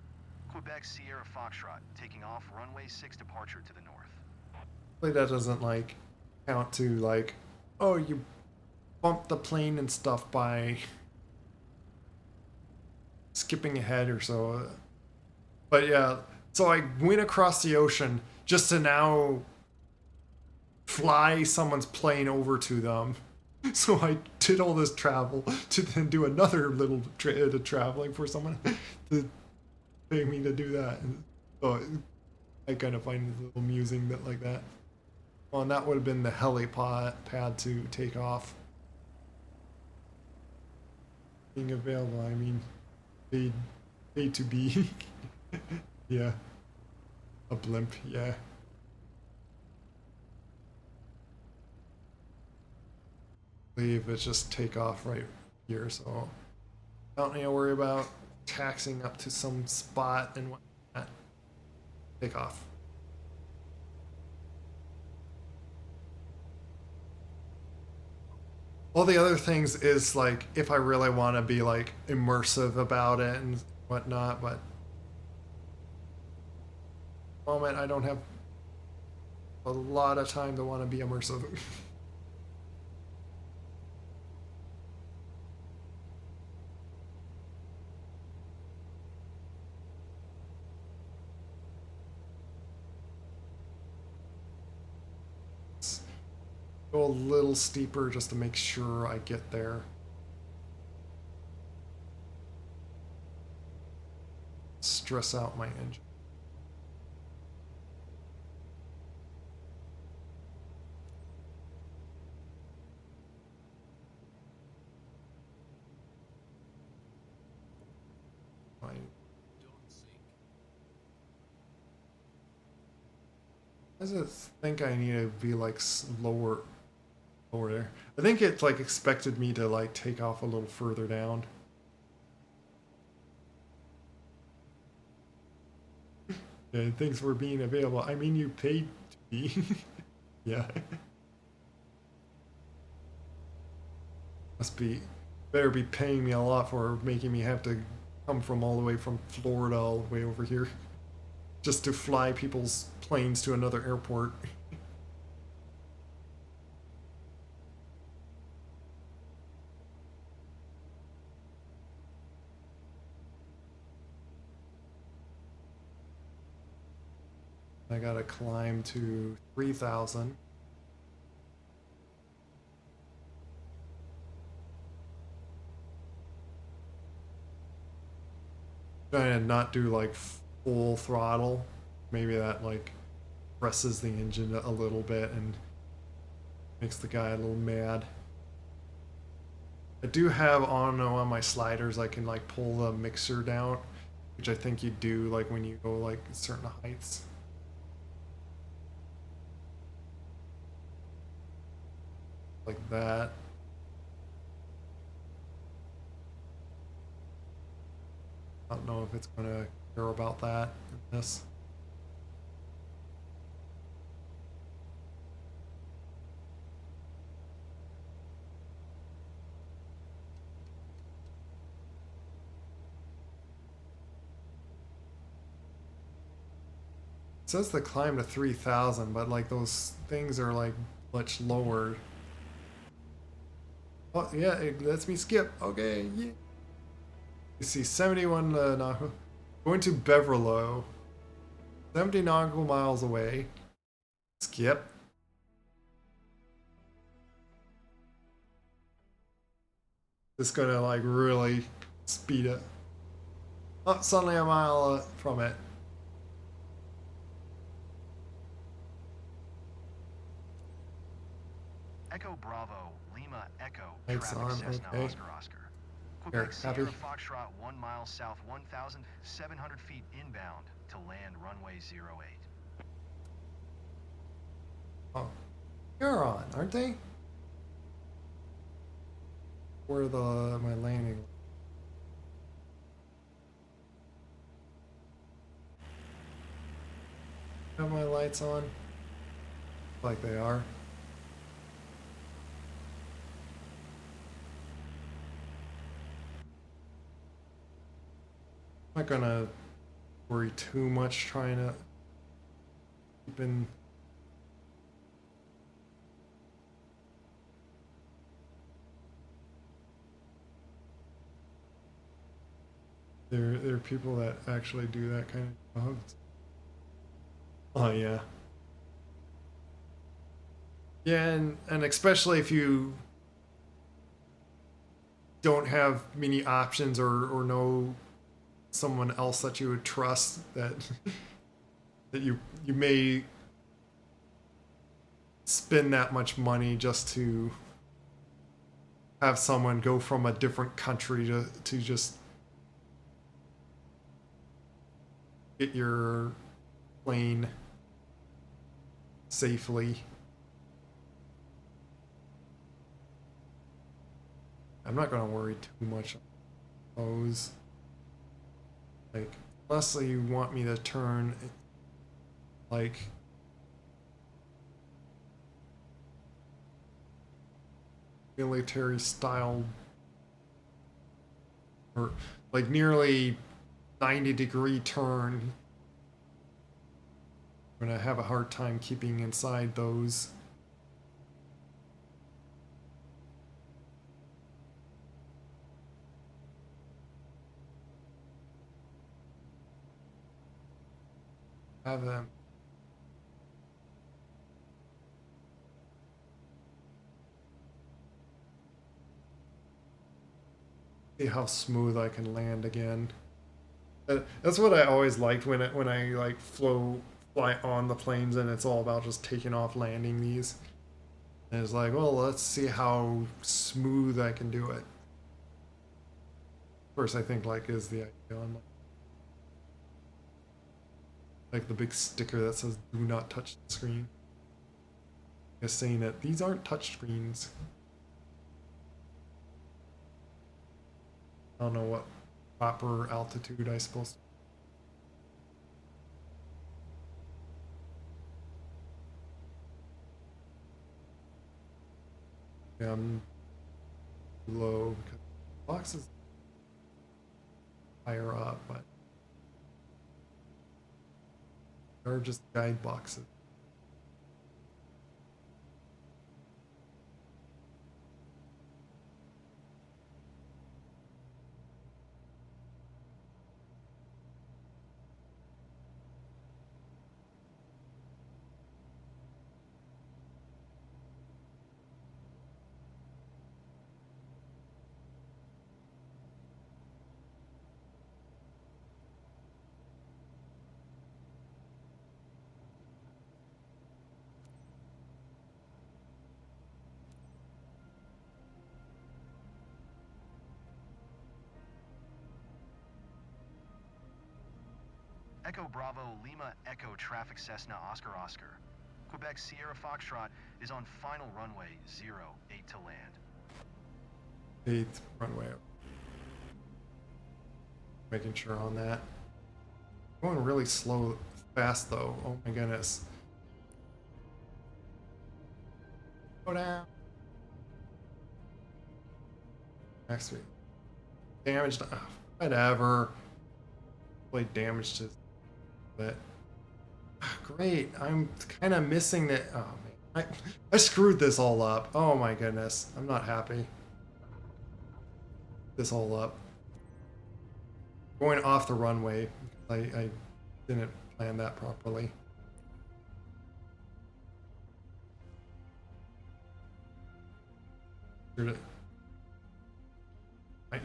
Quebec Sierra Foxtrot, taking off runway 6 departure to the north. Hopefully that doesn't, like, count to, like, oh, you bumped the plane and stuff by skipping ahead or so. But yeah, so I went across the ocean just to now fly someone's plane over to them. So I did all this travel to then do another little traveling for someone to pay me to do that. And so I kind of find it a little amusing that like that. Well, and that would have been the helipad to take off. Being available, I mean, paid to be. Yeah. A blimp, yeah. Leave, it's just take off right here, so I don't need to worry about taxing up to some spot and whatnot. Take off. All the other things is like if I really want to be like immersive about it and whatnot, but at the moment I don't have a lot of time to want to be immersive. Go a little steeper just to make sure I get there. Stress out my engine. Why does it think I need to be like lower there? I think it like expected me to like take off a little further down. Yeah, thanks for being available. I mean, you paid to be. Yeah. Must be, better be paying me a lot for making me have to come from all the way from Florida all the way over here. Just to fly people's planes to another airport. I gotta climb to 3,000. Trying to not do like full throttle. Maybe that like presses the engine a little bit and makes the guy a little mad. I do have on my sliders, I can like pull the mixer down, which I think you do like when you go like certain heights. Like that. I don't know if it's gonna care about that in this. It says the climb to 3,000, but like those things are like much lower. Oh yeah, it lets me skip. Okay, yeah. You see 71 nautical. Going to Beverlo. 70 nautical miles away. Skip. It's gonna like really speed it. Oh, suddenly a mile from it. Echo Bravo, Lima Echo, Lights traffic on, Cessna okay. Oscar Oscar. Here, Quebec happy? Sierra Foxtrot 1 mile south, 1,700 feet inbound to land runway 08. Oh, you're on, aren't they? Where my landing? Have my lights on? Like they are. I'm not gonna worry too much trying to keep in. There are people that actually do that kind of jobs. Oh yeah. Yeah, and especially if you don't have many options or know someone else that you would trust that that you may spend that much money just to have someone go from a different country to just get your plane safely. I'm not gonna worry too much on those. Like, unless you want me to turn like military style or like nearly 90-degree turn. I'm gonna have a hard time keeping inside those. Have them. See how smooth I can land again. That's what I always liked when I like fly on the planes, and it's all about just taking off, landing these. And it's like, well, let's see how smooth I can do it. First, I think like is the idea on like the big sticker that says "Do not touch the screen." Just saying that these aren't touch screens. I don't know what proper altitude I supposed to. Yeah, I'm low because the box is higher up, but they're just guide boxes. Echo Bravo Lima Echo Traffic Cessna Oscar Oscar. Quebec Sierra Foxtrot is on final runway 08 to land. 8th runway up. Making sure on that. Going really slow, fast though. Oh my goodness. Go down. Next week. Damaged. Whatever. Really damaged his. But great. I'm kind of missing that. Oh man. I screwed this all up. Oh my goodness. I'm not happy. This all up. Going off the runway. I didn't plan that properly. I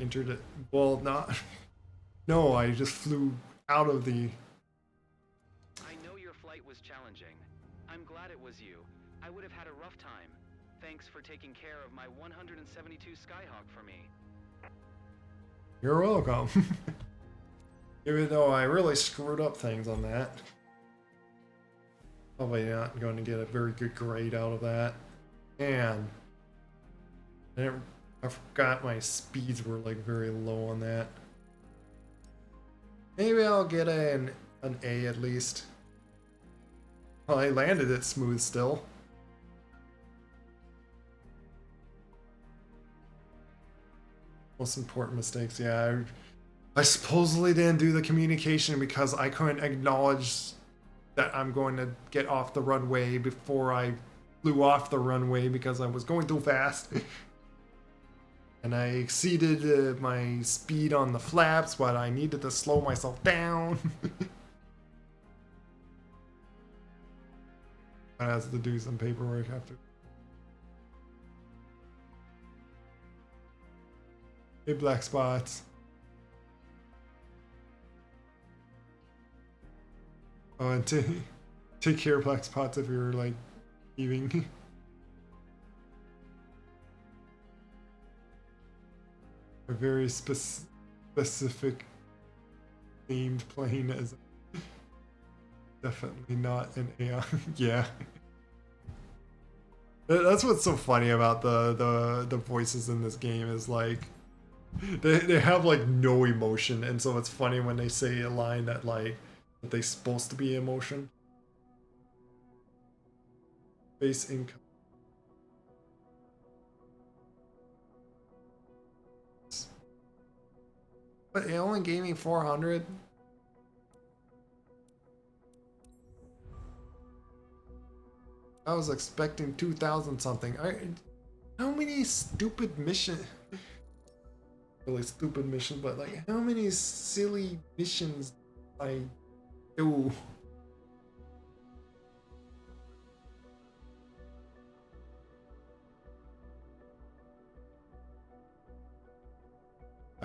entered it. Well, not. No, I just flew out of the. I know your flight was challenging. I'm glad it was you. I would have had a rough time. Thanks for taking care of my 172 Skyhawk for me. You're welcome. Even though I really screwed up things on that. Probably not going to get a very good grade out of that. And I forgot my speeds were like very low on that. Maybe I'll get an A at least. Well, I landed it smooth still. Most important mistakes, yeah. I supposedly didn't do the communication because I couldn't acknowledge that I'm going to get off the runway before I flew off the runway because I was going too fast. And I exceeded my speed on the flaps, but I needed to slow myself down. I have to do some paperwork after. Hey, black spots. Oh, and take care of black spots if you're like leaving. A very specific themed plane as definitely not an AI. Yeah. That's what's so funny about the voices in this game is like they have like no emotion, and so it's funny when they say a line that like that they're supposed to be emotion. Base income. But it only gave me 400. I was expecting 2,000 something. How many stupid missions? Really stupid mission, but like how many silly missions I do?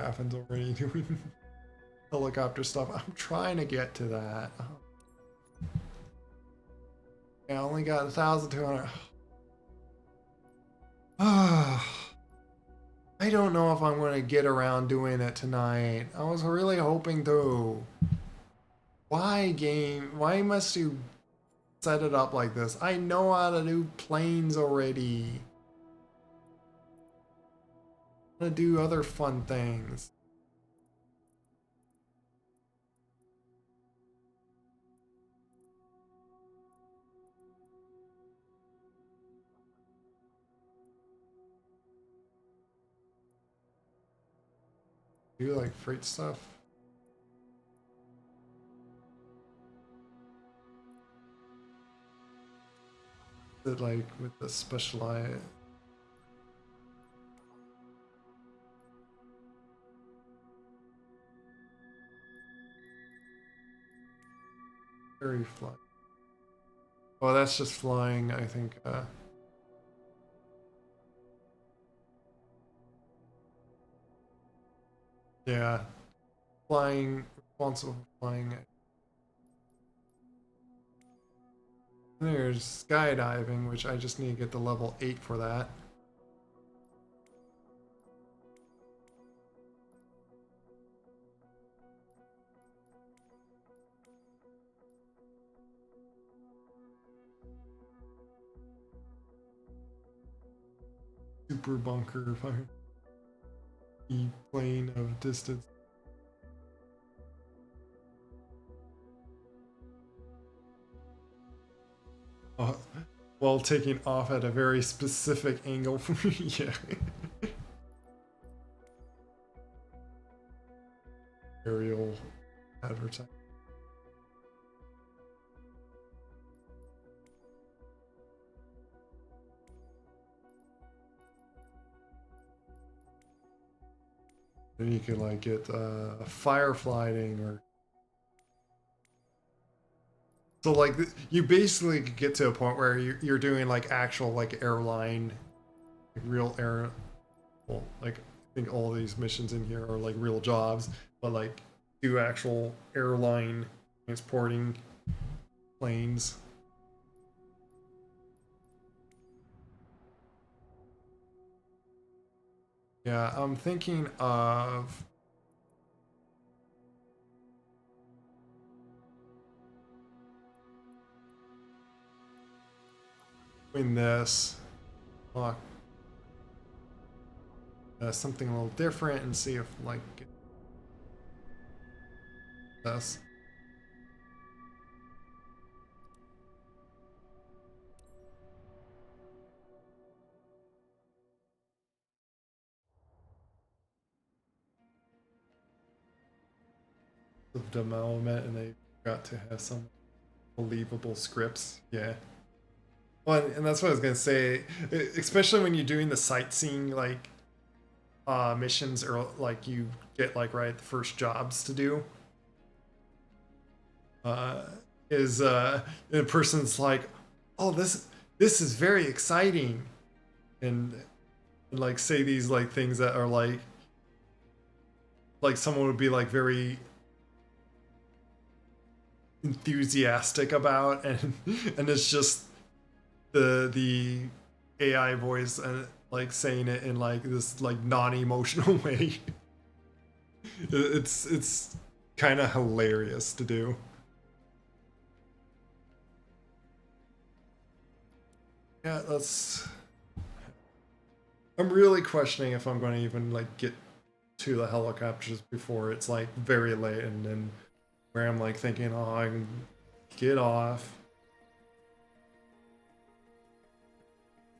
happens already doing helicopter stuff. I'm trying to get to that. I only got 1,200. I don't know if I'm going to get around doing it tonight. I was really hoping to. Why, game? Why must you set it up like this? I know how to do planes already. I want to do other fun things. Do like freight stuff. That like with the specialized. Very fly. Oh, that's just flying, I think. Yeah. Flying, responsible for flying. There's skydiving, which I just need to get to level 8 for that. Super bunker fire. Plane of distance. While taking off at a very specific angle. Yeah. Aerial advertising. Then you can like get fireflying or so like you basically could get to a point where you're doing like actual like airline, like real air. Well, like I think all these missions in here are like real jobs, but like do actual airline transporting planes. Yeah, I'm thinking of doing this, something a little different, and see if like this. Of development, and they got to have some believable scripts. Yeah. Well, and that's what I was gonna say. Especially when you're doing the sightseeing like missions, or like you get like right the first jobs to do. Is the person's like, oh, this is very exciting, and like say these like things that are like someone would be like very enthusiastic about, and it's just the AI voice and like saying it in like this like non-emotional way. It's kind of hilarious to do. Yeah, I'm really questioning if I'm going to even like get to the helicopters before it's like very late, and then where I'm like thinking, oh, I can get off.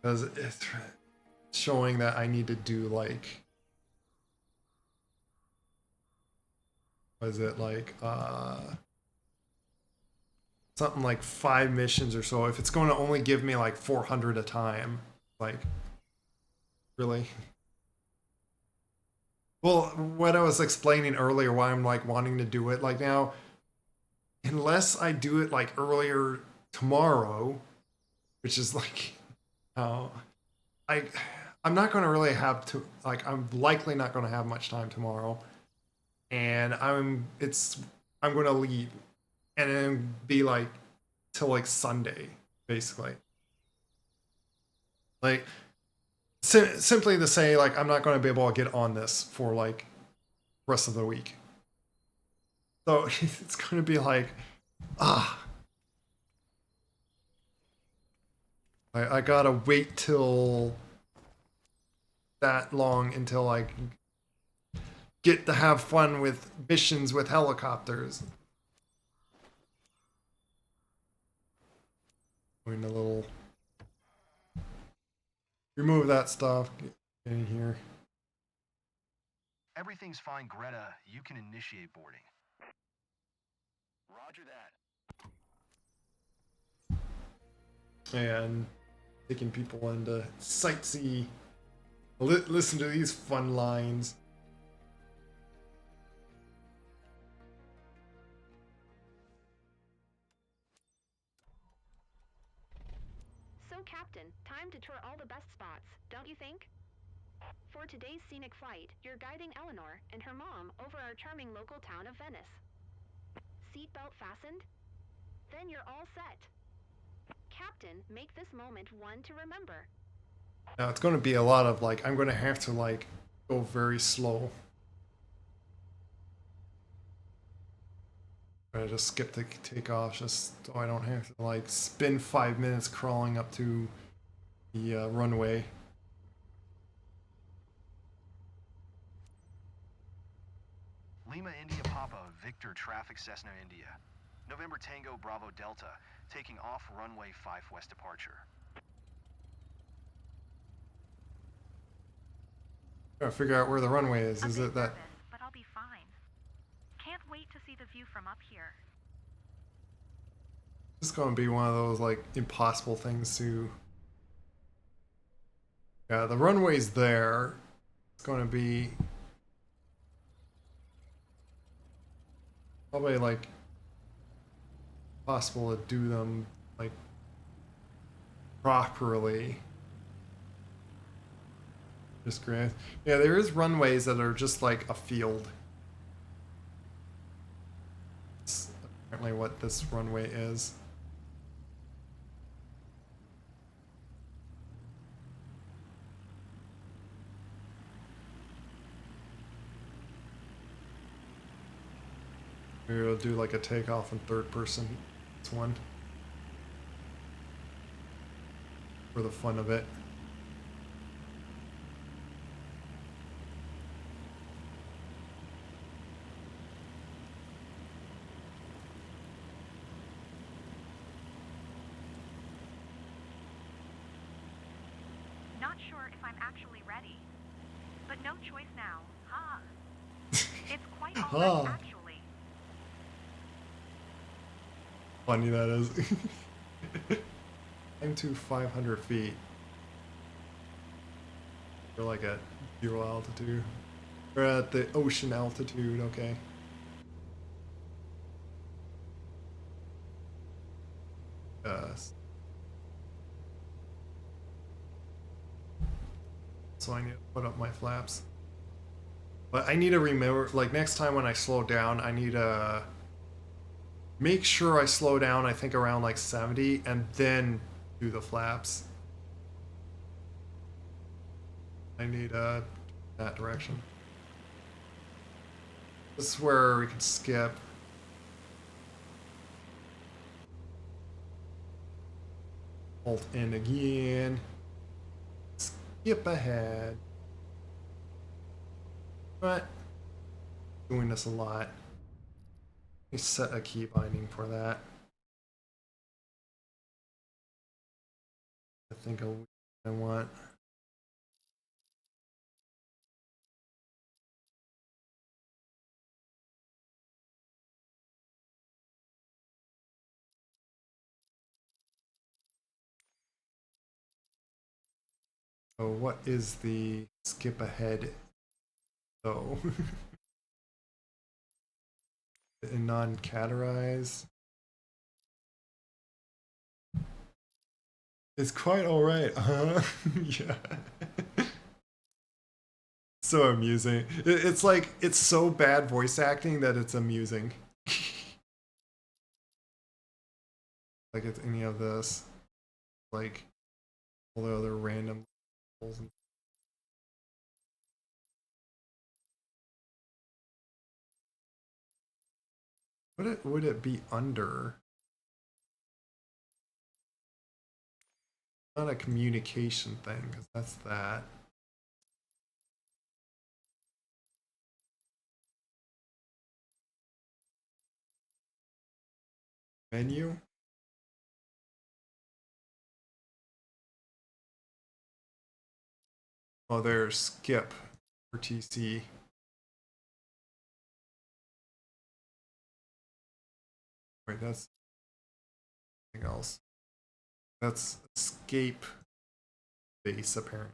Because it's showing that I need to do like, was it like something like 5 missions or so, if it's going to only give me like 400 a time, like really. Well, what I was explaining earlier, why I'm like wanting to do it like now, unless I do it like earlier tomorrow, which is like how I'm not going to really have to, like, I'm likely not going to have much time tomorrow. And I'm going to leave and then be like till like Sunday, basically. Like, simply to say, like, I'm not going to be able to get on this for like rest of the week. So it's going to be like, I gotta wait till that long until I get to have fun with missions with helicopters. Doing a little. Remove that stuff. Get in here. Everything's fine, Greta. You can initiate boarding. Roger that. And taking people into sightsee. Listen to these fun lines. So, Captain, time to tour all the best spots, don't you think? For today's scenic flight, you're guiding Eleanor and her mom over our charming local town of Venice. Seatbelt fastened? Then you're all set. Captain, make this moment one to remember. Now it's going to be a lot of like, I'm going to have to like go very slow. I just skip the takeoff just so I don't have to like spend 5 minutes crawling up to the runway. Lima India Papa Victor Traffic Cessna India. November Tango Bravo Delta, taking off runway 5 west departure. Gotta figure out where the runway is. Is it that? But I'll be fine. Can't wait to see the view from up here. This is gonna be one of those like impossible things to. Yeah, the runway's there. It's gonna be probably like possible to do them like properly. Just great. Yeah, there is runways that are just like a field. It's apparently what this runway is. Maybe we'll do like a takeoff in third person. It's one. For the fun of it. Not sure if I'm actually ready. But no choice now, huh? It's quite all right, actually. Funny that is. I'm to 500 feet. We're like at 0 altitude. We're at the ocean altitude, okay. Yes. So I need to put up my flaps. But I need to remember, like next time when I slow down, I need to make sure I slow down, I think around like 70, and then do the flaps. I need that direction. This is where we can skip. Alt in again. Skip ahead. But doing this a lot. Let me set a key binding for that. I think I want. So what is the skip ahead though? And non-categorize. It's quite alright, huh? Yeah. so amusing. It's like, it's so bad voice acting that it's amusing. Like it's any of this, like all the other random. Would it be under? Not a communication thing, because that's that. Menu? Oh, there's skip for TC. Wait, that's something else. That's escape base, apparently.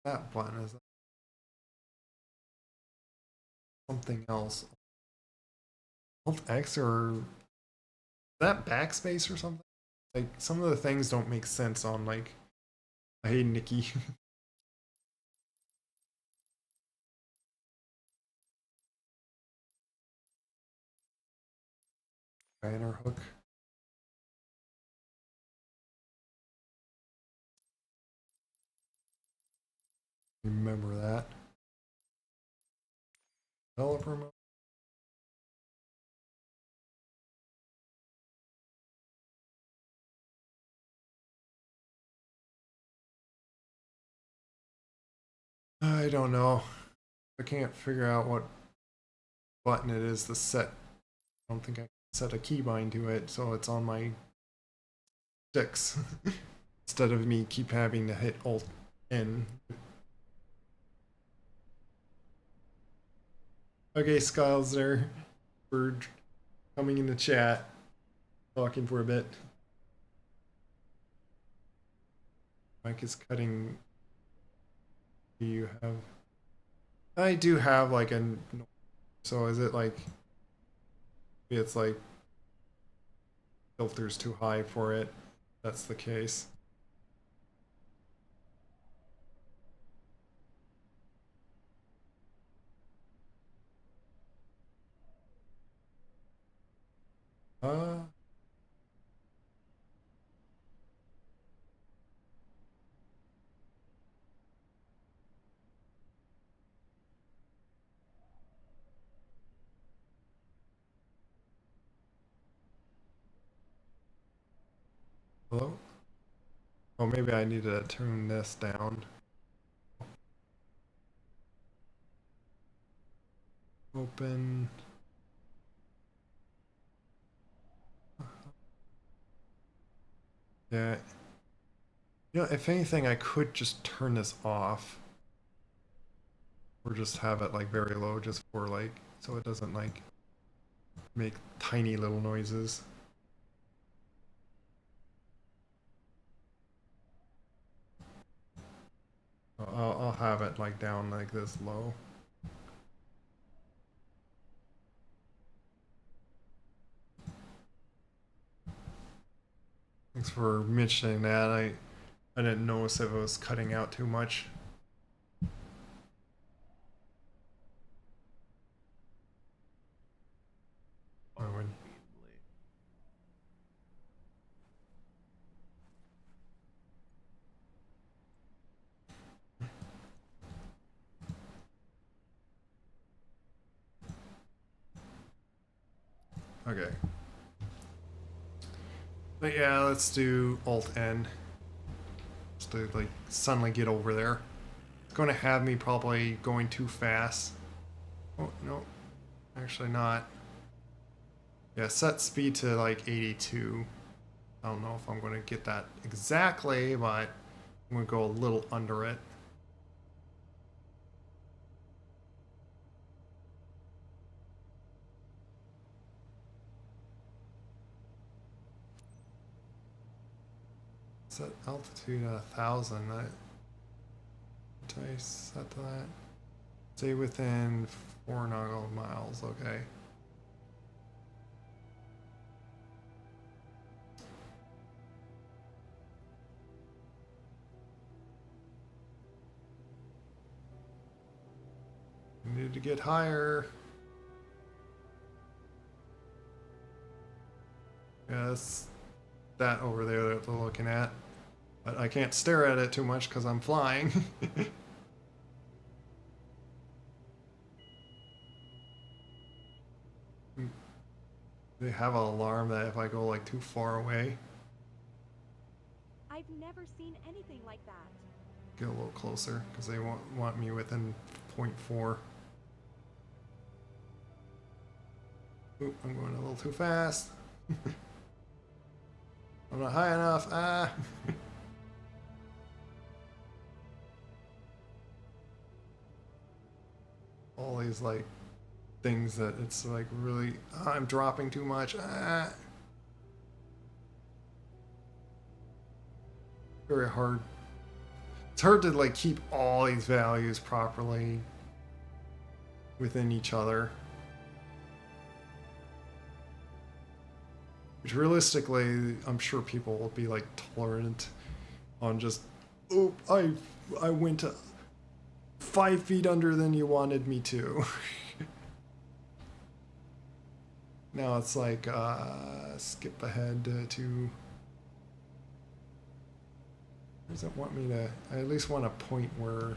That button is something else. Alt X or is that backspace or something? Like some of the things don't make sense on like. Hey Nikki. Banner hook. Remember that. Developer mode. I don't know. I can't figure out what button it is to set. I don't think I can set a keybind to it, so it's on my sticks instead of me keep having to hit Alt N. Okay, Skiles there for coming in the chat, talking for a bit. Mike is cutting. Do you have? I do have like a. So is it like? It's like filters too high for it. That's the case. Hello? Oh, maybe I need to turn this down. Open. Yeah. You know, if anything, I could just turn this off. Or just have it like very low just for like, so it doesn't like make tiny little noises. I'll have it like down like this low. Thanks for mentioning that. I didn't notice if it was cutting out too much. Okay. But yeah, let's do Alt N. Just to like suddenly get over there. It's going to have me probably going too fast. Oh, no. Actually not. Yeah, set speed to like 82. I don't know if I'm going to get that exactly, but I'm going to go a little under it. Set altitude at 1,000. Did I set that? Stay within 4 nautical miles. Okay. We need to get higher. Yes, that over there that we're looking at. But I can't stare at it too much because I'm flying. They have an alarm that if I go like too far away. I've never seen anything like that. Get a little closer because they want me within 0.4. Oop, I'm going a little too fast. I'm not high enough. Ah. All these like things that it's like really, I'm dropping too much. Ah. Very hard. It's hard to like keep all these values properly within each other. Which realistically, I'm sure people will be like tolerant on just, oh, I went 5 feet under than you wanted me to. Now it's like, skip ahead to, does it want me to, I at least want a point where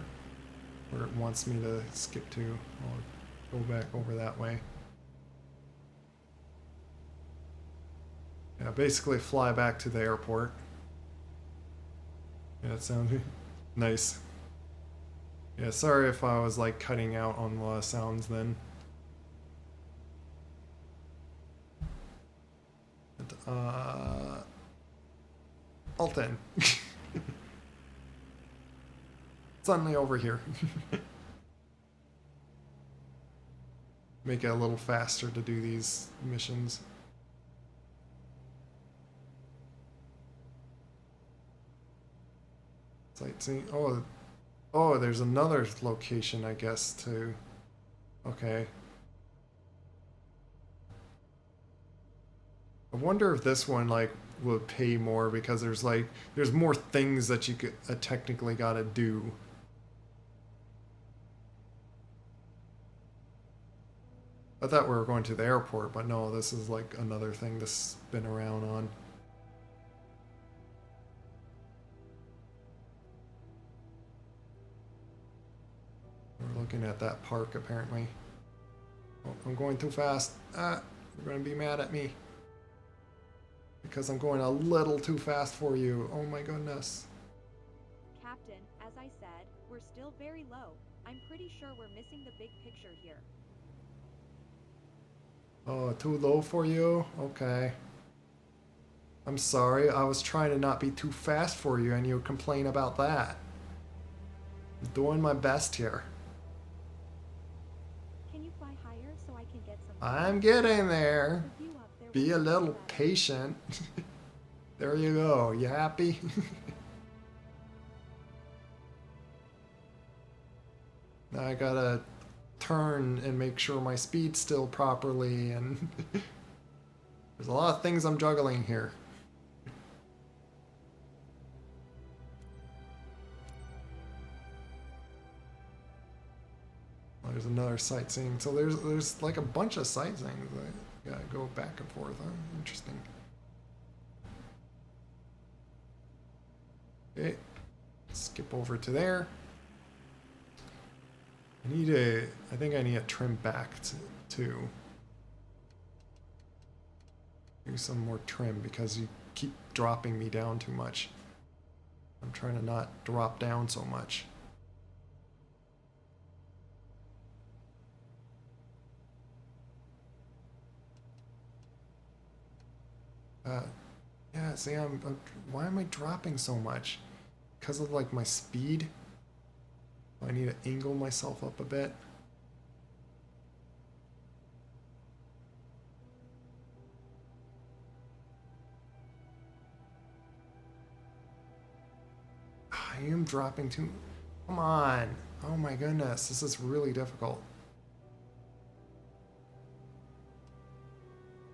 it wants me to skip to. I'll go back over that way. Yeah, basically fly back to the airport. Yeah, that sounds nice. Yeah, sorry if I was like cutting out on a lot of sounds then. But, Alton. Suddenly over here. Make it a little faster to do these missions. Sightseeing. Oh, there's another location, I guess, too. Okay. I wonder if this one, like, would pay more because there's more things that you could technically gotta do. I thought we were going to the airport, but no, this is like another thing to spin around on. We're looking at that park, apparently. Oh, I'm going too fast. Ah, you're going to be mad at me. Because I'm going a little too fast for you. Oh my goodness. Captain, as I said, we're still very low. I'm pretty sure we're missing the big picture here. Oh, too low for you? Okay. I'm sorry. I was trying to not be too fast for you and you complain about that. I'm doing my best here. Can you fly higher so I can get some... I'm getting there. Be a little patient. There you go. You happy? Now I gotta turn and make sure my speed's still properly, and there's a lot of things I'm juggling here. Well, there's another sightseeing. So there's like a bunch of sightseeing that gotta go back and forth. Huh? Interesting. Okay, skip over to there. I think I need to trim back to do some more trim because you keep dropping me down too much. I'm trying to not drop down so much. Yeah, see, why am I dropping so much? Because of like my speed? I need to angle myself up a bit. I am dropping too... Come on. Oh my goodness, this is really difficult.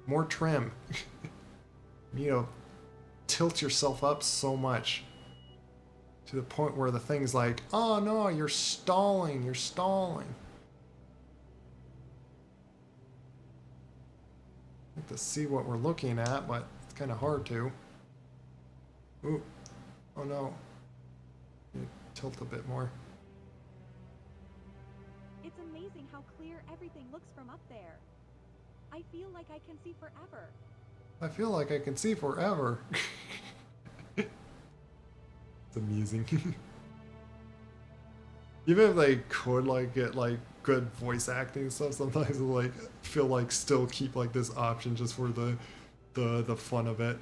More trim. You know, tilt yourself up so much to the point where the thing's like, oh no, you're stalling. like to see what we're looking at, but it's kind of hard to. Ooh. Oh no. Tilt a bit more. It's amazing how clear everything looks from up there. I feel like I can see forever. I feel like I can see forever. It's amusing. Even if they could like get like good voice acting and stuff, sometimes I like feel like still keep like this option just for the fun of it.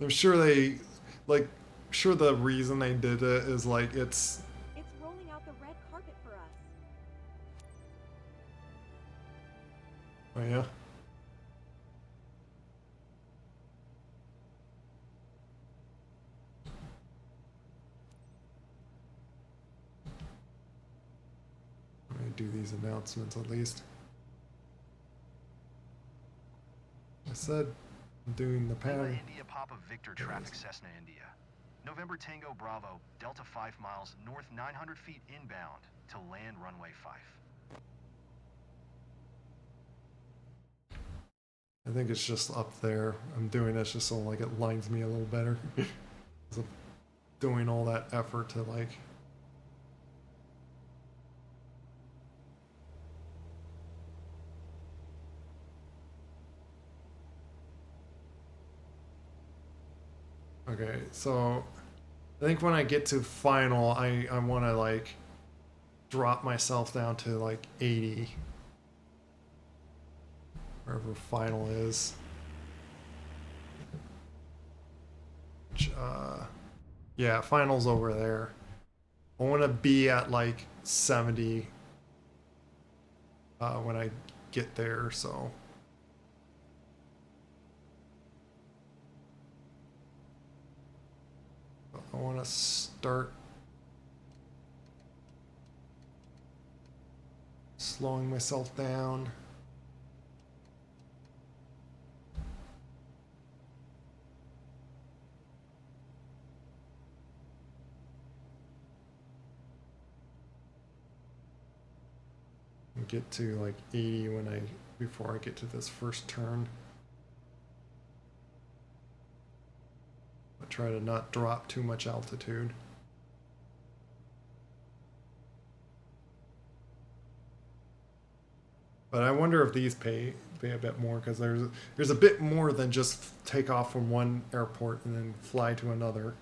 I'm sure they like sure the reason they did it is like it's rolling out the red carpet for us. oh yeah. I'm gonna do these announcements at least. I said I'm doing the Lima pattern. India Papa Victor traffic Cessna India. November Tango Bravo, Delta 5 miles north 900 feet inbound to land runway 5. I think it's just up there. I'm doing this just so like it lines me a little better. So doing all that effort to like okay, so I think when I get to final, I want to like drop myself down to like 80. Wherever final is. Which, yeah, final's over there. I want to be at like 70 when I get there, so. I want to start slowing myself down. And get to like 80 before I get to this first turn. I try to not drop too much altitude. But I wonder if these pay a bit more because there's a bit more than just take off from one airport and then fly to another.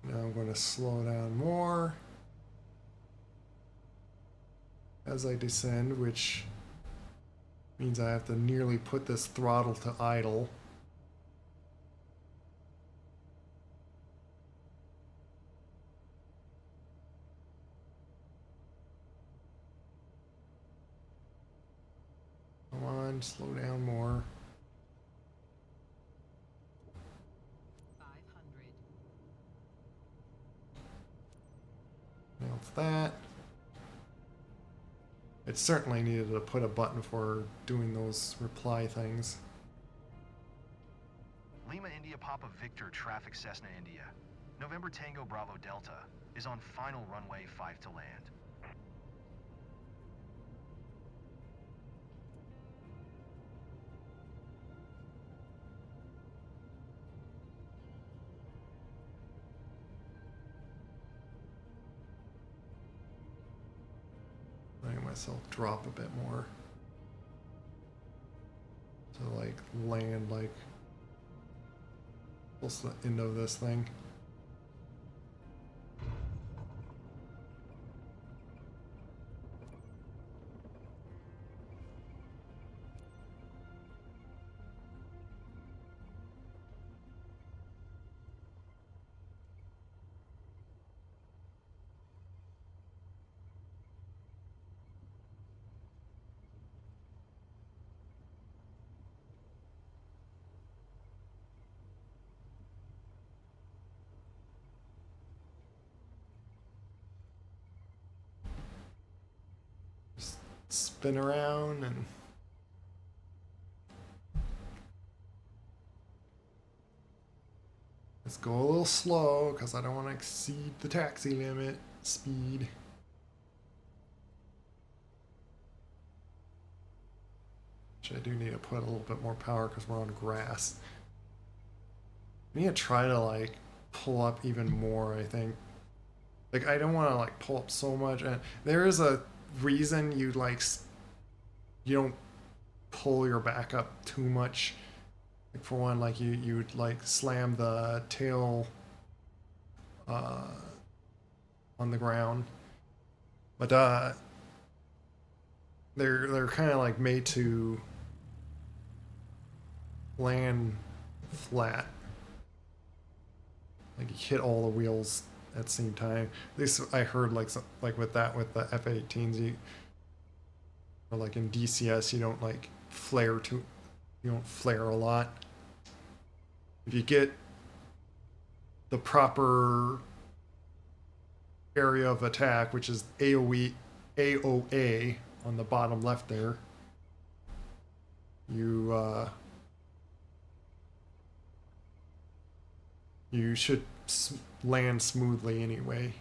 Now I'm going to slow down more as I descend, which means I have to nearly put this throttle to idle. Come on, slow down more. 500. Now it's that. It certainly needed to put a button for doing those reply things. Lima India Papa Victor traffic Cessna India. November Tango Bravo Delta is on final runway 5 to land. Letting myself drop a bit more to like land like close to the end of this thing. spin around and let's go a little slow because I don't want to exceed the taxi limit speed. Which I do need to put a little bit more power because we're on grass. I need to try to like pull up even more, I think. Like I don't want to like pull up so much, and there is a reason you like you don't pull your back up too much. Like for one, like you'd like slam the tail on the ground, but they're kind of like made to land flat. Like you hit all the wheels at the same time. At least I heard like with that with the F-18s, you or like in DCS you don't like flare you don't flare a lot. If you get the proper area of attack, which is AOA on the bottom left there, you should land smoothly anyway.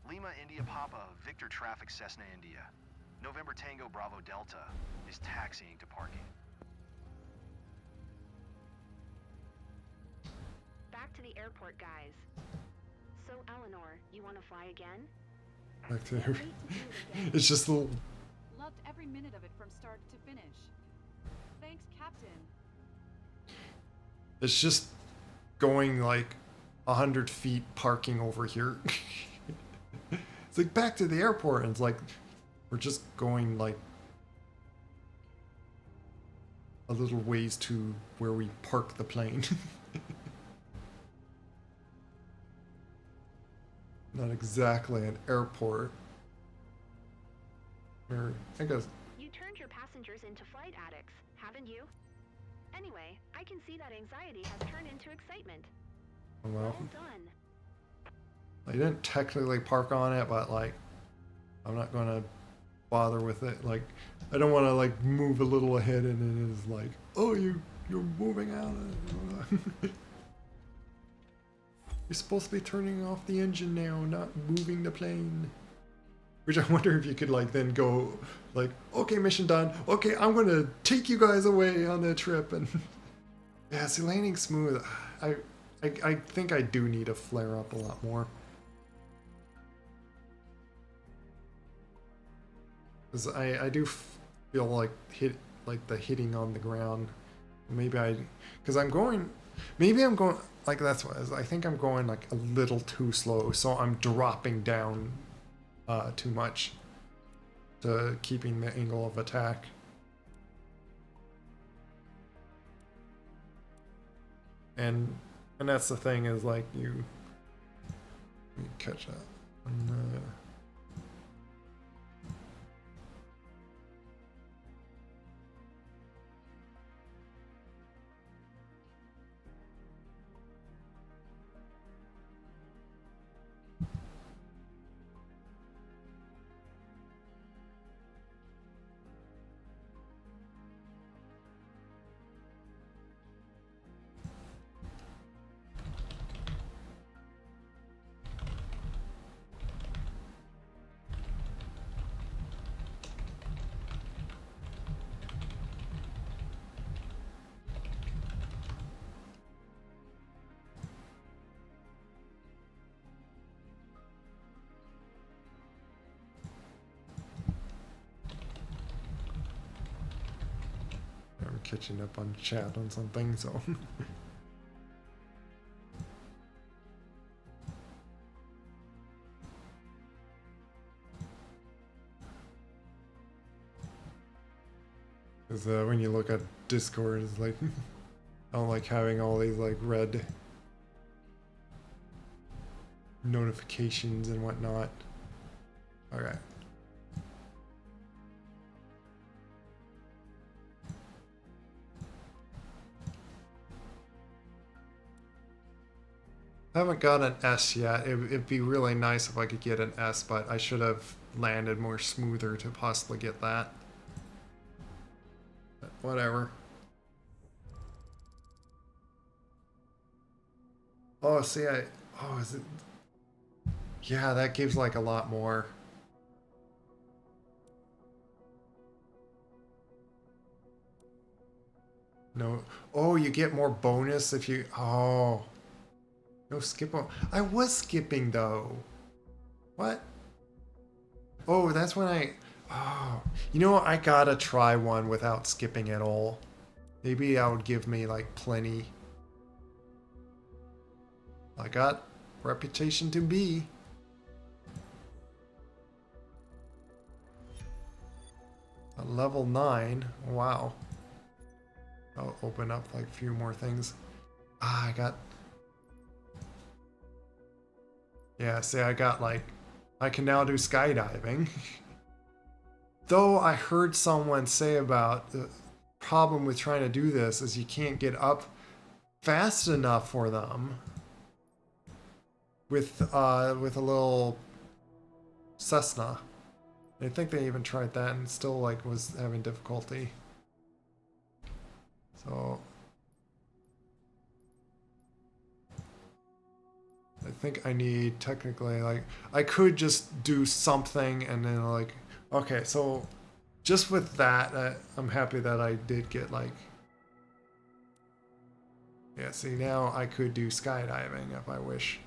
Lima India Papa Victor Traffic Cessna India. November Tango Bravo Delta is taxiing to parking. Back to the airport, guys. So, Eleanor, you want to fly again? Back there. It's just a little. Loved every minute of it from start to finish. Thanks, Captain. It's just going like 100 feet parking over here. It's like back to the airport, and it's like we're just going like a little ways to where we park the plane. Not exactly an airport. Or I guess. You turned your passengers into flight addicts, haven't you? Anyway, I can see that anxiety has turned into excitement. Well done. I didn't technically park on it, but like I'm not gonna bother with it. Like I don't want to like move a little ahead and it is like, oh, you're moving out. You're supposed to be turning off the engine now, not moving the plane. Which I wonder if you could like then go like, okay, mission done. Okay, I'm gonna take you guys away on the trip. And yeah, see, landing smooth. I think I do need to flare up a lot more. Because I do feel like the hitting on the ground. Maybe because I'm going like that's what I think I'm going like a little too slow, so I'm dropping down too much to keeping the angle of attack. And that's the thing is like you catch up. I'm catching up on chat on something, so. Because when you look at Discord, it's like I don't like having all these like red notifications and whatnot. Okay. I haven't got an S yet. It'd be really nice if I could get an S, but I should have landed more smoother to possibly get that. But whatever. Oh, see, oh, is it? Yeah, that gives like a lot more. No. Oh, you get more bonus if you. Oh. No skip. I was skipping though. What? Oh, that's when I. Oh. You know what? I gotta try one without skipping at all. Maybe that would give me like plenty. I got reputation to be. At level 9. Wow. I'll open up like a few more things. Ah, I got. Yeah, see, I got like. I can now do skydiving. Though I heard someone say about the problem with trying to do this is you can't get up fast enough for them with a little Cessna. I think they even tried that and still like was having difficulty. So I think I need technically like I could just do something and then like okay, so just with that I'm happy that I did get like yeah, see now I could do skydiving if I wish.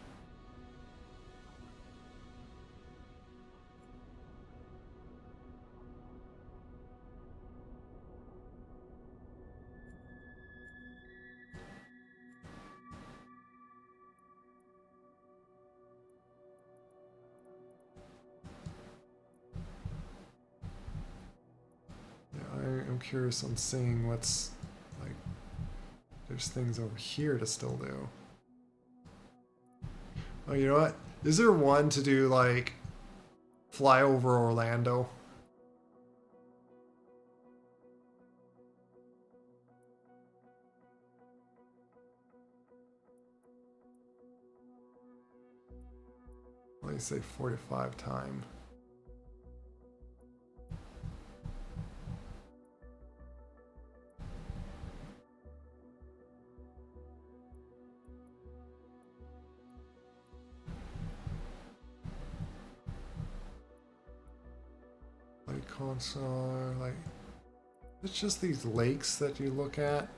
I'm curious on seeing what's like there's things over here to still do. Oh, you know what? Is there one to do like fly over Orlando? Let me say 45 time. Like console, like it's just these lakes that you look at.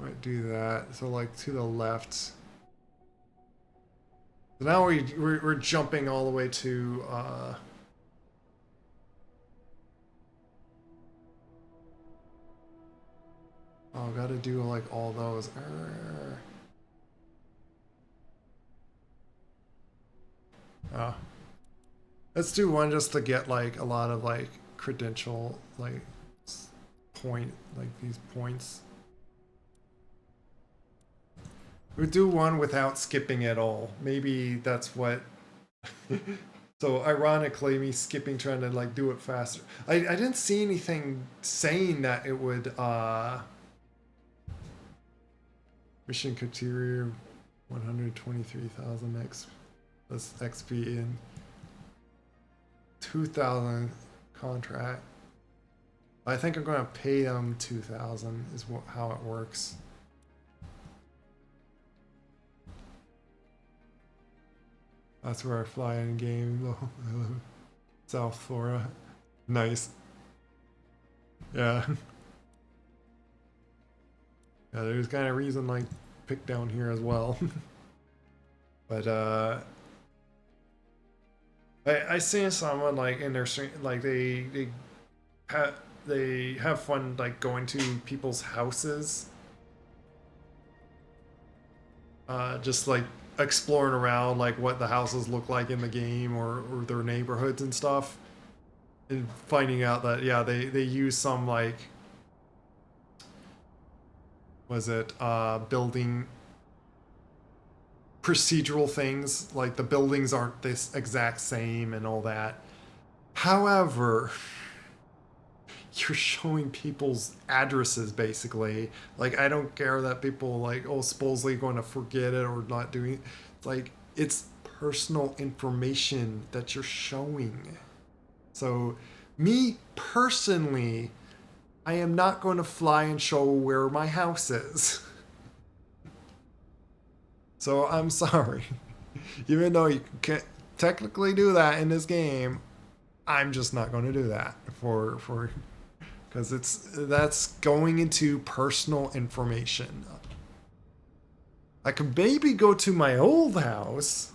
Might do that. So like to the left. So now we're jumping all the way to oh, gotta do like all those. Oh. Let's do one just to get like a lot of like credential like point like these points. We'll do one without skipping at all. Maybe that's what so ironically me skipping trying to like do it faster. I didn't see anything saying that it would mission criteria 123,000 X plus XP in 2,000 contract. I think I'm gonna pay them 2,000 is how it works. That's where I fly in game. South Florida. Nice. Yeah. Yeah, there's kind of reason like pick down here as well. But I seen someone like in their stream like they have fun like going to people's houses just like exploring around, like what the houses look like in the game or their neighborhoods and stuff, and finding out that yeah, they use some like, was it building procedural things, like the buildings aren't this exact same and all that. However, you're showing people's addresses basically. Like, I don't care that people like, oh, supposedly going to forget it or not doing it. Like, it's personal information that you're showing. So, me personally, I am not going to fly and show where my house is. So, I'm sorry. Even though you can technically do that in this game, I'm just not going to do that for because that's going into personal information. I could maybe go to my old house,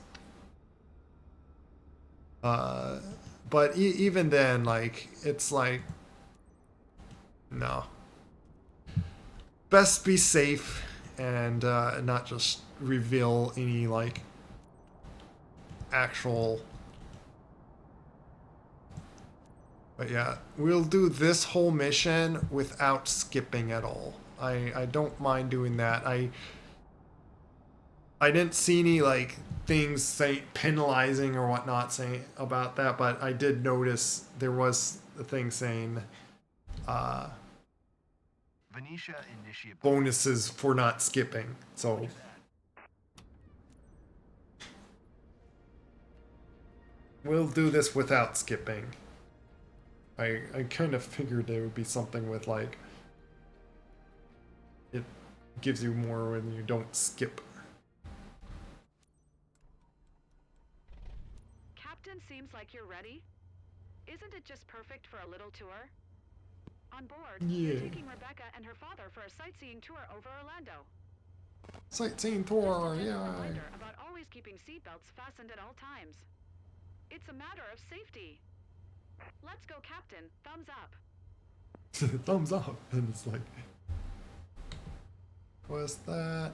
but even then, like, it's like, no. Best be safe and not just reveal any like actual. But yeah, we'll do this whole mission without skipping at all. I don't mind doing that. I didn't see any like things say penalizing or whatnot saying about that, but I did notice there was a thing saying Venetia initiate bonuses for not skipping. So we'll do this without skipping. I kind of figured there would be something with like it gives you more when you don't skip. Captain, seems like you're ready. Isn't it just perfect for a little tour? On board, you're Yeah. taking Rebecca and her father for a sightseeing tour over Orlando. Sightseeing tour, yeah. Reminder about always keeping seatbelts fastened at all times. It's a matter of safety. Let's go, Captain. Thumbs up. Thumbs up. And it's like, what's that?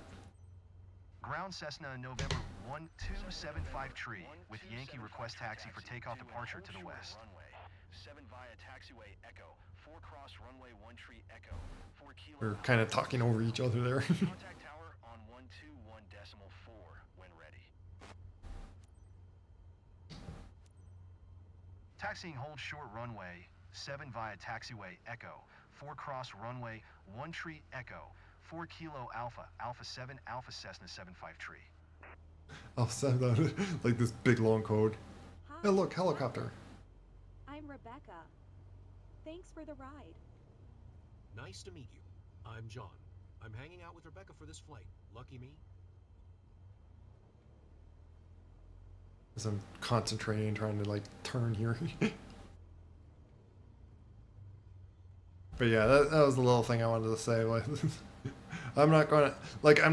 Ground Cessna November 1275 tree with Yankee request taxi for takeoff departure to the west. Runway 7 via taxiway Echo 4 cross runway 1 tree Echo 4 kilo. We're kind of talking over each other there. Contact tower on 121.4 when ready. Taxiing hold short runway 7 via taxiway Echo 4 cross runway 1 tree Echo 4 kilo Alpha Alpha 7 Alpha Cessna 75 tree. I'll send out like this big long code. Hi. Hey, look, helicopter. I'm Rebecca. Thanks for the ride. Nice to meet you. I'm John. I'm hanging out with Rebecca for this flight. Lucky me. As I'm concentrating, trying to like turn here. But yeah, that was the little thing I wanted to say. Like, I'm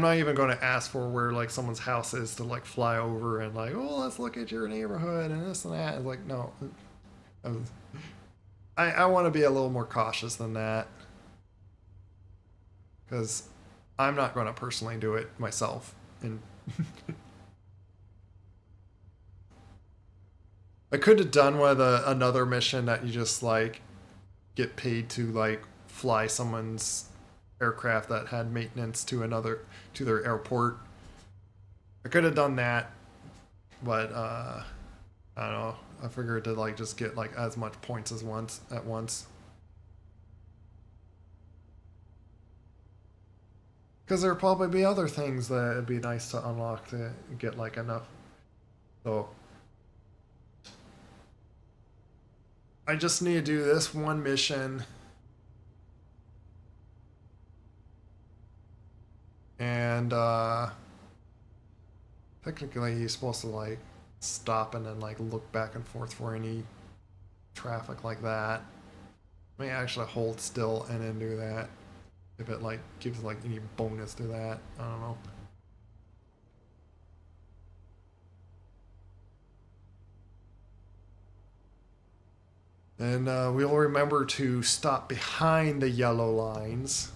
not even going to ask for where like someone's house is to like fly over and like, oh, let's look at your neighborhood and this and that. It's like, no, I want to be a little more cautious than that, because I'm not going to personally do it myself. And I could have done with another mission that you just like get paid to like fly someone's aircraft that had maintenance to their airport. I could have done that, but I don't know. I figured to like just get like as much points as at once. Because there'll probably be other things that it'd be nice to unlock to get like enough. So I just need to do this one mission. And technically you're supposed to like stop and then like look back and forth for any traffic like that. I may actually hold still and then do that. If it like gives like any bonus to that. I don't know. And we'll remember to stop behind the yellow lines.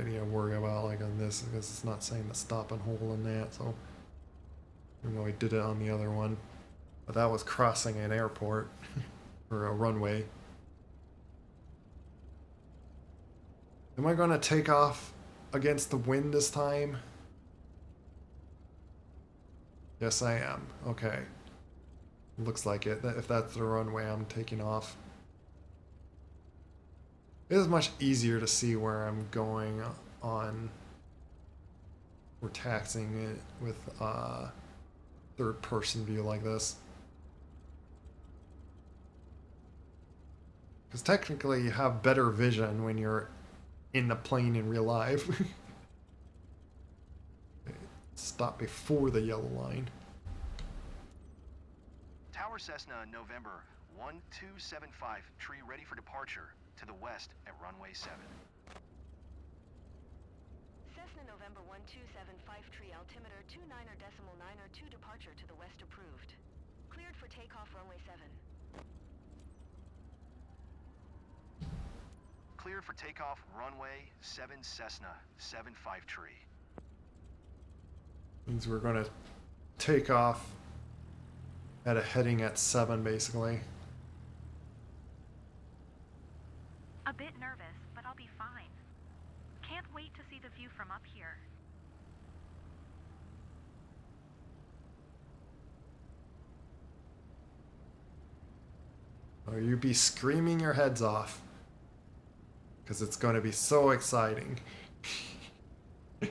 need to worry about like on this because it's not saying the stop and hold on that. So even though we did it on the other one, but that was crossing an airport or a runway. Am I gonna take off against the wind this time? Yes, I am. Okay. Looks like it. If that's the runway, I'm taking off. It is much easier to see where I'm going on. We're taxing it with third person view like this. Because technically you have better vision when you're in the plane in real life. Stop before the yellow line. Tower Cessna, November 1275, tree ready for departure to the west at runway 7. Cessna, November 1275, tree altimeter 29.902, departure to the west approved. Cleared for takeoff, runway 7. Cleared for takeoff, runway 7 Cessna, 75 tree. Means we're gonna take off at a heading at 7 basically. A bit nervous, but I'll be fine. Can't wait to see the view from up here. Or you be screaming your heads off. Because it's going to be so exciting. And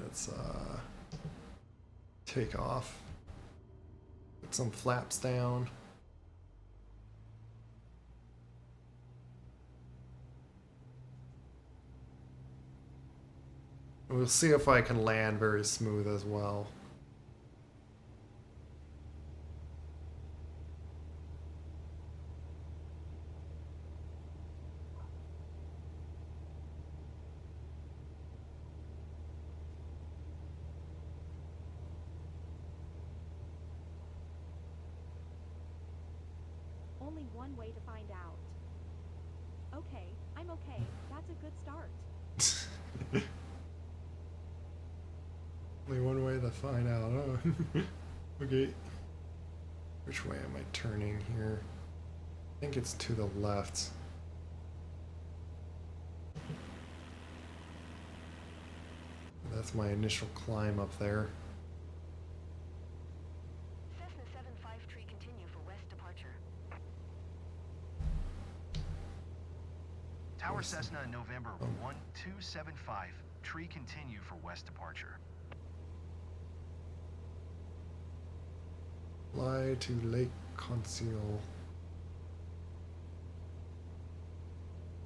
it's take off. Put some flaps down. We'll see if I can land very smooth as well. Only one way to find out. Okay, I'm okay. That's a good start. Only one way to find out, huh? Okay. Which way am I turning here? I think it's to the left. That's my initial climb up there. Cessna 75 tree continue for west departure. Tower Cessna, November 1275, tree continue for west departure. Fly to Lake Conceal.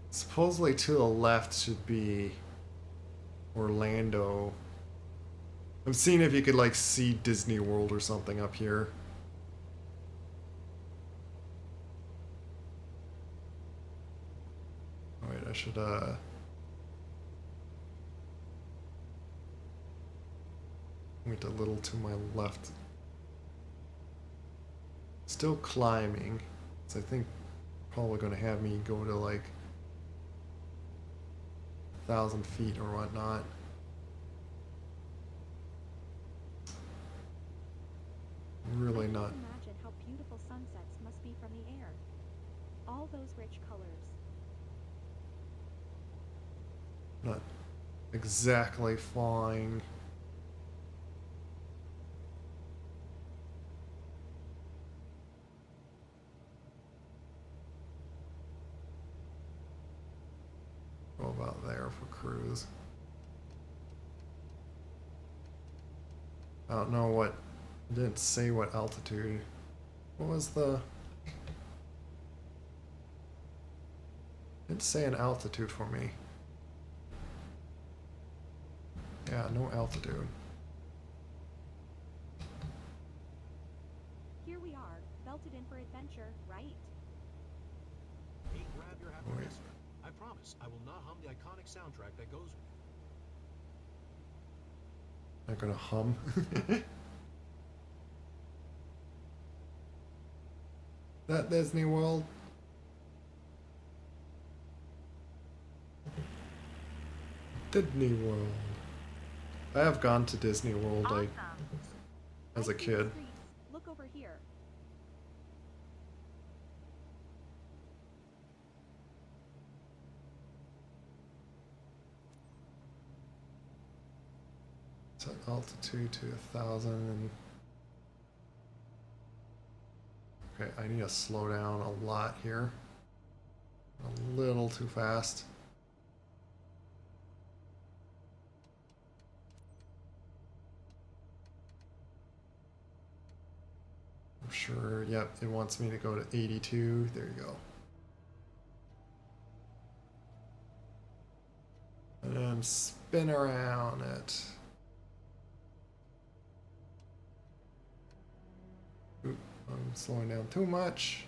Supposedly to the left should be Orlando. I'm seeing if you could like see Disney World or something up here. Wait, I should went a little to my left. Still climbing, so I think probably gonna have me go to like 1,000 feet or whatnot. Really not. Imagine how beautiful sunsets must be from the air. All those rich colors. Not exactly flying. Go about there for cruise. I don't know what, it didn't say what altitude. What was the, didn't say an altitude for me. Yeah, no altitude. Here we are, belted in for adventure, right? Hey, grab your happy answer. I promise I will not hum the iconic soundtrack that goes with it. Not gonna hum. That Disney World. Disney World. I have gone to Disney World like as a kid. Look over here. Set altitude to 1,000 and okay, I need to slow down a lot here. A little too fast. I'm sure, yep, it wants me to go to 82. There you go. And then spin around it. Oop, I'm slowing down too much.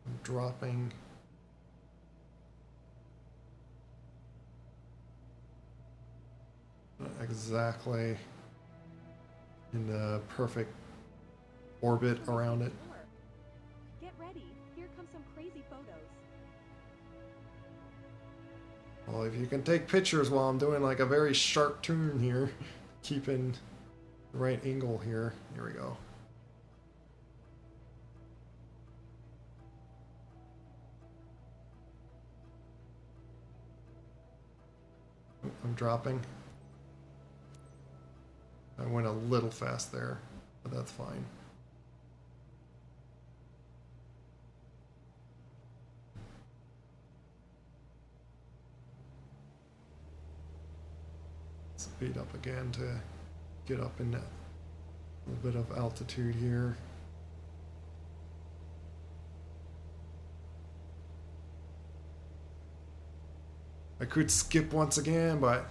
I'm dropping. Not exactly in the perfect orbit around it. Get ready. Here come some crazy photos. Well, if you can take pictures while I'm doing like a very sharp turn here, keeping the right angle here. Here we go. I'm dropping. I went a little fast there, but that's fine. Speed up again to get up in that little bit of altitude here. I could skip once again, but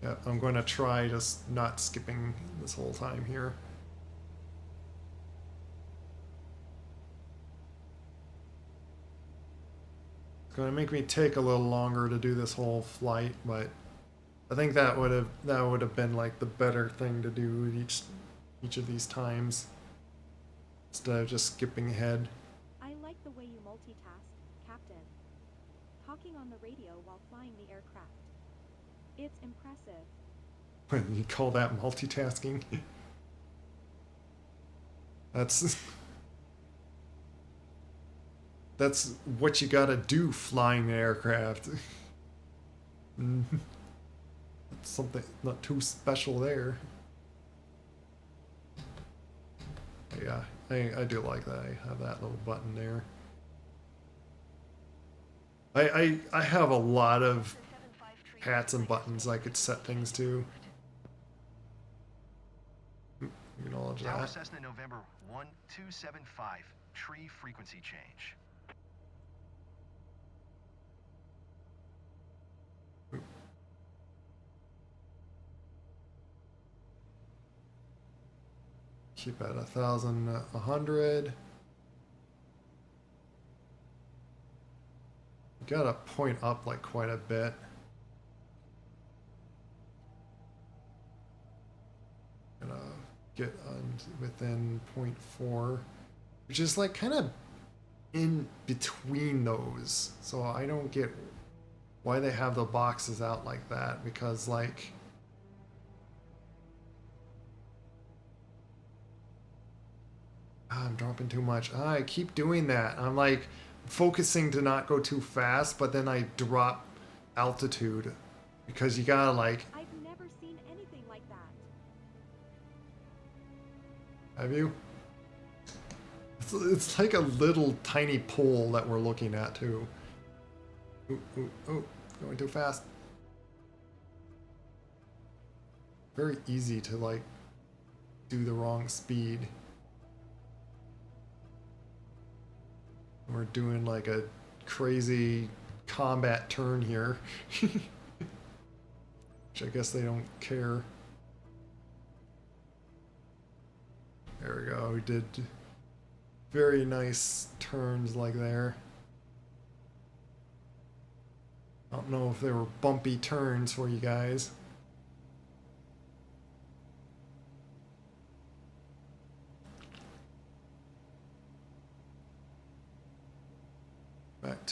yeah, I'm going to try just not skipping this whole time here. It's going to make me take a little longer to do this whole flight, but I think that would have been like the better thing to do each of these times instead of just skipping ahead. I like the way you multitask, Captain. Talking on the radio while flying the aircraft. It's impressive. You call that multitasking? That's what you gotta do flying an aircraft. Something not too special there. But yeah, I do like that. I have that little button there. I have a lot of hats and buttons I could set things to. Acknowledge Tower that. Cessna November 1275, tree frequency change. Keep at 1,100. Gotta point up like quite a bit. Gonna get within 0.4, which is like kind of in between those. So I don't get why they have the boxes out like that, because like I'm dropping too much. I keep doing that. I'm like focusing to not go too fast, but then I drop altitude because you gotta like. I've never seen anything like that. Have you? It's like a little tiny pole that we're looking at too. Ooh, ooh, ooh, going too fast. Very easy to like do the wrong speed. We're doing like a crazy combat turn here. Which I guess they don't care. There we go, we did very nice turns like there. I don't know if they were bumpy turns for you guys.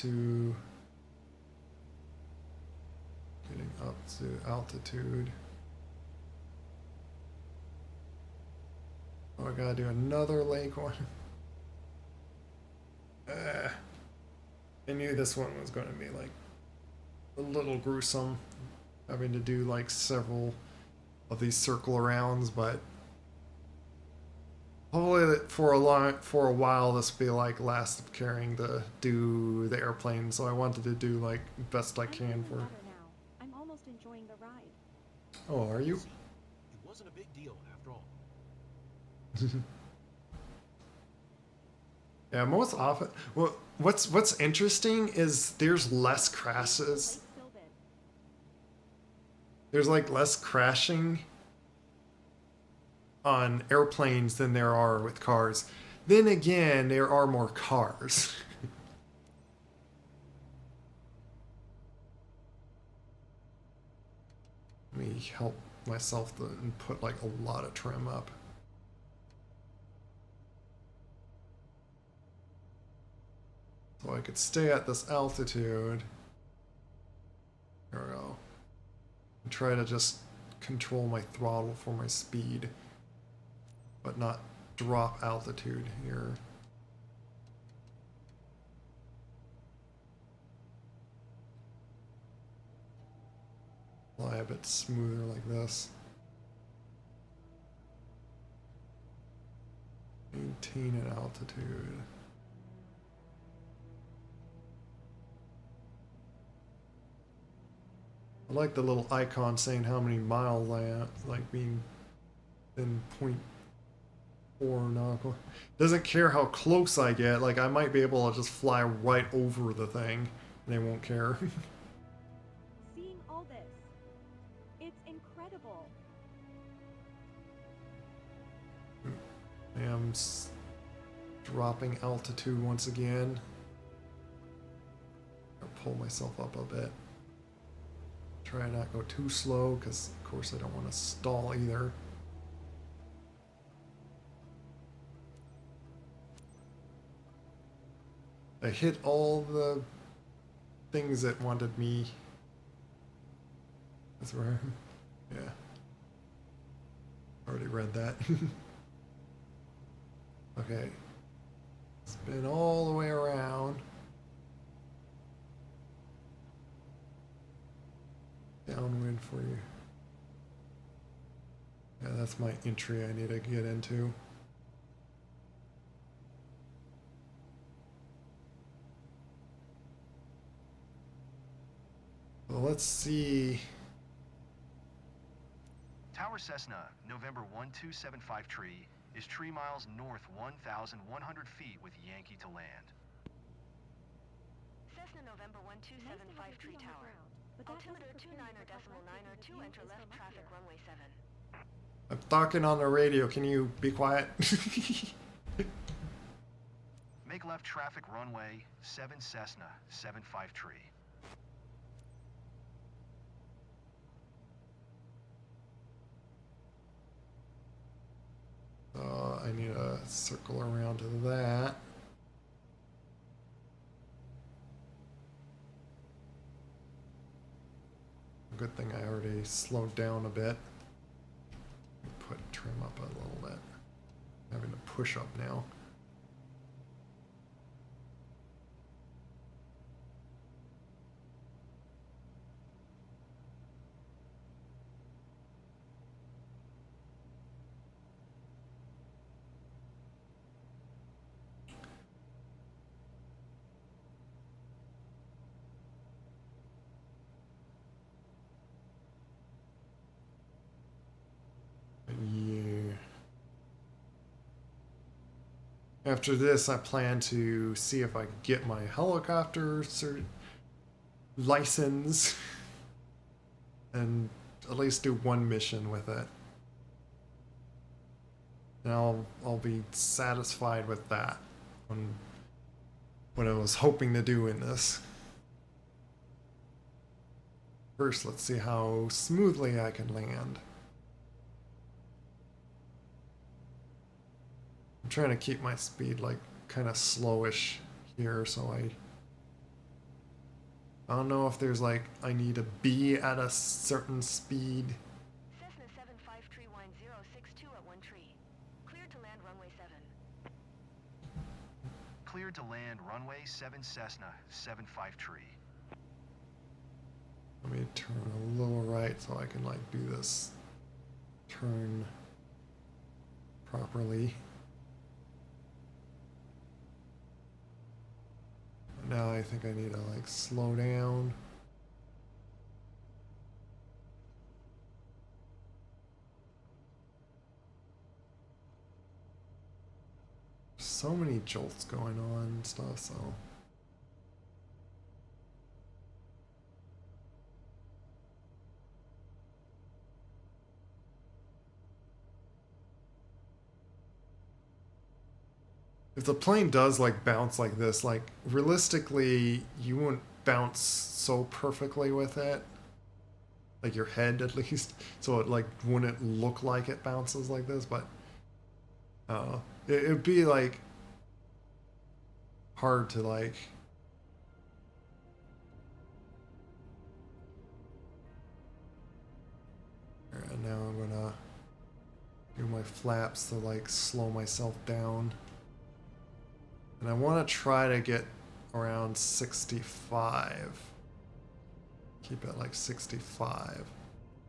to getting up to altitude. Oh, I gotta do another lake one. I knew this one was going to be like a little gruesome, having to do like several of these circle arounds, but hopefully for a while this will be like last of caring to do the airplane. So I wanted to do like best I can for. I'm almost enjoying the ride. Oh, are you? It wasn't a big deal after all. Yeah, most often. Well, what's interesting is there's less crashes. There's like less crashing on airplanes than there are with cars. Then again, there are more cars. Let me help myself and put like a lot of trim up. So I could stay at this altitude. There we go. And try to just control my throttle for my speed, but not drop altitude here. Fly a bit smoother like this. Maintain an altitude. I like the little icon saying how many miles I am, like being in 0.4 nautical. Doesn't care how close I get, like I might be able to just fly right over the thing and they won't care. Seeing all this, it's incredible. I am dropping altitude once again. I'll pull myself up a bit. Try not go too slow, because of course I don't want to stall either. I hit all the things that wanted me. That's right. Yeah. Already read that. Okay. Spin all the way around. Downwind for you. Yeah, that's my entry I need to get into. Well, let's see. Tower Cessna, November 1275 tree, is tree miles north 1,100 feet with Yankee to land. Cessna November 1275 tree tower. Altimeter 29.902, enter left traffic runway 7. I'm talking on the radio. Can you be quiet? Make left traffic runway 7 Cessna 75 tree. I need to circle around to that. Good thing I already slowed down a bit. Put trim up a little bit. Having to push up now. Yeah. After this, I plan to see if I can get my helicopter license and at least do one mission with it. And I'll be satisfied with that on what I was hoping to do in this. First, let's see how smoothly I can land. I'm trying to keep my speed like kind of slowish here so I I don't know if there's like, I need to be at a certain speed. Cessna 7531062 at 1 tree. Cleared to land runway 7. Cleared to land runway 7 Cessna 753. Let me turn a little right so I can like do this turn properly. Now I think I need to like slow down. So many jolts going on and stuff, so. If the plane does like bounce like this, like realistically, you wouldn't bounce so perfectly with it. Like your head at least. So it like wouldn't look like it bounces like this, but it'd be like hard to like. And now I'm gonna do my flaps to like slow myself down. And I want to try to get around 65. Keep it like 65.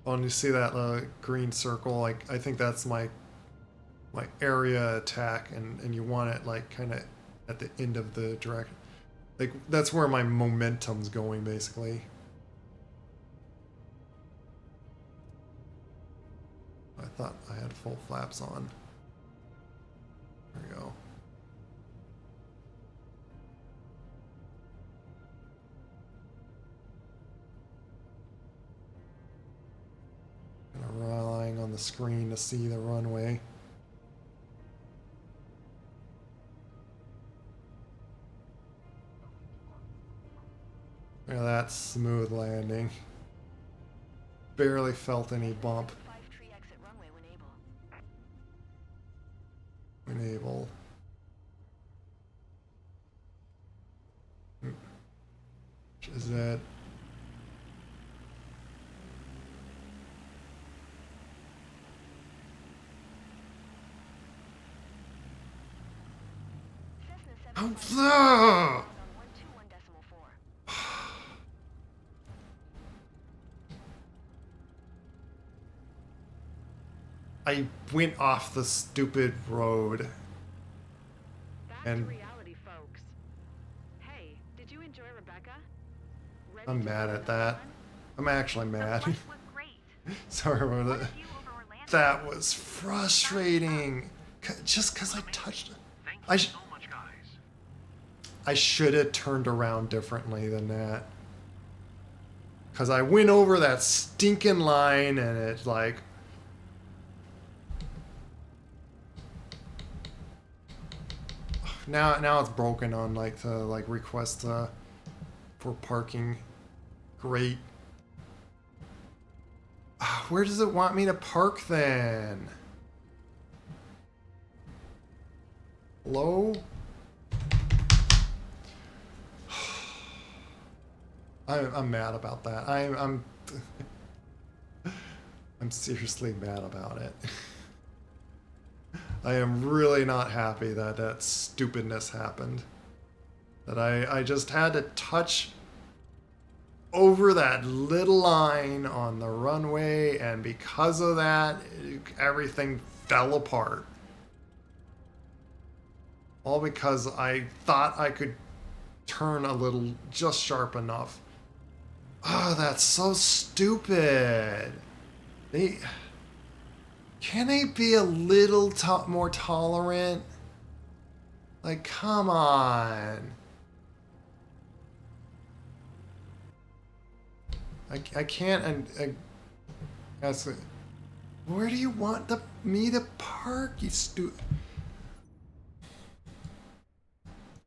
Oh, and you see that green circle? Like, I think that's my area attack, and you want it like kind of at the end of the direct. Like, that's where my momentum's going, basically. I thought I had full flaps on. There we go. Relying on the screen to see the runway. Look at that smooth landing. Barely felt any bump. Enable. Which is that? Oh, I went off the stupid road. And reality, folks. Hey, did you enjoy Rebecca? I'm mad at that. I'm actually mad. Sorry about that. That was frustrating. Just because I touched it. I should have turned around differently than that. Because I went over that stinking line and it like... Now it's broken on like the like request for parking. Great. Where does it want me to park then? Low? I'm mad about that. I'm seriously mad about it. I am really not happy that that stupidness happened. That I just had to touch over that little line on the runway, and because of that, everything fell apart. All because I thought I could turn a little just sharp enough. Oh, that's so stupid. Can they be a little more tolerant? Like, come on. I can't, and ask, where do you want me to park, you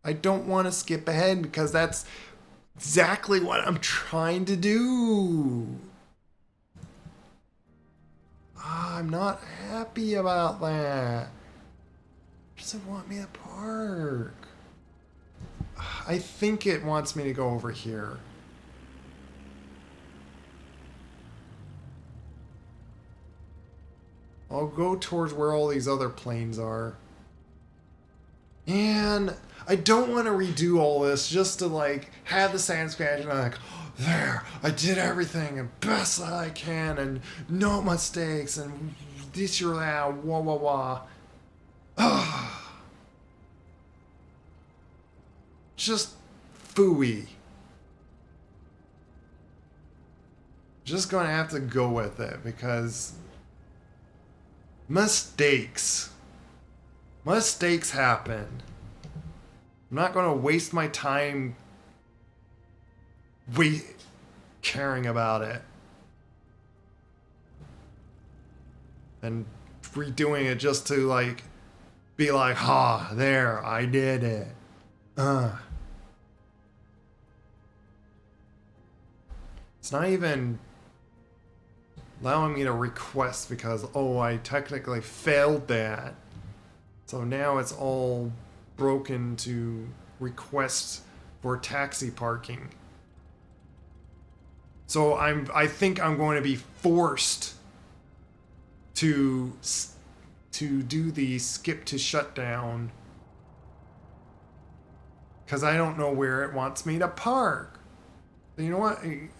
I don't want to skip ahead because that's exactly what I'm trying to do. I'm not happy about that. It doesn't want me to park. I think it wants me to go over here. I'll go towards where all these other planes are. And I don't want to redo all this just to like have the sand scratch and I'm like, oh, there, I did everything and best that I can and no mistakes and this or that, wah wah wah. Just phooey. Just gonna have to go with it because mistakes happen. I'm not gonna waste my time caring about it and redoing it just to like be like, ha, there, I did it. It's not even allowing me to request because, oh, I technically failed that. So now it's all broken to requests for taxi parking. So I think I'm going to be forced to do the skip to shutdown because I don't know where it wants me to park. You know what? You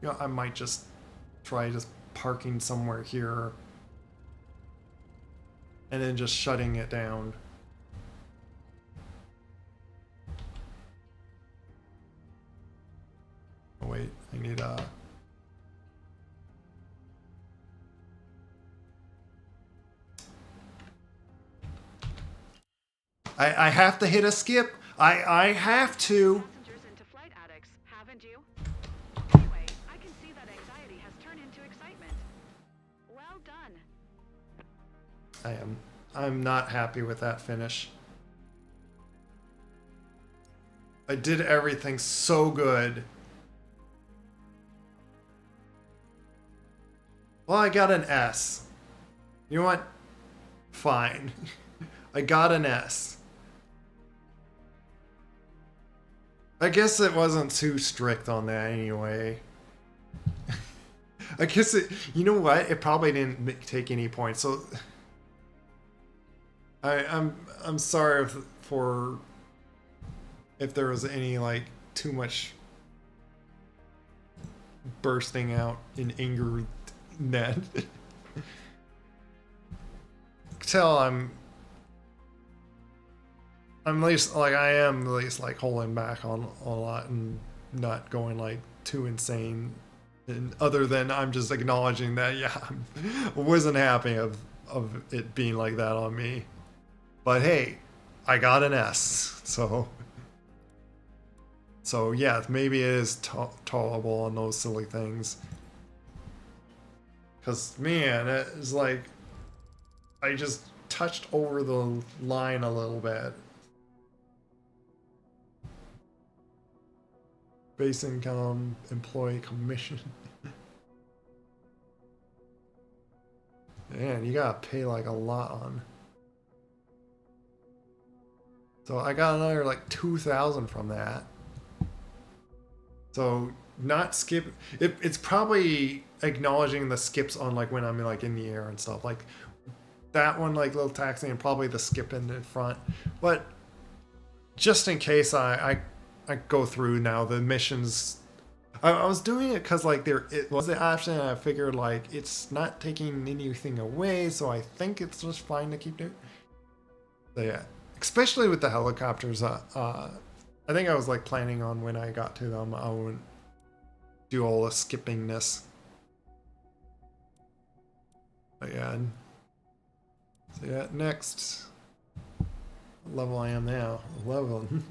know, I might just try just parking somewhere here and then just shutting it down. Oh wait, I need I have to hit a skip. I have to. Passengers into flight addicts, haven't you? Anyway, I can see that anxiety has turned into excitement. Well done. I'm not happy with that finish. I did everything so good. Well, I got an S. You know what? Fine. I got an S. I guess it wasn't too strict on that anyway. I guess it, you know what? It probably didn't take any points. So I'm sorry for if there was any like too much bursting out in anger net. Tell I'm at least like I am at least like holding back on a lot and not going like too insane. And other than I'm just acknowledging that yeah, I wasn't happy of it being like that on me. But hey, I got an S, so yeah, maybe it is tolerable on those silly things. Cause man, it's like I just touched over the line a little bit. Base income, employee commission. Man, you gotta pay like a lot on. So I got another like 2,000 from that. So not skip. It's probably acknowledging the skips on like when I'm like in the air and stuff. Like that one, like little taxi, and probably the skip in the front. But just in case I go through now the missions. I was doing it because like it was the option and I figured like it's not taking anything away, so I think it's just fine to keep doing. So yeah, especially with the helicopters. I think I was like planning on when I got to them I wouldn't do all the skippingness. But yeah. So yeah, next level I am now. 11.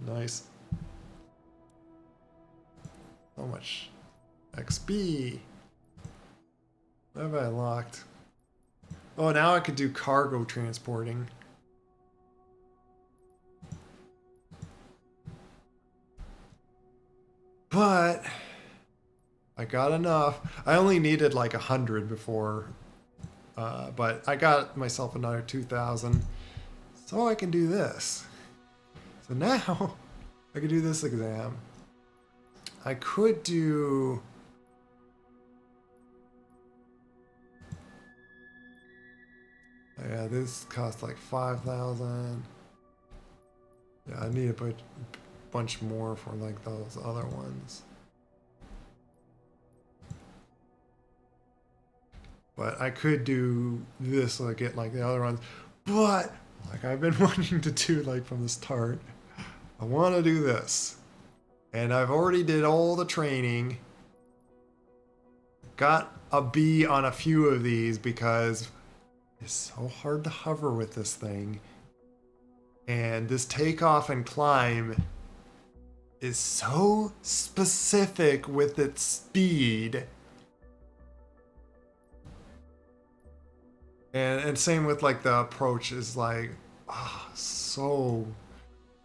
Nice. So much XP. What have I locked? Oh, now I could do cargo transporting. But I got enough. I only needed like 100 before, but I got myself another 2,000, so I can do this. So now I can do this exam. I could do Yeah, this costs like 5,000. Yeah, I need a bunch more for like those other ones. But I could do this like get like the other ones. But like I've been wanting to do like from the start, I want to do this. And I've already did all the training. Got a B on a few of these because it's so hard to hover with this thing. And this takeoff and climb is so specific with its speed. And same with like the approach is like, so.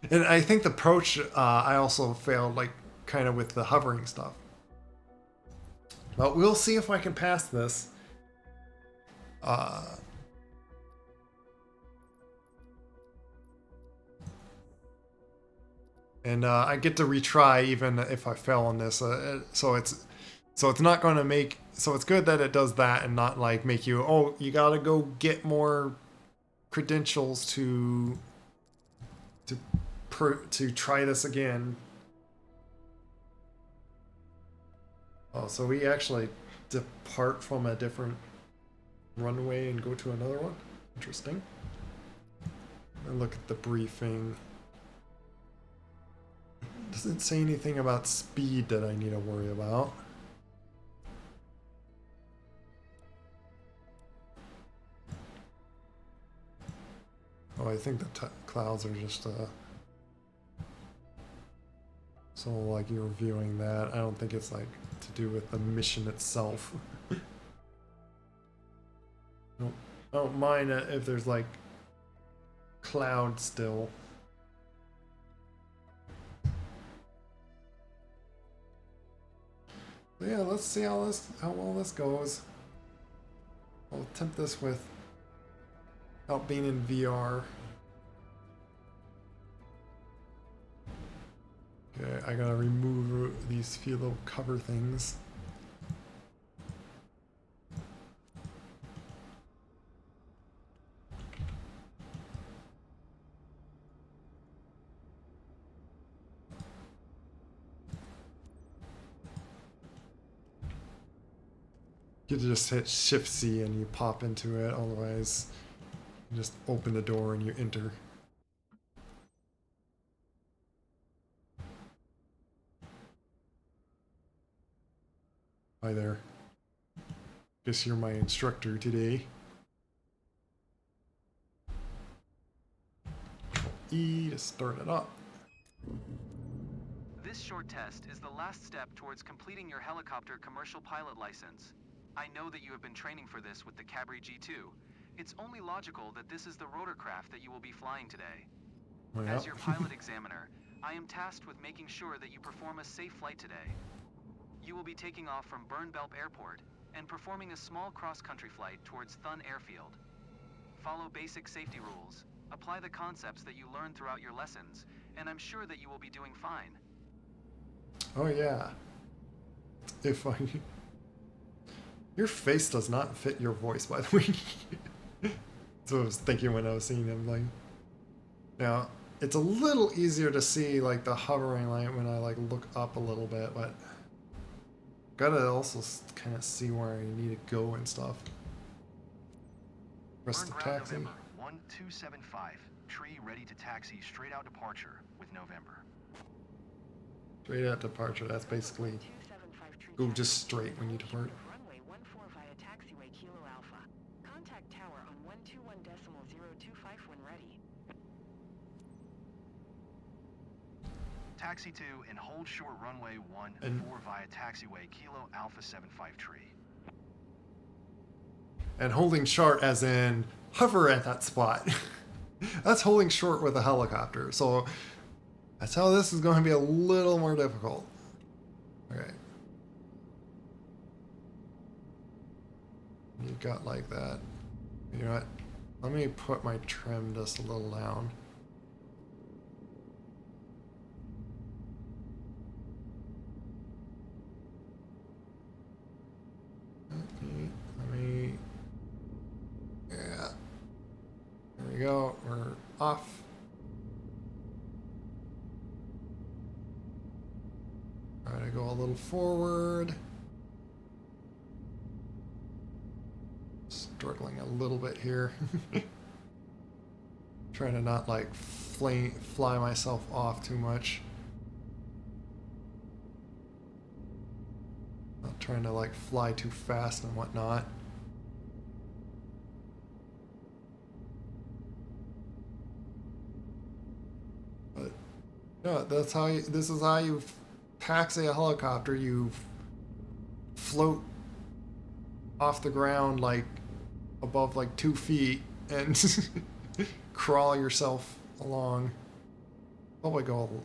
And I think the approach, I also failed like kind of with the hovering stuff. But we'll see if I can pass this. And I get to retry even if I fail on this. So it's not going to make. So it's good that it does that and not like make you. Oh, you got to go get more credentials to try this again. Oh, so we actually depart from a different runway and go to another one. Interesting. And look at the briefing. Doesn't say anything about speed that I need to worry about. Oh, I think the clouds are just so like you're viewing that. I don't think it's like to do with the mission itself. I don't mind if there's like clouds still. But yeah, let's see how well this goes. I'll attempt this without being in VR. Okay, I gotta remove these few little cover things. You just hit Shift C and you pop into it, otherwise you just open the door and you enter. Hi there. Guess you're my instructor today. E to start it up. This short test is the last step towards completing your helicopter commercial pilot license. I know that you have been training for this with the Cabri G2. It's only logical that this is the rotorcraft that you will be flying today. Oh, yeah. As your pilot examiner, I am tasked with making sure that you perform a safe flight today. You will be taking off from Burnbelp Airport and performing a small cross-country flight towards Thun Airfield. Follow basic safety rules, apply the concepts that you learned throughout your lessons, and I'm sure that you will be doing fine. Oh yeah. If I... Your face does not fit your voice, by the way. That's what I was thinking when I was seeing him. Like, now it's a little easier to see like the hovering light when I like look up a little bit, but gotta also kind of see where I need to go and stuff. Rest of taxi. November 1275. Tree ready to taxi straight out departure with November. Straight out departure. That's basically go just straight when you depart. Runway 14 via taxiway Kilo Alpha. Contact tower on 121.025 when ready. Taxi 2 and hold short runway 14 via taxiway Kilo Alpha 75 Tree. And holding short as in hover at that spot. That's holding short with a helicopter. So that's how this is going to be a little more difficult. Okay. You got like that. You know what? Let me put my trim just a little down. Let me, yeah. little forward. Struggling a little bit here. Trying to not like fly myself off too much. Not trying to like fly too fast and whatnot. But no, that's how you, this is how you taxi a helicopter. You float off the ground like above like 2 feet and crawl yourself along. Probably go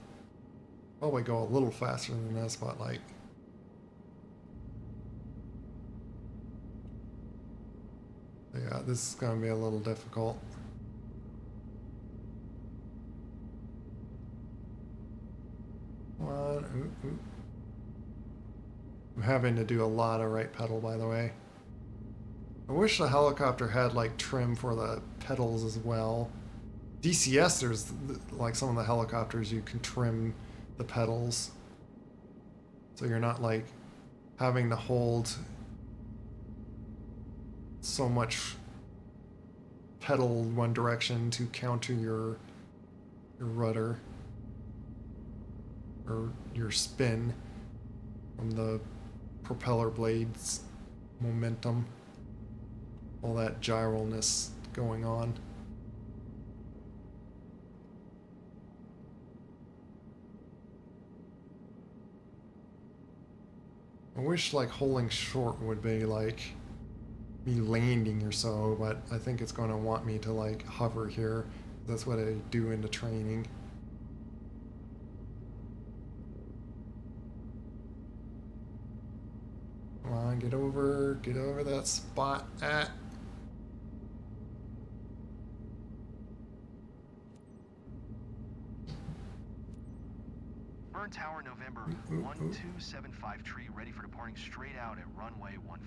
a little faster than this, but like yeah, this is gonna be a little difficult. Come on. Ooh, ooh. I'm having to do a lot of right pedal, by the way. I wish the helicopter had like trim for the pedals as well. DCS, there's like some of the helicopters you can trim the pedals, so you're not like having to hold so much pedal one direction to counter your rudder or your spin from the propeller blades momentum, all that gyralness going on. I wish like holding short would be like me landing or so, but I think it's going to want me to like hover here. That's what I do in the training. Come on, get over that spot at. Burn Tower, November 1275 tree, ready for departing straight out at runway 14.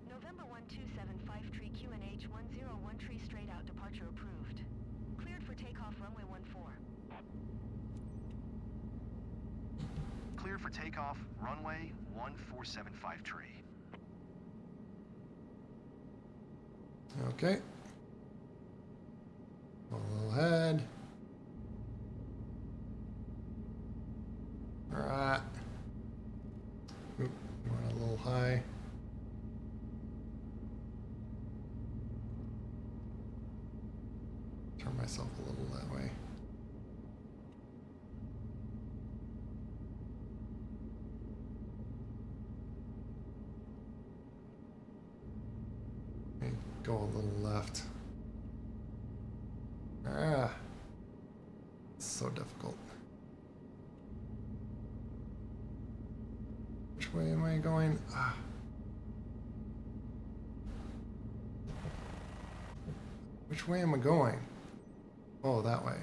November 1275 tree QNH 101 tree straight out, departure approved. Cleared for takeoff, runway 14. Cleared for takeoff, runway 1475 tree. Okay. A little head. Alright. Oop, went a little high. Turn myself a little that way. Okay, go a little left. Ah. It's so difficult. Which way am I going? Ah. Which way am I going? Oh, that way.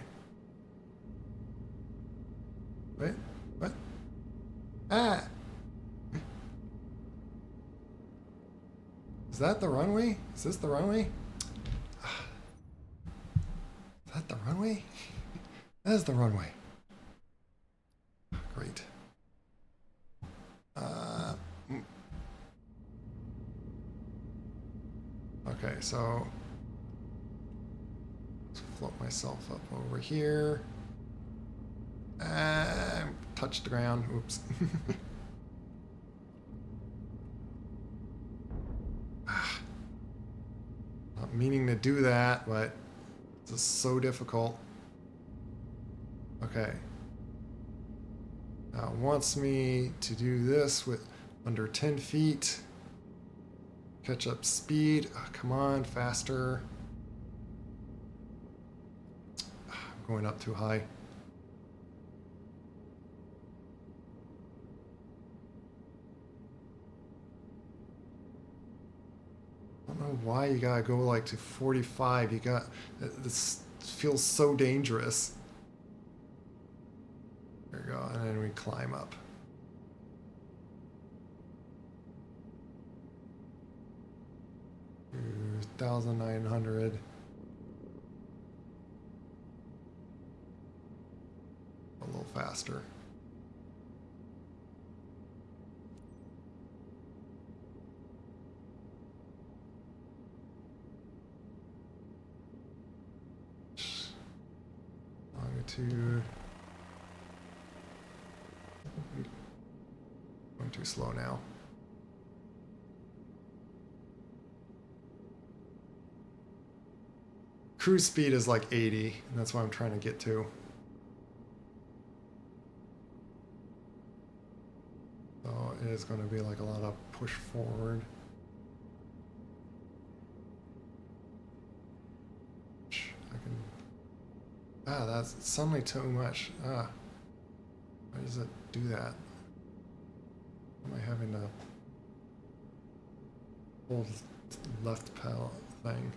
Wait, what? Ah! Is that the runway? Is this the runway? Is that the runway? That is the runway. Great. Okay, so let's float myself up over here. Touch the ground. Oops. Not meaning to do that, but it's just so difficult. Okay. Now it wants me to do this with under 10 feet. Catch up speed. Oh, come on, faster. I'm going up too high. I don't know why you gotta go like to 45. You got this feels so dangerous. There we go, and then we climb up. To 1,900. A little faster. altitude. Going too slow now. Cruise speed is like 80, and that's what I'm trying to get to. So it is going to be like a lot of push forward. I can... Ah, that's suddenly too much. Ah. Why does it do that? Am I having to hold left pedal thing?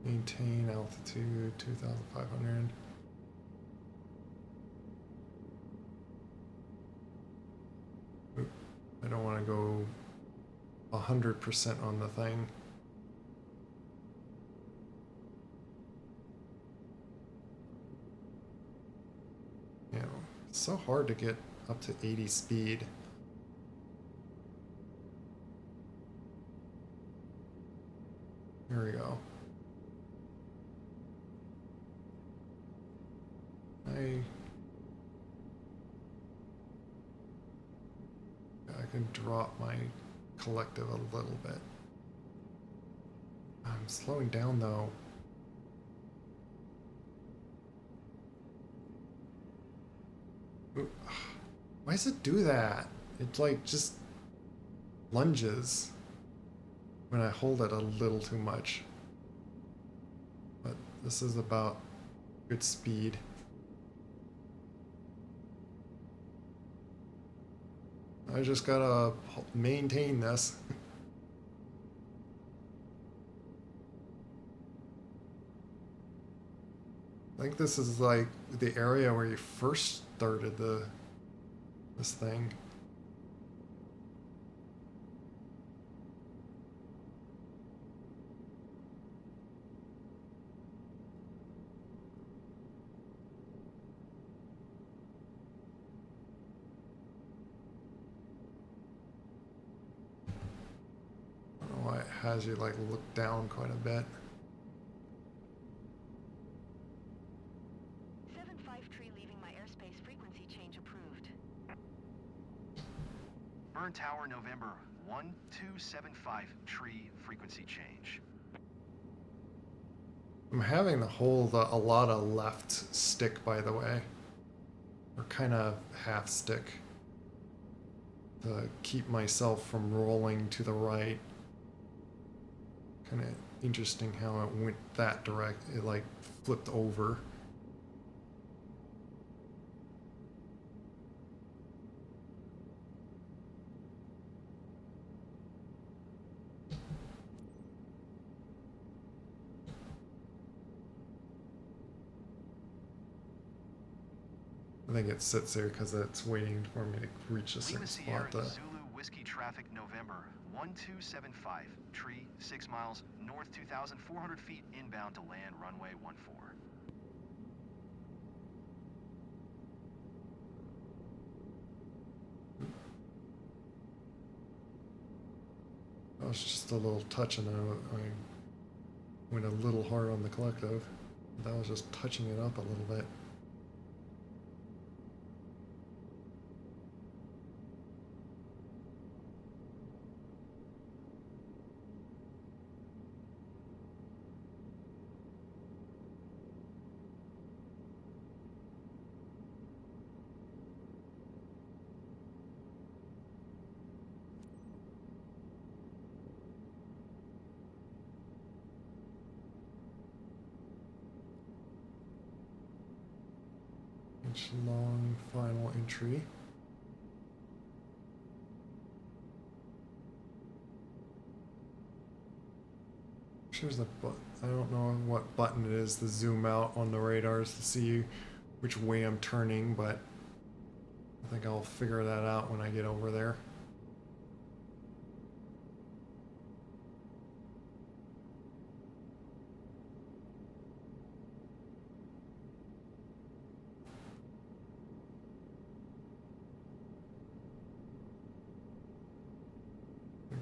Maintain altitude 2,500. Oop, I don't want to go 100% on the thing. You know, it's so hard to get up to 80 speed. Here we go. I can drop my collective a little bit. I'm slowing down though. Ooh. Why does it do that? It like just lunges when I hold it a little too much. But this is about good speed. I just gotta maintain this. I think this is like the area where you first started this thing. I don't know why it has you like look down quite a bit. 7-5 tree leaving my airspace frequency change approved. Burn Tower, November 1275 tree frequency change. I'm having to hold a lot of left stick, by the way, or kind of half stick, to keep myself from rolling to the right. Kind of interesting how it went that direct. It like flipped over. I think it sits there because it's waiting for me to reach a certain spot. Zulu Whiskey Traffic, November 1275 tree 6 miles north, 2,400 feet inbound to land, runway 14. I was just a little touch, and I went a little hard on the collective. That was just touching it up a little bit. Long final entry. Here's the button. I don't know what button it is to zoom out on the radars to see which way I'm turning, but I think I'll figure that out when I get over there.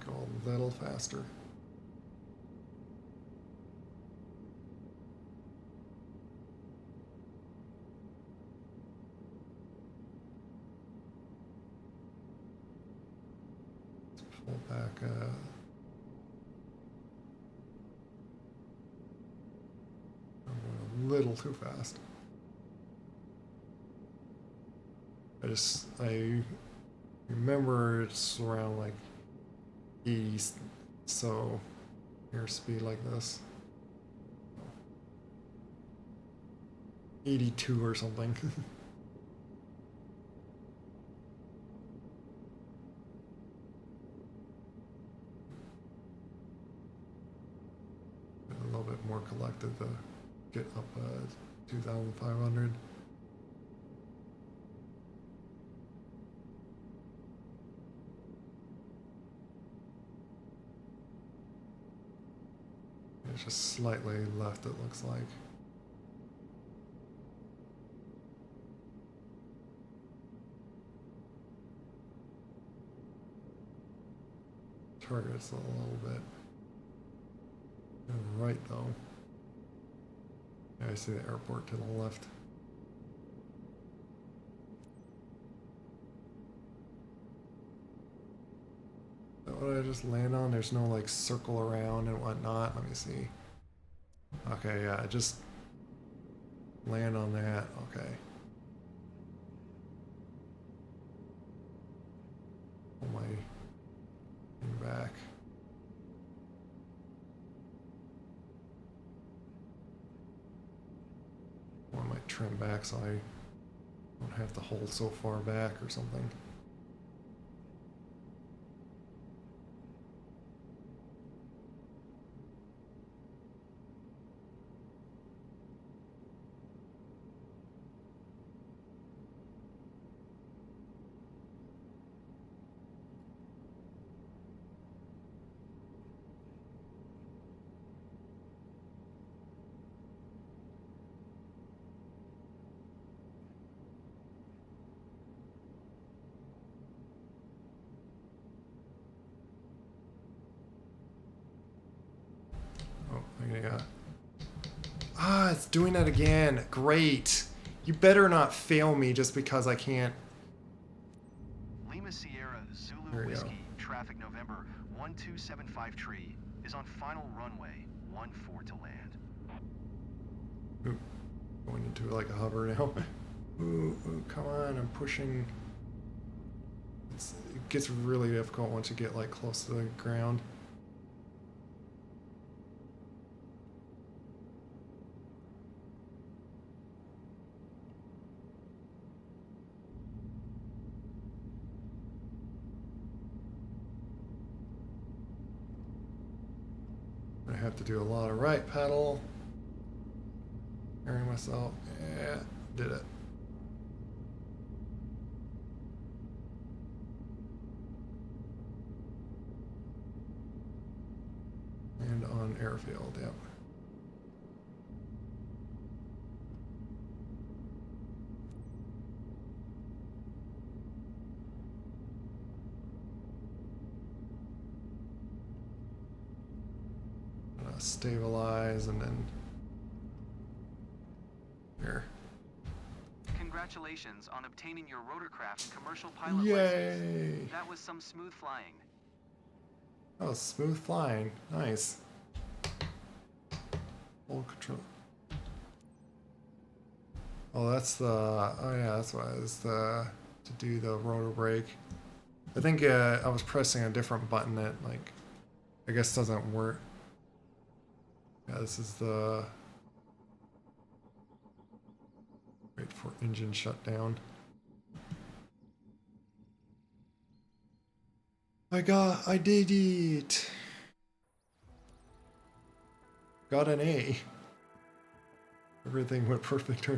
Go a little faster. Pull back. I'm going a little too fast. I remember it's around like 80, so airspeed like this. 82 or something. A little bit more collected to get up 2,500. It's just slightly left, it looks like. Target's a little bit to the right though. Yeah, I see the airport to the left. Is that what I just land on? There's no like circle around and whatnot. Let me see. Okay, yeah, I just land on that. Okay. Pull my thing back. Or I might trim back so I don't have to hold so far back or something. It's doing that again. Great. You better not fail me just because I can't. Lima Sierra Zulu Whiskey Traffic November 1275 tree is on final runway 14 to land. Ooh, going into like a hover now. Ooh, come on, I'm pushing. It gets really difficult once you get like close to the ground. I have to do a lot of right pedal. Carrying myself. Yeah, did it. And on airfield, yep. Stabilize and then here. Congratulations on obtaining your rotorcraft commercial pilot Yay! license. That was some smooth flying. Oh, smooth flying. Nice. Full control. Oh, that's the. Oh yeah, that's why it's the to do the rotor brake. I think I was pressing a different button that like I guess doesn't work. Yeah, this is the. Wait for engine shutdown. I did it! Got an A. Everything went perfect.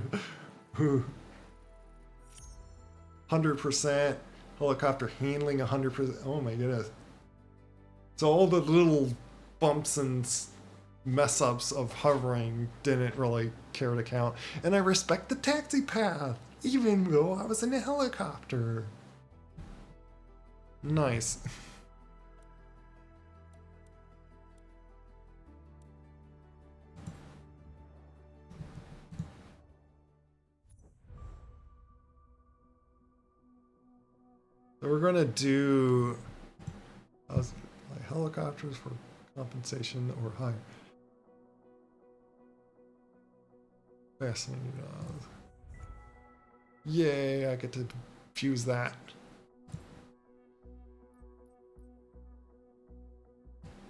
100%. Helicopter handling 100%. Oh my goodness. So all the little bumps and mess ups of hovering didn't really care to count. And I respect the taxi path, even though I was in a helicopter. Nice. So we're gonna do Like helicopters for compensation or hire. Fascinating. Yay, I get to fuse that.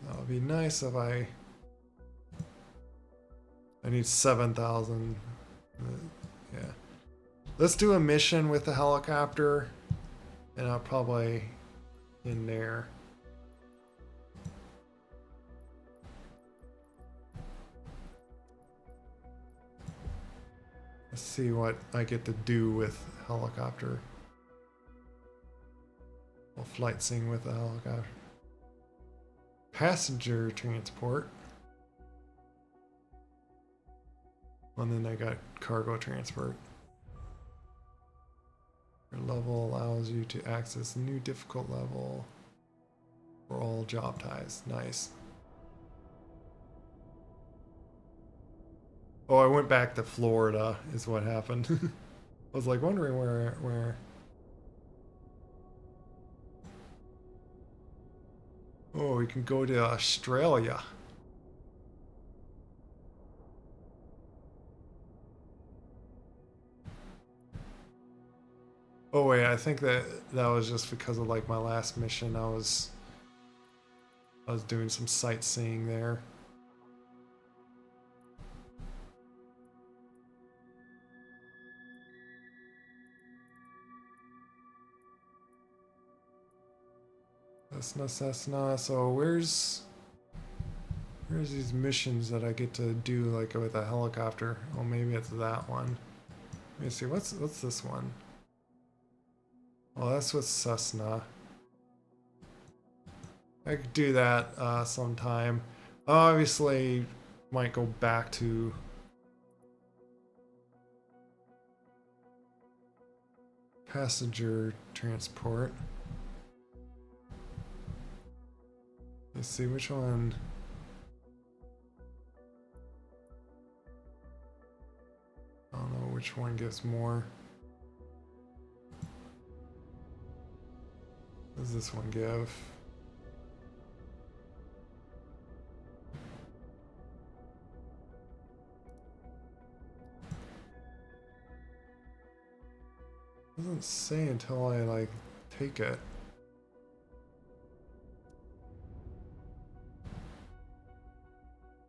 That would be nice if I need 7,000. Yeah. Let's do a mission with the helicopter, and I'll probably in there. Let's see what I get to do with helicopter. Well, flight sim with the helicopter. Passenger transport. And then I got cargo transport. Your level allows you to access a new difficult level for all job ties. Nice. Oh, I went back to Florida is what happened. I was like wondering where. Oh, we can go to Australia. Oh wait, I think that was just because of like my last mission. I was doing some sightseeing there. Cessna. So where's these missions that I get to do like with a helicopter? Oh, maybe it's that one. Let me see. What's this one? Oh, that's with Cessna. I could do that sometime. Obviously, might go back to passenger transport. Let's see which one. I don't know which one gives more. What does this one give? Doesn't say until I like take it.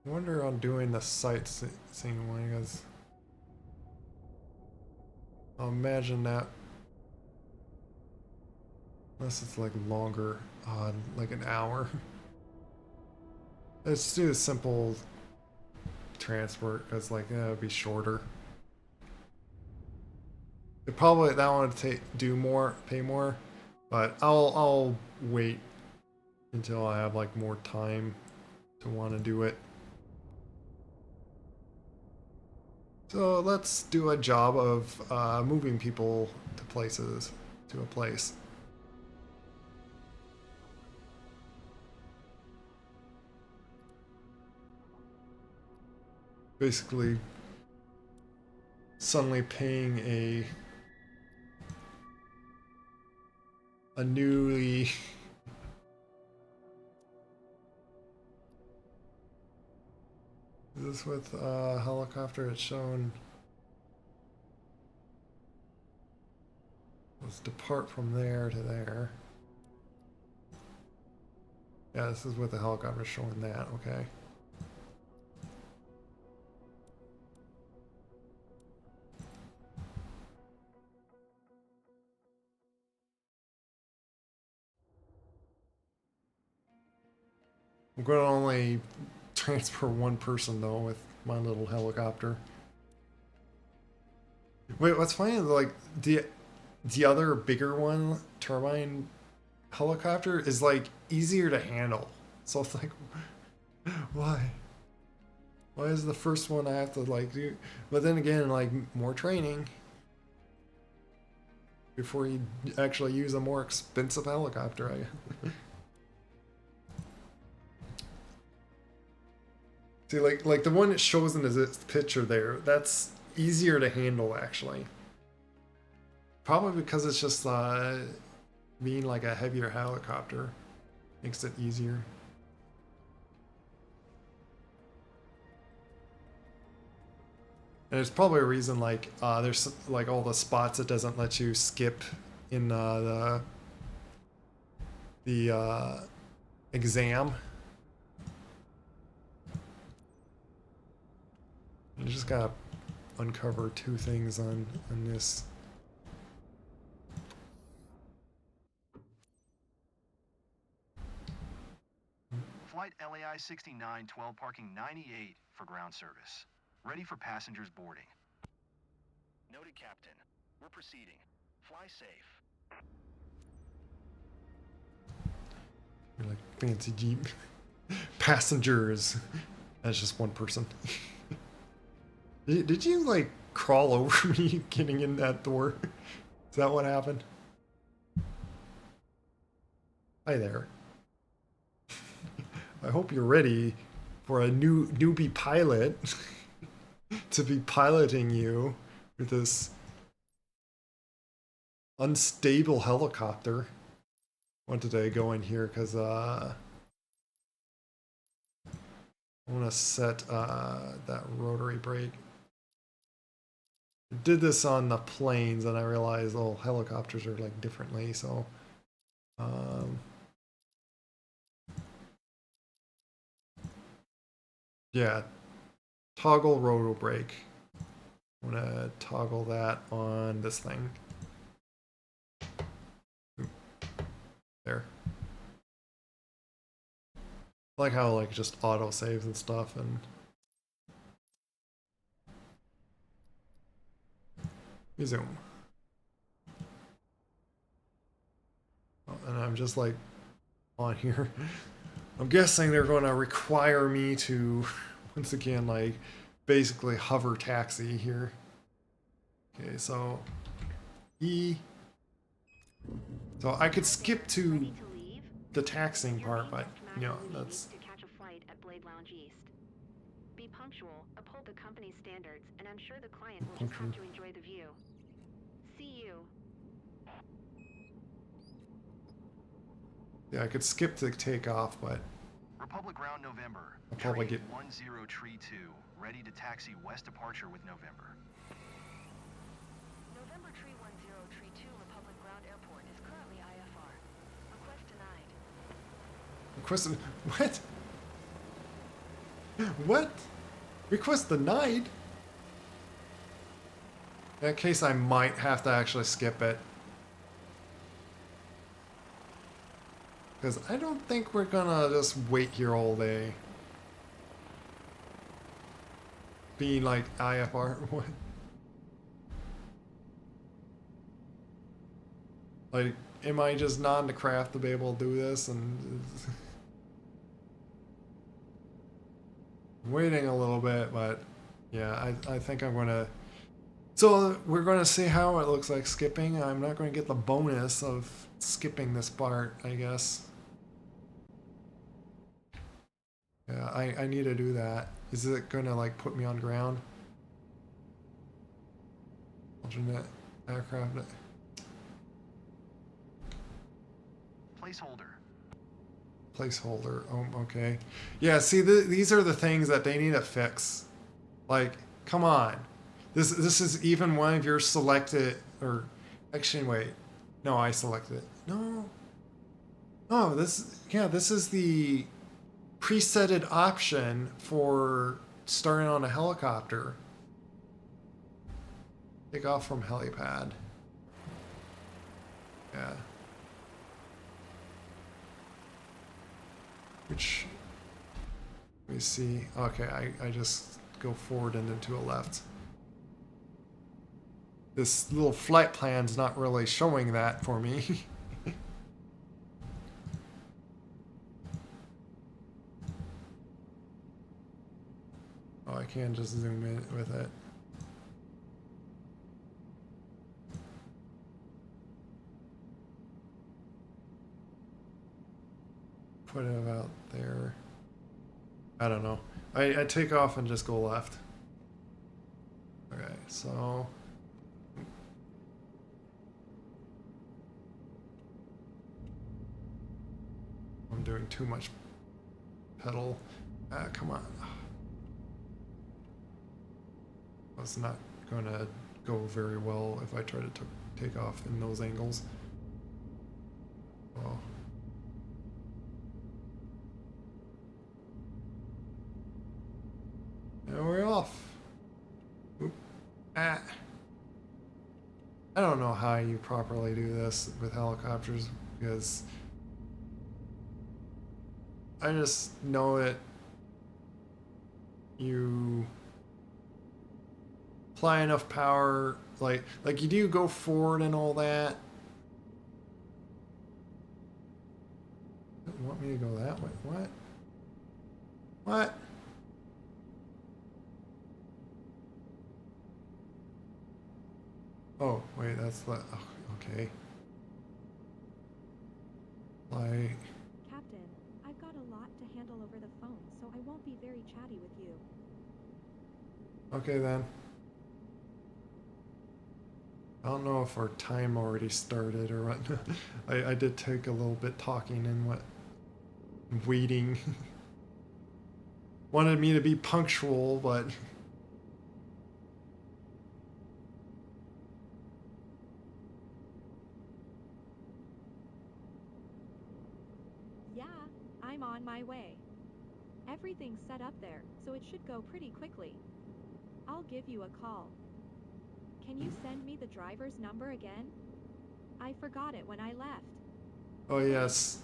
I wonder on doing the sightseeing one because I'll imagine that unless it's like longer, like an hour. Let's do a simple transport because like it'll be shorter. It probably that one would pay more, but I'll wait until I have like more time to want to do it. So let's do a job of moving people to places, to a place. Basically, suddenly paying a newly is this with helicopter? It's shown. Let's depart from there to there. Yeah, this is with the helicopter showing that. Okay. I'm going to only transfer one person though with my little helicopter. Wait, what's funny is like the other bigger one, turbine helicopter, is like easier to handle. So it's like, why? Why is the first one I have to like do? But then again, like more training before you actually use a more expensive helicopter. See, like the one it shows in this picture there, that's easier to handle actually. Probably because it's just being like a heavier helicopter. Makes it easier. And there's probably a reason, like, there's like all the spots it doesn't let you skip in the exam. You just gotta uncover 2 things on this. Flight LAI 69, 12 parking 98 for ground service. Ready for passengers boarding. Noted, Captain. We're proceeding. Fly safe. You're like fancy Jeep. Passengers. That's just one person. Did you like crawl over me getting in that door? Is that what happened? Hi there. I hope you're ready for a newbie pilot to be piloting you with this unstable helicopter. Wanted to go in here because I want to set that rotary brake. I did this on the planes and I realized all helicopters are like differently, so yeah, toggle rotor brake. I'm gonna toggle that on this thing. There. I like how like just auto saves and stuff, and resume. Oh, and I'm just like on here. I'm guessing they're going to require me to once again like basically hover taxi here. Okay, so E. So I could skip to the taxing part, but you know that's. To catch a flight at Blade Lounge East. Be punctual, uphold the company's standards, and I'm sure the client will just have to enjoy the view. See you. Yeah, I could skip the takeoff, but Republic Ground November. I'll probably get 10 Tree 2, ready to taxi west departure with November. November Tree 10 Tree 2 Republic Ground Airport is currently IFR. Request denied. request. What? What? Request denied? In that case, I might have to actually skip it. Because I don't think we're gonna just wait here all day. Being like IFR. What? Like, am I just not in the craft to be able to do this? And waiting a little bit, but yeah, I think I'm gonna. So we're gonna see how it looks like skipping. I'm not gonna get the bonus of skipping this part, I guess. Yeah, I need to do that. Is it gonna like put me on ground? Alternate aircraft. Placeholder. Placeholder. Oh, okay. Yeah, see, these are the things that they need to fix. Like, come on. This is even one of your selected, or actually, wait. No, I selected it. No. No, this is the presetted option for starting on a helicopter. Take off from helipad. Yeah. Which, let me see. Okay, I just go forward and then to a left. This little flight plan's not really showing that for me. Oh, I can just zoom in with it. Put it about there. I don't know. I take off and just go left. Okay, so I'm doing doing too much pedal. Come on. That's not gonna go very well if I try to take off in those angles. Oh. And we're off. Oop. Ah. I don't know how you properly do this with helicopters because I just know that you apply enough power, like you do go forward and all that. You want me to go that way? What? What? Oh, wait, that's the... Oh, okay. Like... Captain, I've got a lot to handle over the phone, so I won't be very chatty with you. Okay, then. I don't know if our time already started or what. I did take a little bit talking and what... waiting. Wanted me to be punctual, but... Yeah, I'm on my way. Everything's set up there, so it should go pretty quickly. I'll give you a call. Can you send me the driver's number again? I forgot it when I left. Oh, yes.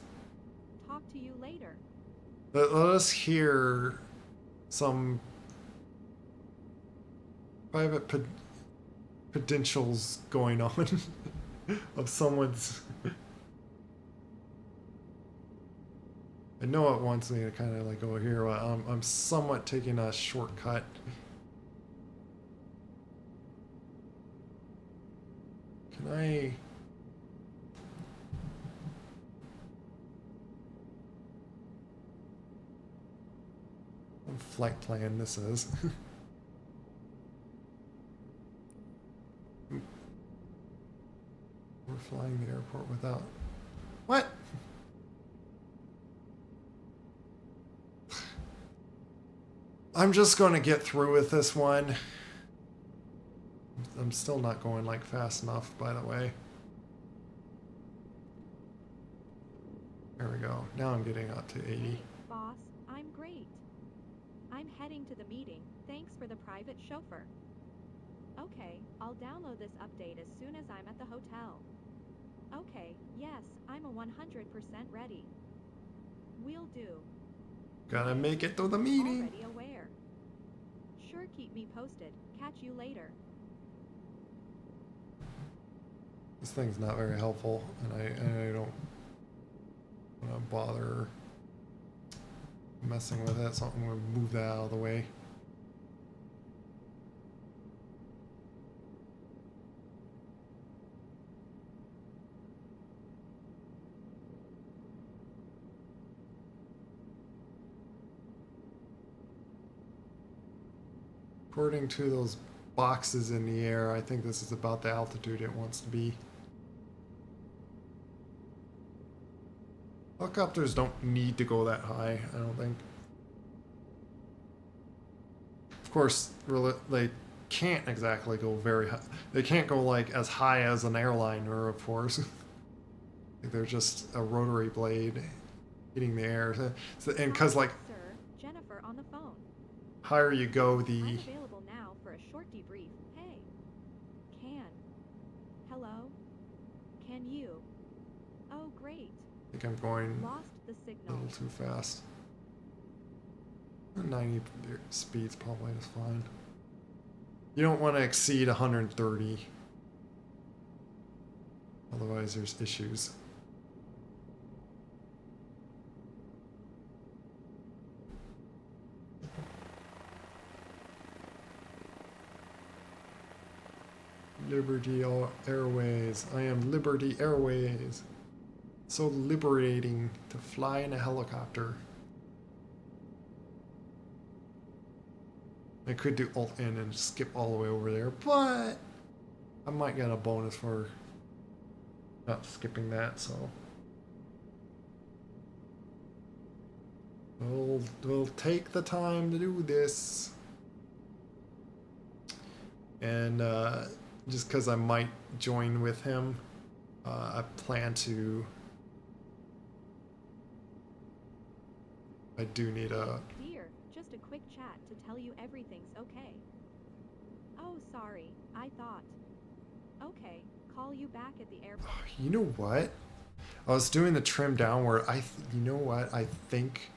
Talk to you later. Let us hear some private potentials going on of someone's... I know it wants me to kind of like go here, but I'm somewhat taking a shortcut. Can I... What flight plan this is. We're flying the airport without... What? I'm just going to get through with this one. I'm still not going like fast enough, by the way. There we go. Now I'm getting up to 80. Hey, boss, I'm great. I'm heading to the meeting. Thanks for the private chauffeur. Okay, I'll download this update as soon as I'm at the hotel. Okay, yes, I'm 100% ready. We'll do. Gotta make it to the meeting. Already aware. Sure, keep me posted. Catch you later. This thing's not very helpful, and I don't want to bother messing with it, so I'm going to move that out of the way. According to those boxes in the air, I think this is about the altitude it wants to be. Helicopters don't need to go that high, I don't think. Of course, they can't exactly go very high. They can't go like as high as an airliner, of course. They're just a rotary blade hitting the air. So, and because like, Sir, Jennifer on the phone. higher you go, the... I'm available now for a short debrief. Hey. Can. Hello? Can you? Oh, great. I think I'm going Lost the a signal. little too fast. 90 speed's probably just fine. You don't want to exceed 130. Otherwise there's issues. Liberty Airways. I am Liberty Airways. So liberating to fly in a helicopter. I could do Alt-N and skip all the way over there, but I might get a bonus for not skipping that, so. We'll take the time to do this. And just because I might join with him, I plan to. I do need a. Dear, just a quick chat to tell you everything's okay. Oh, sorry, I thought. Okay, call you back at the airport. You know what? I was doing the trim downward. You know what? I think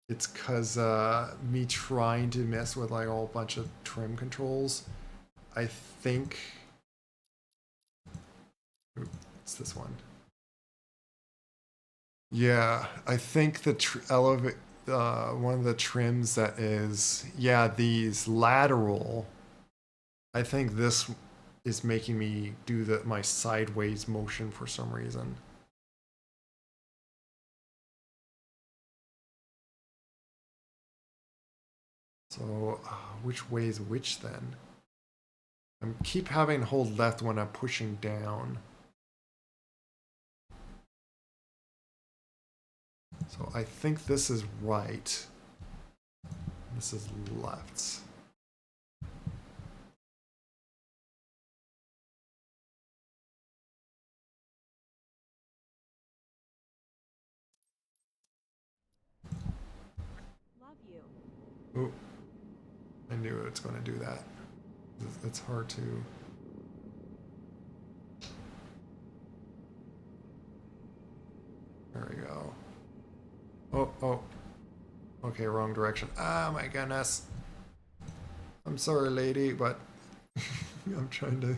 it's because me trying to mess with like a whole bunch of trim controls. I think. Ooh, it's this one. Yeah, I think the one of the trims that is, yeah, these lateral. I think this is making me do my sideways motion for some reason. So, which way is which then? I keep having to hold left when I'm pushing down. So I think this is right. This is left. Love you. Ooh. I knew it was going to do that. It's hard to... There we go. Oh. Okay, wrong direction. Ah, my goodness. I'm sorry, lady, but I'm trying to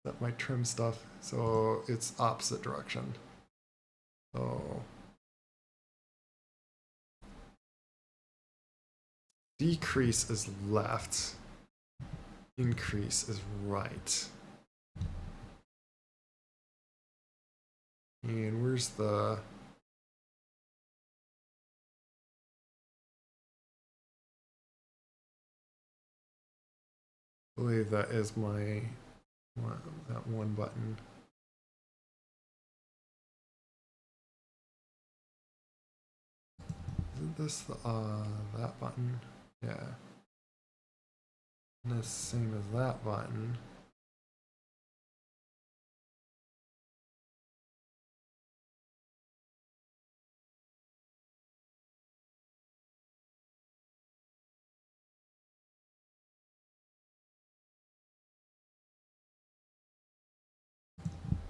set my trim stuff so it's opposite direction. So decrease is left. Increase is right. And where's the... I believe that is that one button. Isn't this the, that button? Yeah. And the same as that button.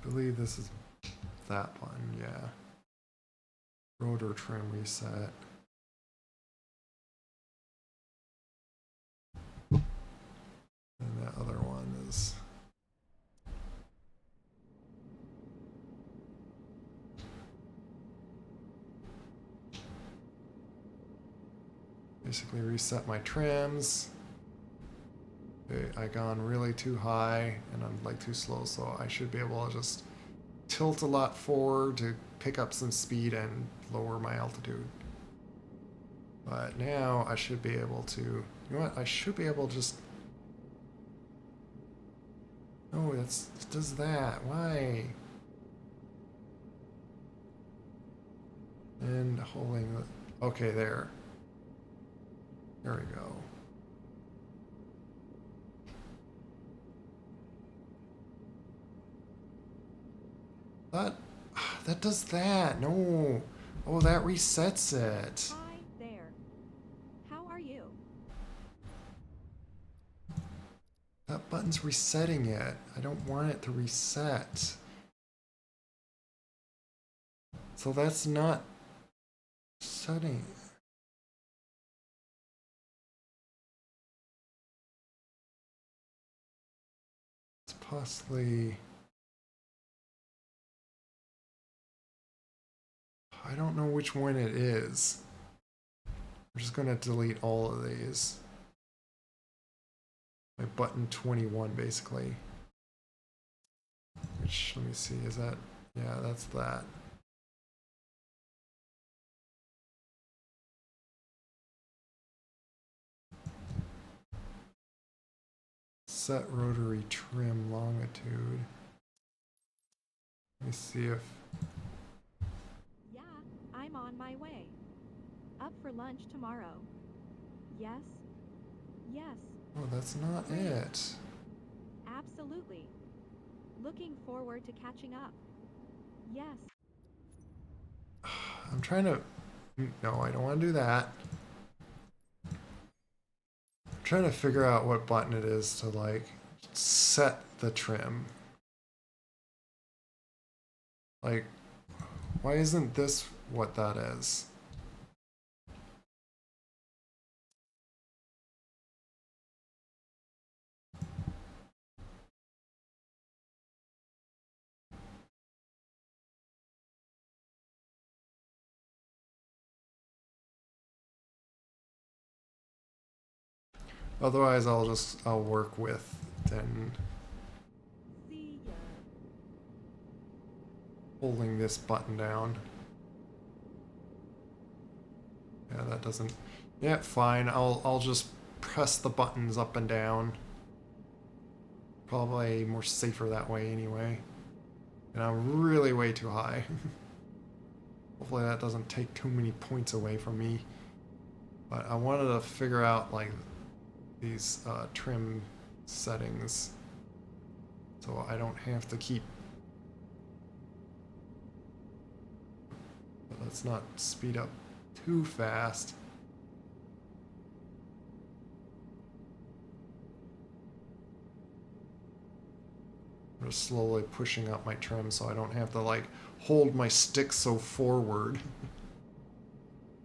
I believe this is that button, yeah. Rotor trim reset. And that other one is... basically reset my trims. Okay, I gone really too high and I'm like too slow, so I should be able to just tilt a lot forward to pick up some speed and lower my altitude. But now I should be able to, you know what, I should be able to just, no, it does that, why? And holding, okay, there we go. That does that. No. Oh, that resets it. Hi there. How are you? That button's resetting it. I don't want it to reset. So that's not setting. It's possibly... I don't know which one it is. I'm just going to delete all of these. My button 21, basically. Which, let me see, is that... yeah, that's that. Set rotary trim longitude. Let me see if... Yeah, I'm on my way. Up for lunch tomorrow. Yes? Yes. Oh, that's not Great. it. Absolutely. Looking forward to catching up. Yes. I'm trying to... No, I don't want to do that. I'm trying to figure out what button it is to, like, set the trim. Like, why isn't this what that is? Otherwise, I'll work with then See ya. holding this button down. Yeah, that doesn't... Yeah, fine. I'll just press the buttons up and down. Probably more safer that way anyway. And I'm really way too high. Hopefully that doesn't take too many points away from me. But I wanted to figure out like these trim settings so I don't have to keep... But let's not speed up too fast. I'm just slowly pushing up my trim so I don't have to like hold my stick so forward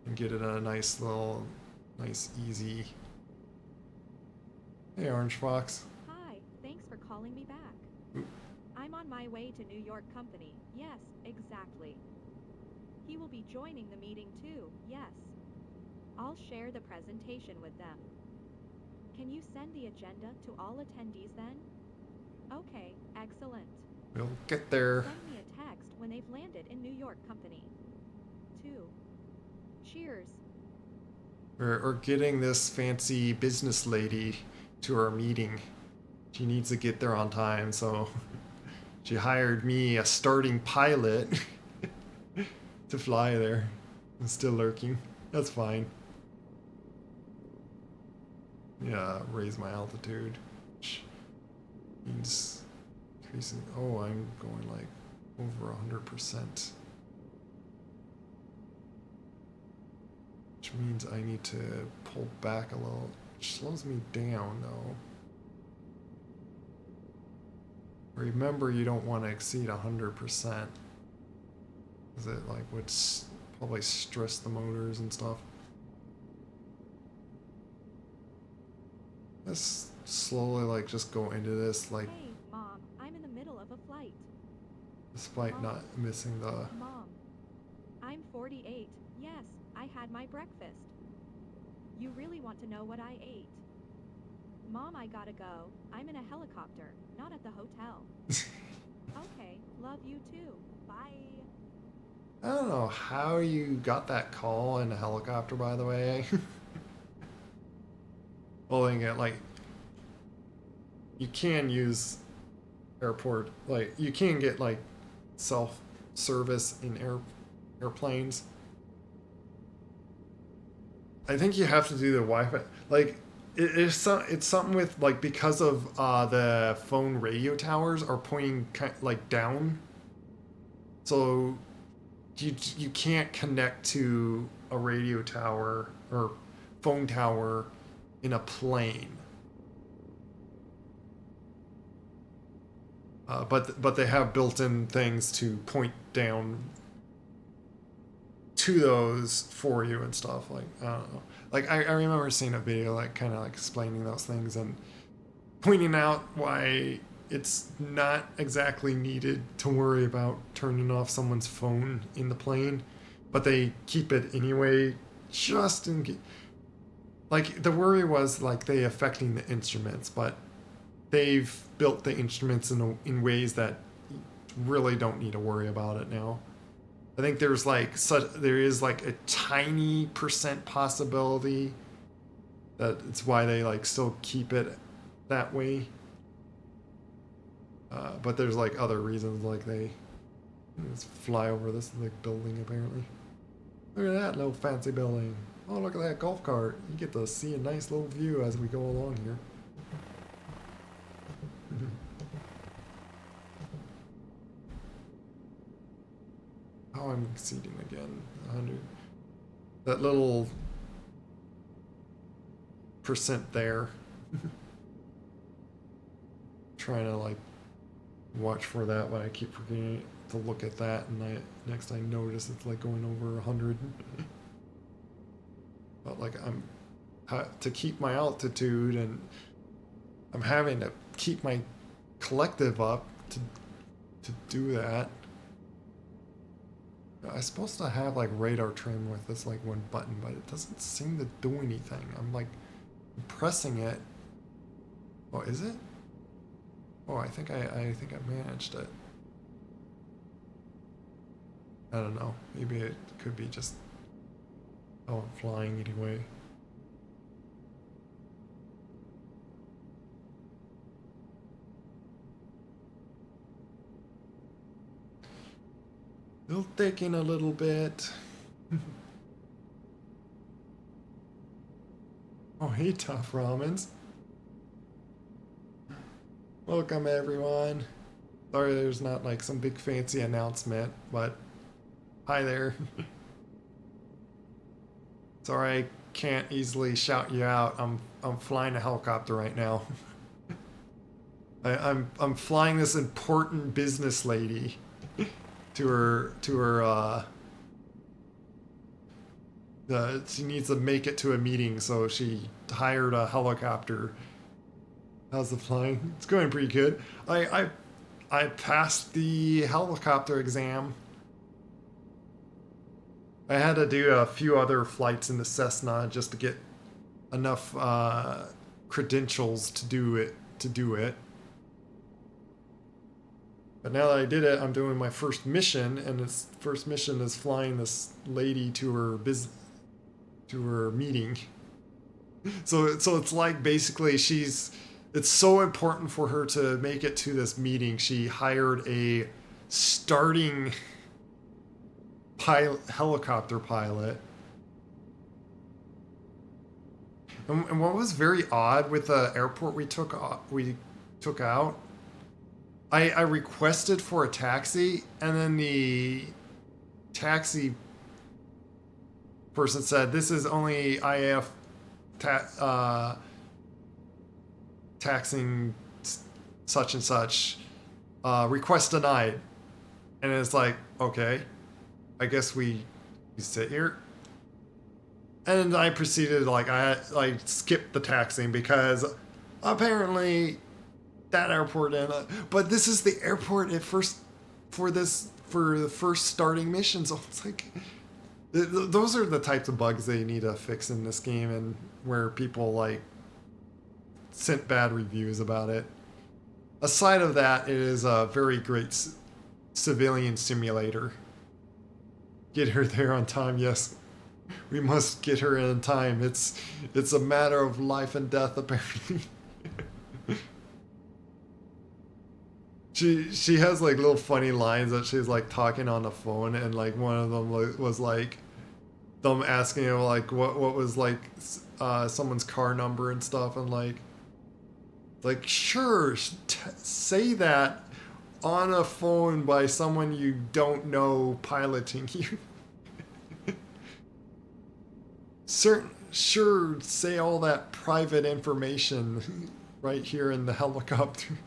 and get it a nice little, nice easy. Hey, Orange Fox. Hi, thanks for calling me back. Oop. I'm on my way to New York Company. Yes, exactly. He will be joining the meeting too. Yes. I'll share the presentation with them. Can you send the agenda to all attendees then? Okay, excellent. We'll get there. Send me a text when they've landed in New York Company. 2. Cheers. We're getting this fancy business lady to our meeting. She needs to get there on time, so she hired me, a starting pilot, to fly there. I'm still lurking. That's fine. Yeah, raise my altitude. Which means increasing. Oh, I'm going like over 100%. Which means I need to pull back a little. Which slows me down though. Remember, you don't want to exceed 100%. Because it like would probably stress the motors and stuff. Let's slowly like just go into this like. Hey, Mom, I'm in the middle of a flight. Despite Mom. not missing the. Mom, I'm 48. Yes, I had my breakfast. You really want to know what I ate? Mom, I gotta go. I'm in a helicopter, not at the hotel. Okay, love you too. Bye. I don't know how you got that call in a helicopter, by the way. Holding it like you can use airport, like you can get like self-service in airplanes. I think you have to do the Wi-Fi. Like it's something with like because of the phone radio towers are pointing like down, so you can't connect to a radio tower or phone tower in a plane. But they have built-in things to point down to those for you and stuff. Like I don't know. Like I remember seeing a video like kind of like explaining those things and pointing out why it's not exactly needed to worry about turning off someone's phone in the plane, but they keep it anyway, just in case. Like the worry was like they affecting the instruments, but they've built the instruments in ways that really don't need to worry about it now. I think there is like a tiny % possibility that it's why they like still keep it that way. But there's like other reasons, like they just fly over this like building apparently. Look at that little fancy building. Oh, look at that golf cart. You get to see a nice little view as we go along here. Oh, I'm exceeding again. 100. That little percent there. Trying to like watch for that, but I keep forgetting to look at that, and next I notice it's like going over 100. But like to keep my altitude, and I'm having to keep my collective up to do that. I'm supposed to have like radar trim with this like one button, but it doesn't seem to do anything. I'm like pressing it. Oh, is it? Oh, I think I managed it. I don't know. Maybe it could be just how I'm flying anyway. Still taking a little bit. Oh, hey, Tough Ramens. Welcome, everyone. Sorry there's not like some big fancy announcement, but hi there. Sorry I can't easily shout you out. I'm flying a helicopter right now. I'm flying this important business lady to her she needs to make it to a meeting, so she hired a helicopter. How's the flying? It's going pretty good. I passed the helicopter exam. I had to do a few other flights in the Cessna just to get enough credentials to do it. But now that I did it, I'm doing my first mission, and this first mission is flying this lady to her meeting. So it's like basically it's so important for her to make it to this meeting. She hired a starting helicopter pilot. And what was very odd with the airport we took out, I requested for a taxi, and then the taxi person said, this is only IAF taxing such and such, request denied. And it's like, okay, I guess we sit here. And I proceeded, like, I skipped the taxing because apparently that airport, but this is the airport for the first starting mission. So it's like, those are the types of bugs they need to fix in this game, and where people like sent bad reviews about it. Aside of that, it is a very great civilian simulator. Get her there on time, yes. We must get her in time. It's a matter of life and death, apparently. She has like little funny lines that she's like talking on the phone, and like one of them was like them asking her like what was like someone's car number and stuff, and like sure, say that on a phone by someone you don't know piloting you. Sure, say all that private information right here in the helicopter.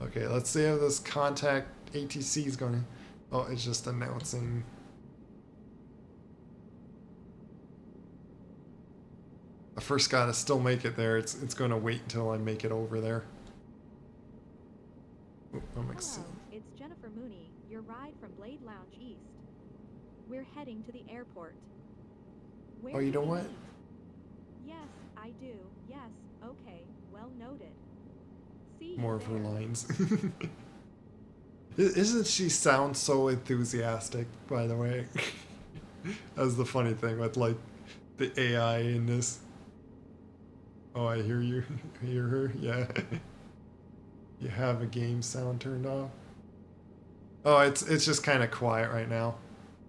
Okay, let's see how this contact ATC is going to... Oh, it's just announcing. I first got to still make it there. It's going to wait until I make it over there. Oh, I'm excited. It's Jennifer Mooney, your ride from Blade Lounge East. We're heading to the airport. Oh, you know what? Yes, I do. Yes, okay, well noted. See More of her lines. Isn't she sound so enthusiastic, by the way? That's the funny thing with like the AI in this. Oh, I hear you. Hear her? Yeah. You have a game sound turned off. Oh, it's just kind of quiet right now,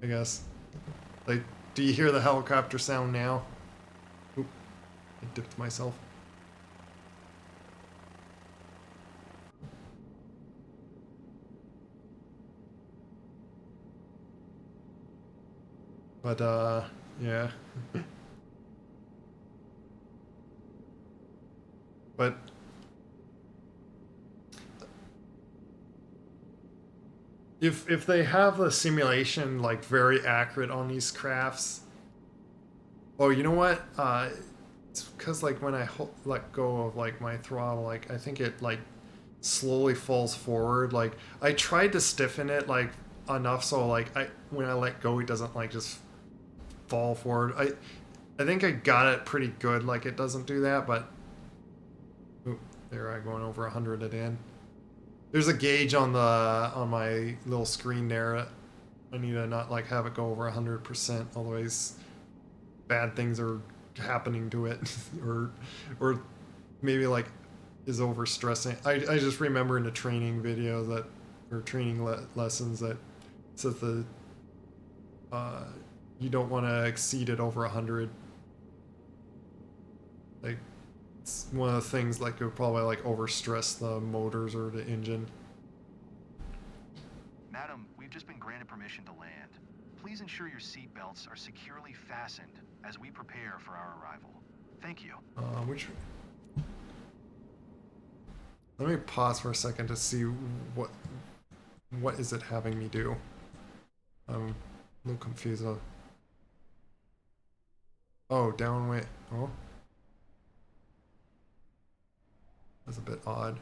I guess. Like, do you hear the helicopter sound now? Oop, I dipped myself. But, yeah. But if they have the simulation like very accurate on these crafts, oh, you know what? It's because like when I let go of like my throttle, like I think it like slowly falls forward. Like I tried to stiffen it like enough so like when I let go, it doesn't like just fall forward. I think I got it pretty good. Like it doesn't do that, but oop, there I going over 100 it in. There's a gauge on my little screen there. I need to not like have it go over 100%, otherwise bad things are happening to it, or maybe like is over stressing. I just remember in the training video that or training lessons that says the you don't want to exceed it over 100. Like it's one of the things like it would probably like overstress the motors or the engine. Madam, we've just been granted permission to land. Please ensure your seat belts are securely fastened as we prepare for our arrival. Thank you. Which... Let me pause for a second to see what is it having me do. I'm a little confused. Oh, downwind. Oh. That's a bit odd.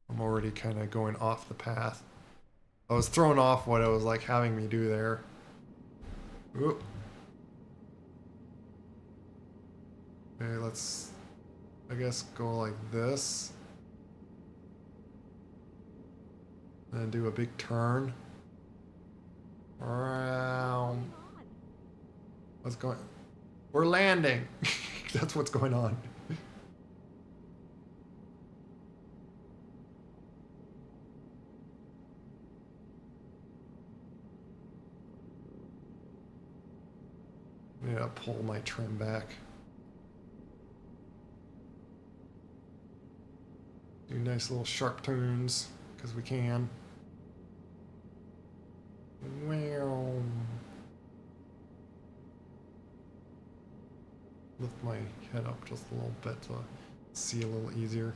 I'm already kind of going off the path. I was thrown off what it was like having me do there. Oop. Okay, let's, I guess, go like this. And then do a big turn. Around. What's going... We're landing! That's what's going on. Yeah, pull my trim back. Do nice little sharp turns, because we can. Well, lift my head up just a little bit to see a little easier.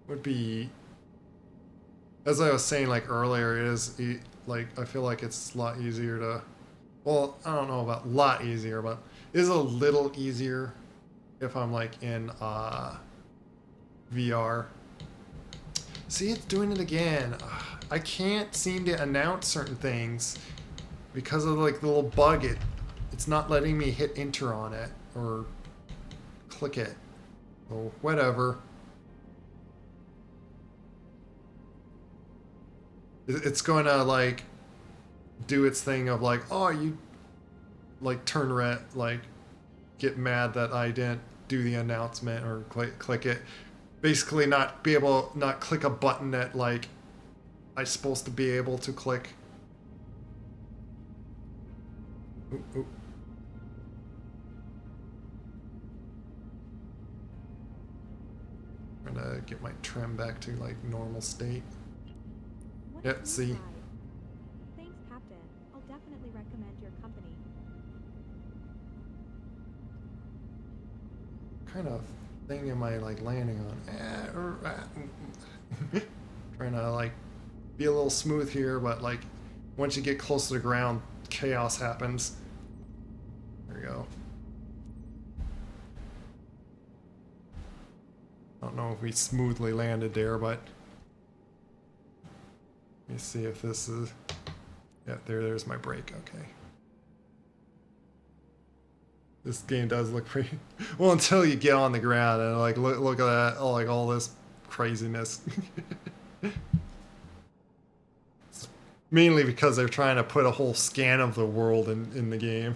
Would be, as I was saying like earlier, it is like I feel like it's a lot easier to, well, I don't know about a lot easier, but it is a little easier if I'm like in VR. See, it's doing it again. I can't seem to announce certain things because of like the little bug. It's not letting me hit enter on it or click it. So whatever. It's going to like do its thing of like, oh, you like turn red, like get mad that I didn't do the announcement or click it. Basically not click a button that like I'm supposed to be able to click. Ooh, ooh. I'm gonna get my trim back to like normal state. Yep, see. Thanks, Captain. I'll definitely recommend your company. What kind of thing am I like landing on? Trying to like be a little smooth here, but like once you get close to the ground, chaos happens. There we go. I don't know if we smoothly landed there, but let me see if this is, yeah, there's my brake, okay. This game does look pretty, well, until you get on the ground and like, look at that, oh, like all this craziness. Mainly because they're trying to put a whole scan of the world in the game.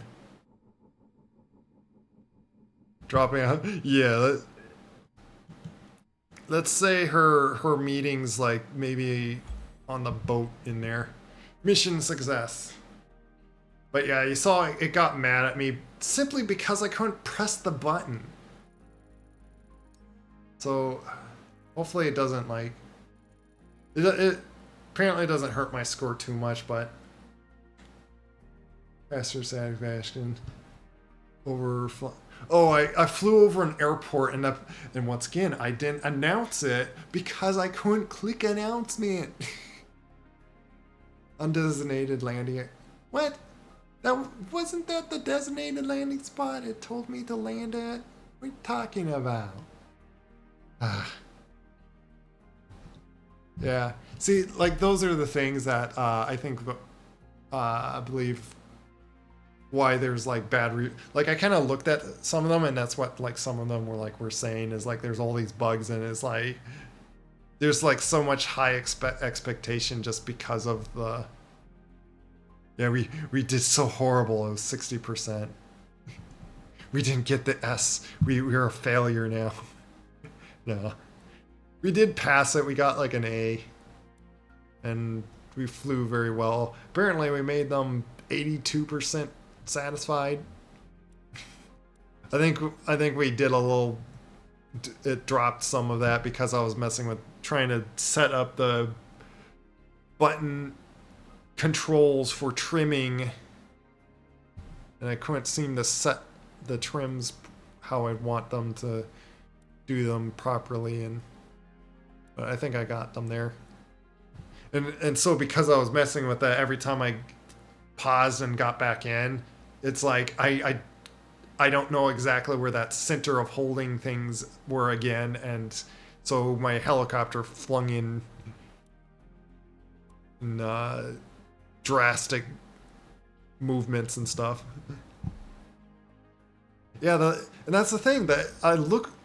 Dropping out. Yeah. Let's say her meeting's like maybe on the boat in there. Mission success. But yeah, you saw it got mad at me simply because I couldn't press the button. So hopefully it doesn't like it apparently doesn't hurt my score too much, but faster satisfaction over. Oh, I flew over an airport and once again I didn't announce it because I couldn't click announcement. Undesignated landing. What? That wasn't that the designated landing spot it told me to land at? What are you talking about? Yeah. See, like those are the things that I think I believe why there's like like I kind of looked at some of them and that's what like some of them were saying is like there's all these bugs and it's like there's like so much high expectation just because of the we did so horrible. It was 60%. We didn't get the S. We're a failure now. No. We did pass it. We got like an A. And we flew very well. Apparently we made them 82% satisfied. I think we did a little it dropped some of that because I was messing with trying to set up the button controls for trimming and I couldn't seem to set the trims how I'd want them to do them properly but I think I got them there. And so because I was messing with that every time I paused and got back in, it's like I don't know exactly where that center of holding things were again, and so my helicopter flung in drastic movements and stuff. Yeah, and that's the thing that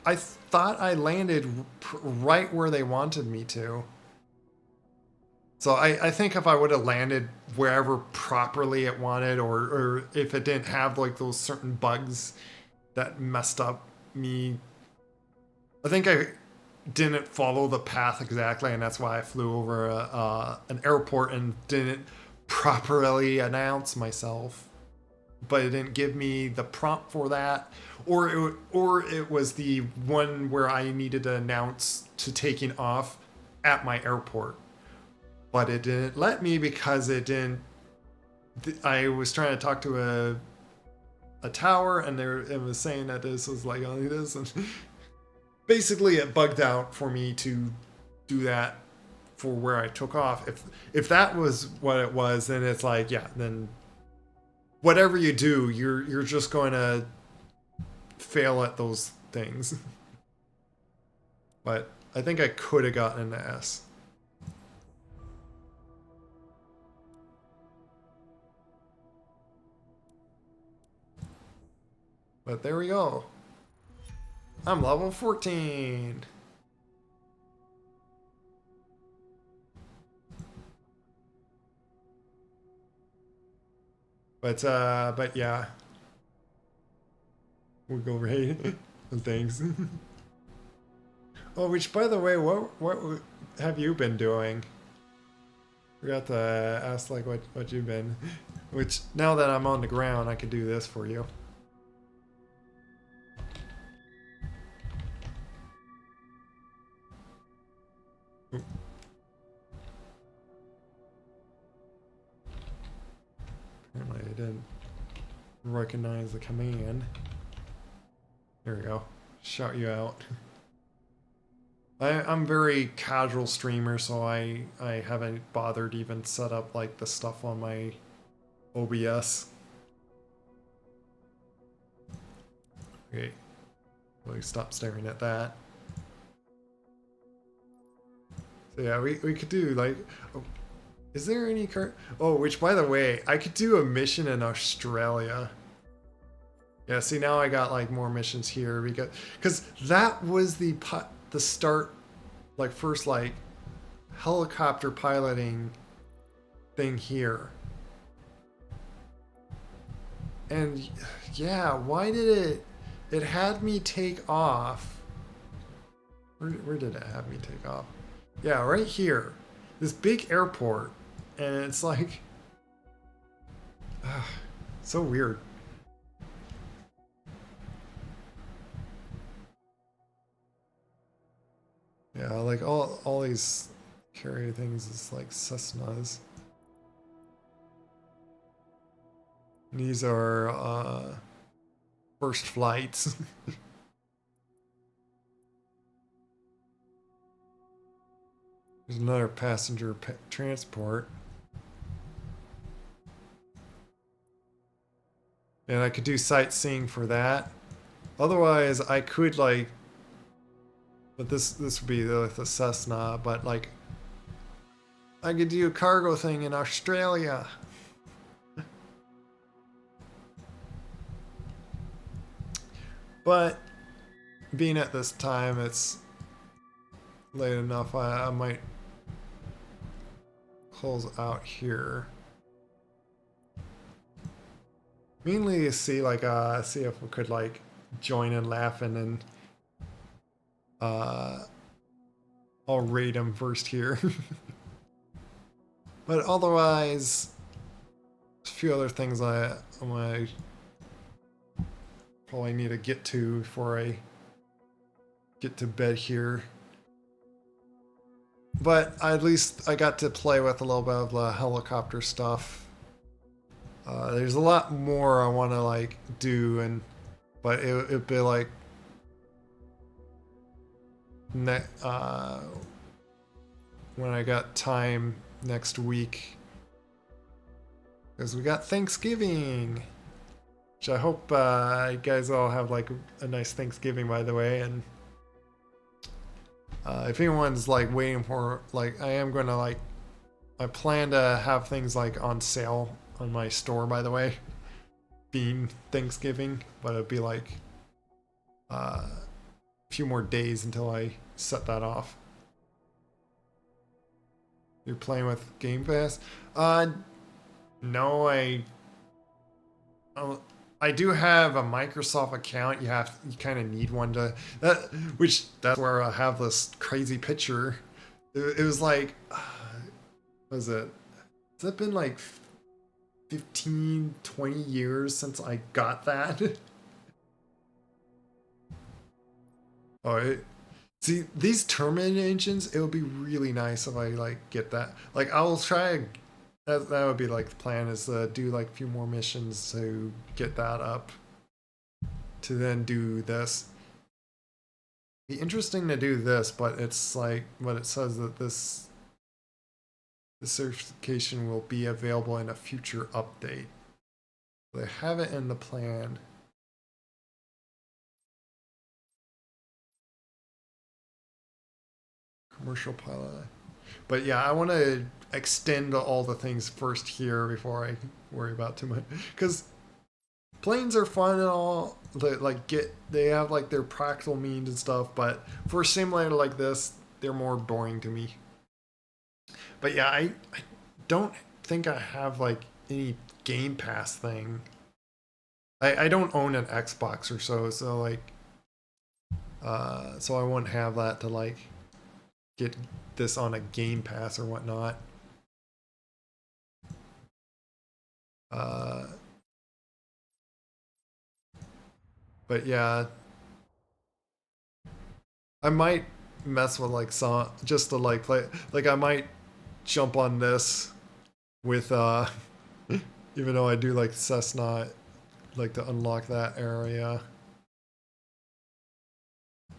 I thought I landed right where they wanted me to. So I think if I would have landed wherever properly it wanted, or if it didn't have like those certain bugs that messed up me, I think I didn't follow the path exactly, and that's why I flew over an airport and didn't properly announce myself. But it didn't give me the prompt for that, or it was the one where I needed to announce to taking off at my airport. But it didn't let me because it didn't. I was trying to talk to a tower, and it was saying that this was like only this, and basically it bugged out for me to do that for where I took off. If that was what it was, then it's like then whatever you do, you're just going to fail at those things. But I think I could have gotten an S. But there we go. I'm level 14. But yeah. We'll go right. Thanks. Oh, which by the way, what have you been doing? Forgot to ask like what you've been. Which now that I'm on the ground, I could do this for you. Apparently I didn't recognize the command. There we go. Shout you out. I'm very casual streamer, so I haven't bothered even set up like the stuff on my OBS. Okay. Well, stop staring at that. So yeah, we could do like... Oh, is there any card? Oh, which by the way, I could do a mission in Australia. Yeah, see now I got like more missions here because that was the start, like first like helicopter piloting thing here. And yeah, why did it? it had me take off. Where did it have me take off? Yeah, right here. This big airport. And it's like... so weird. Yeah, like all these carrier things is like Cessnas. These are first flights. There's another passenger transport. And I could do sightseeing for that. Otherwise, I could like... But this would be the Cessna, but like... I could do a cargo thing in Australia. But being at this time, it's late enough. I might close out here. Mainly to see like see if we could like join in laughing and I'll raid him first here. But otherwise, a few other things I might probably need to get to before I get to bed here. But at least I got to play with a little bit of the helicopter stuff. There's a lot more I want to like do, but it'd be like when I got time next week, because we got Thanksgiving, which I hope you guys all have like a nice Thanksgiving, by the way. And if anyone's like waiting for, like, I am gonna like, I plan to have things like on sale on my store, by the way, being Thanksgiving, but it'd be like a few more days until I set that off. You're playing with Game Pass? No, I do have a Microsoft account. You kind of need one to that's where I have this crazy picture. It was like, what was it? Has it been like 15, 20 years since I got that? See, these tournament engines, it would be really nice if I like get that. Like, I will try. That would be like the plan, is to do like a few more missions to get that up, to then do this. Be interesting to do this, but it's like, but it says that this certification will be available in a future update. They have it in the plan. Commercial pilot. But yeah, I want to extend all the things first here before I worry about too much. Because planes are fun and all. They have like their practical means and stuff, but for a simulator like this, they're more boring to me. But yeah, I don't think I have like any Game Pass thing. I don't own an Xbox or so like so I wouldn't have that to like get this on a Game Pass or whatnot. But yeah, I might mess with like some, just to like play, like I might jump on this with even though I do like Cessna, like to unlock that area.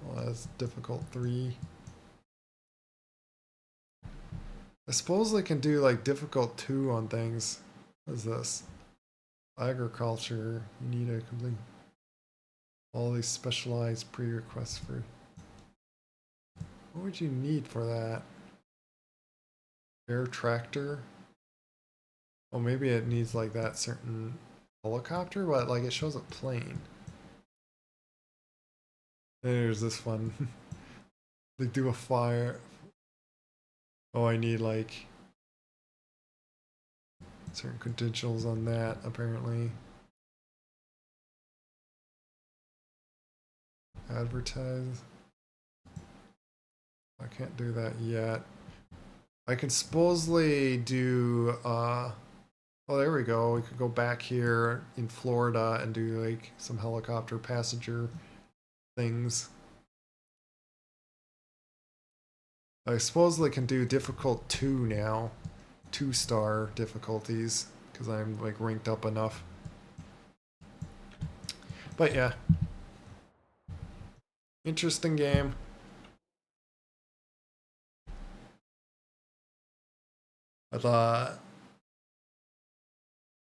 Well, that's difficult 3. I suppose I can do like difficult 2 on things. What is this? Agriculture. You need to complete all these specialized pre-requests for. What would you need for that? Air tractor? Oh, maybe it needs like that certain helicopter, but like it shows a plane. There's this one. They do a fire. Oh, I need like certain credentials on that, apparently. Advertise. I can't do that yet. I can supposedly do, oh, there we go. We could go back here in Florida and do like some helicopter passenger things. I supposedly can do difficult 2 now. 2-star difficulties, because I'm like ranked up enough. But yeah. Interesting game. But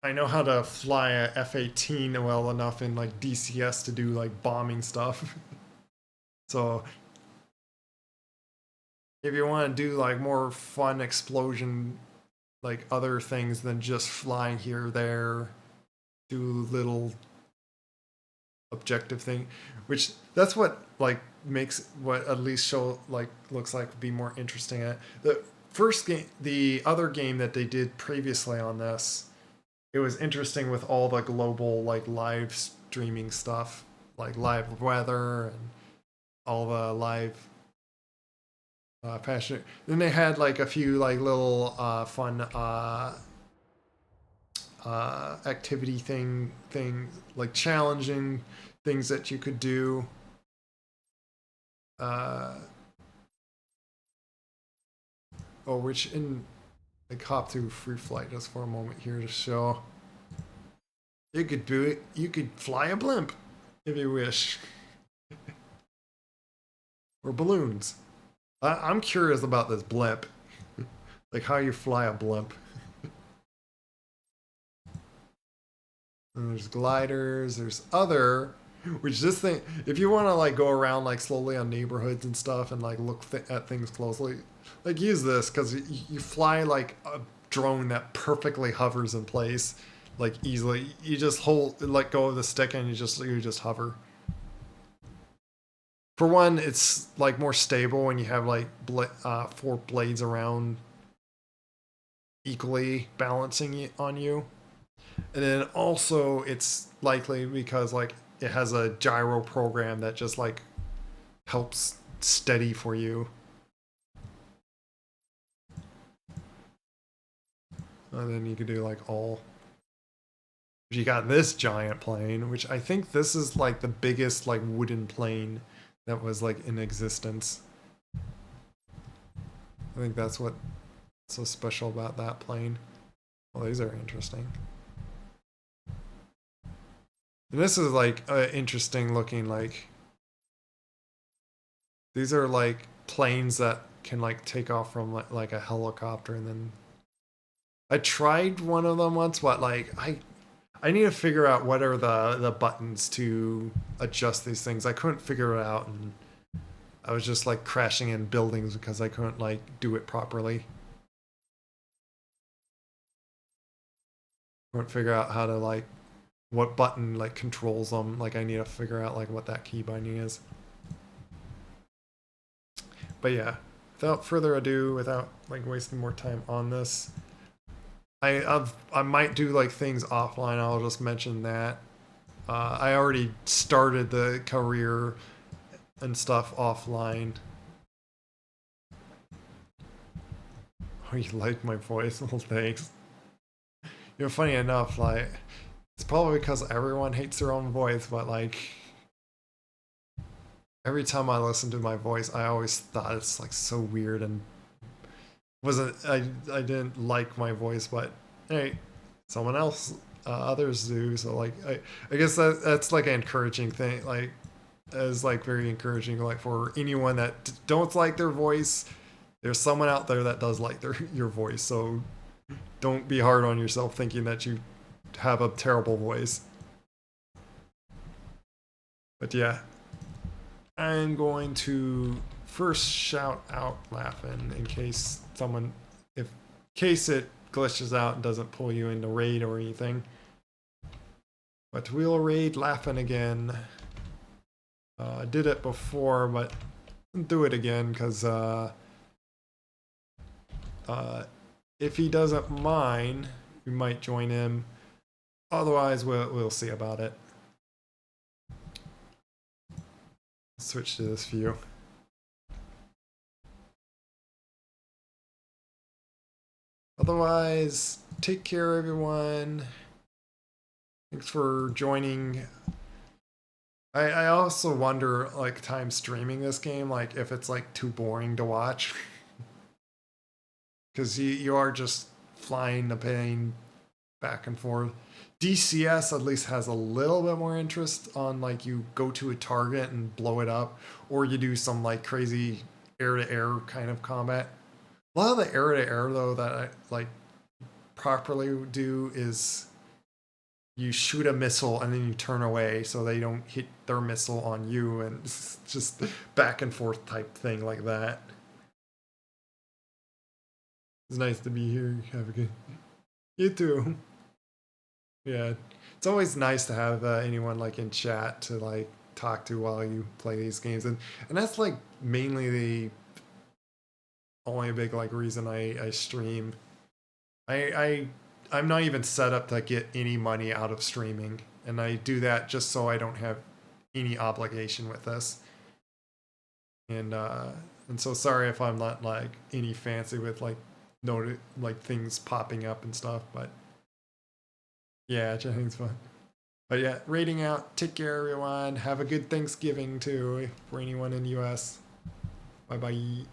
I know how to fly a F-18 well enough in like DCS to do like bombing stuff. So if you want to do like more fun explosion, like other things than just flying here or there, do little objective thing, which that's what like makes what at least show like looks like be more interesting. At the first game, the other game that they did previously on this, it was interesting with all the global like live streaming stuff, like live weather and all the live passionate. Then they had like a few like little fun activity thing like challenging things that you could do. Which in like hop to free flight just for a moment here to show. You could do it. You could fly a blimp if you wish. Or balloons. I'm curious about this blimp. Like how you fly a blimp. And there's gliders, there's other, which this thing, if you want to like go around like slowly on neighborhoods and stuff and like look at things closely, like use this because you fly like a drone that perfectly hovers in place, like easily. You just let go of the stick and you just hover. For one, it's like more stable when you have like 4 blades around equally balancing it on you. And then also it's likely because like it has a gyro program that just like helps steady for you. And then you can do like all. You got this giant plane, which I think this is like the biggest like wooden plane that was like in existence. I think that's what's so special about that plane. Well, these are interesting. And this is like interesting looking, like these are like planes that can like take off from like a helicopter. And then I tried one of them once, but like I need to figure out what are the buttons to adjust these things. I couldn't figure it out, and I was just like crashing in buildings because I couldn't like do it properly. Couldn't figure out how to like what button like controls them. Like I need to figure out like what that key binding is. But yeah, without further ado, without like wasting more time on this, I might do like things offline. I'll just mention that. I already started the career and stuff offline. Oh, you like my voice? Well, thanks. You know, funny enough, like it's probably because everyone hates their own voice, but like every time I listen to my voice, I always thought it's like so weird and I didn't like my voice, but hey, someone else, others do. So like I guess that's like an encouraging thing. Like is like very encouraging. Like for anyone that don't like their voice, there's someone out there that does like your voice. So don't be hard on yourself thinking that you have a terrible voice. But yeah, I'm going to first shout out laughing in case it glitches out and doesn't pull you into raid or anything. But we'll raid laughing again. I did it before, but I'll do it again because if he doesn't mind, we might join him. Otherwise, we'll see about it. Switch to this view. Otherwise, take care, everyone. Thanks for joining. I also wonder, like, time streaming this game, like, if it's, like, too boring to watch. Because you are just flying the plane back and forth. DCS at least has a little bit more interest on, like, you go to a target and blow it up, or you do some, like, crazy air-to-air kind of combat. A lot of the air-to-air, though, that I, like, properly do is you shoot a missile and then you turn away so they don't hit their missile on you, and it's just back and forth type thing like that. It's nice to be here. Have a good... You too. Yeah. It's always nice to have anyone like in chat to like talk to while you play these games. And that's like mainly the only big like reason I stream. I'm not even set up to get any money out of streaming, and I do that just so I don't have any obligation with this. And so sorry if I'm not like any fancy with like like things popping up and stuff, but yeah, chatting's fun. But yeah, rating out. Take care, everyone. Have a good Thanksgiving too for anyone in the US. Bye bye.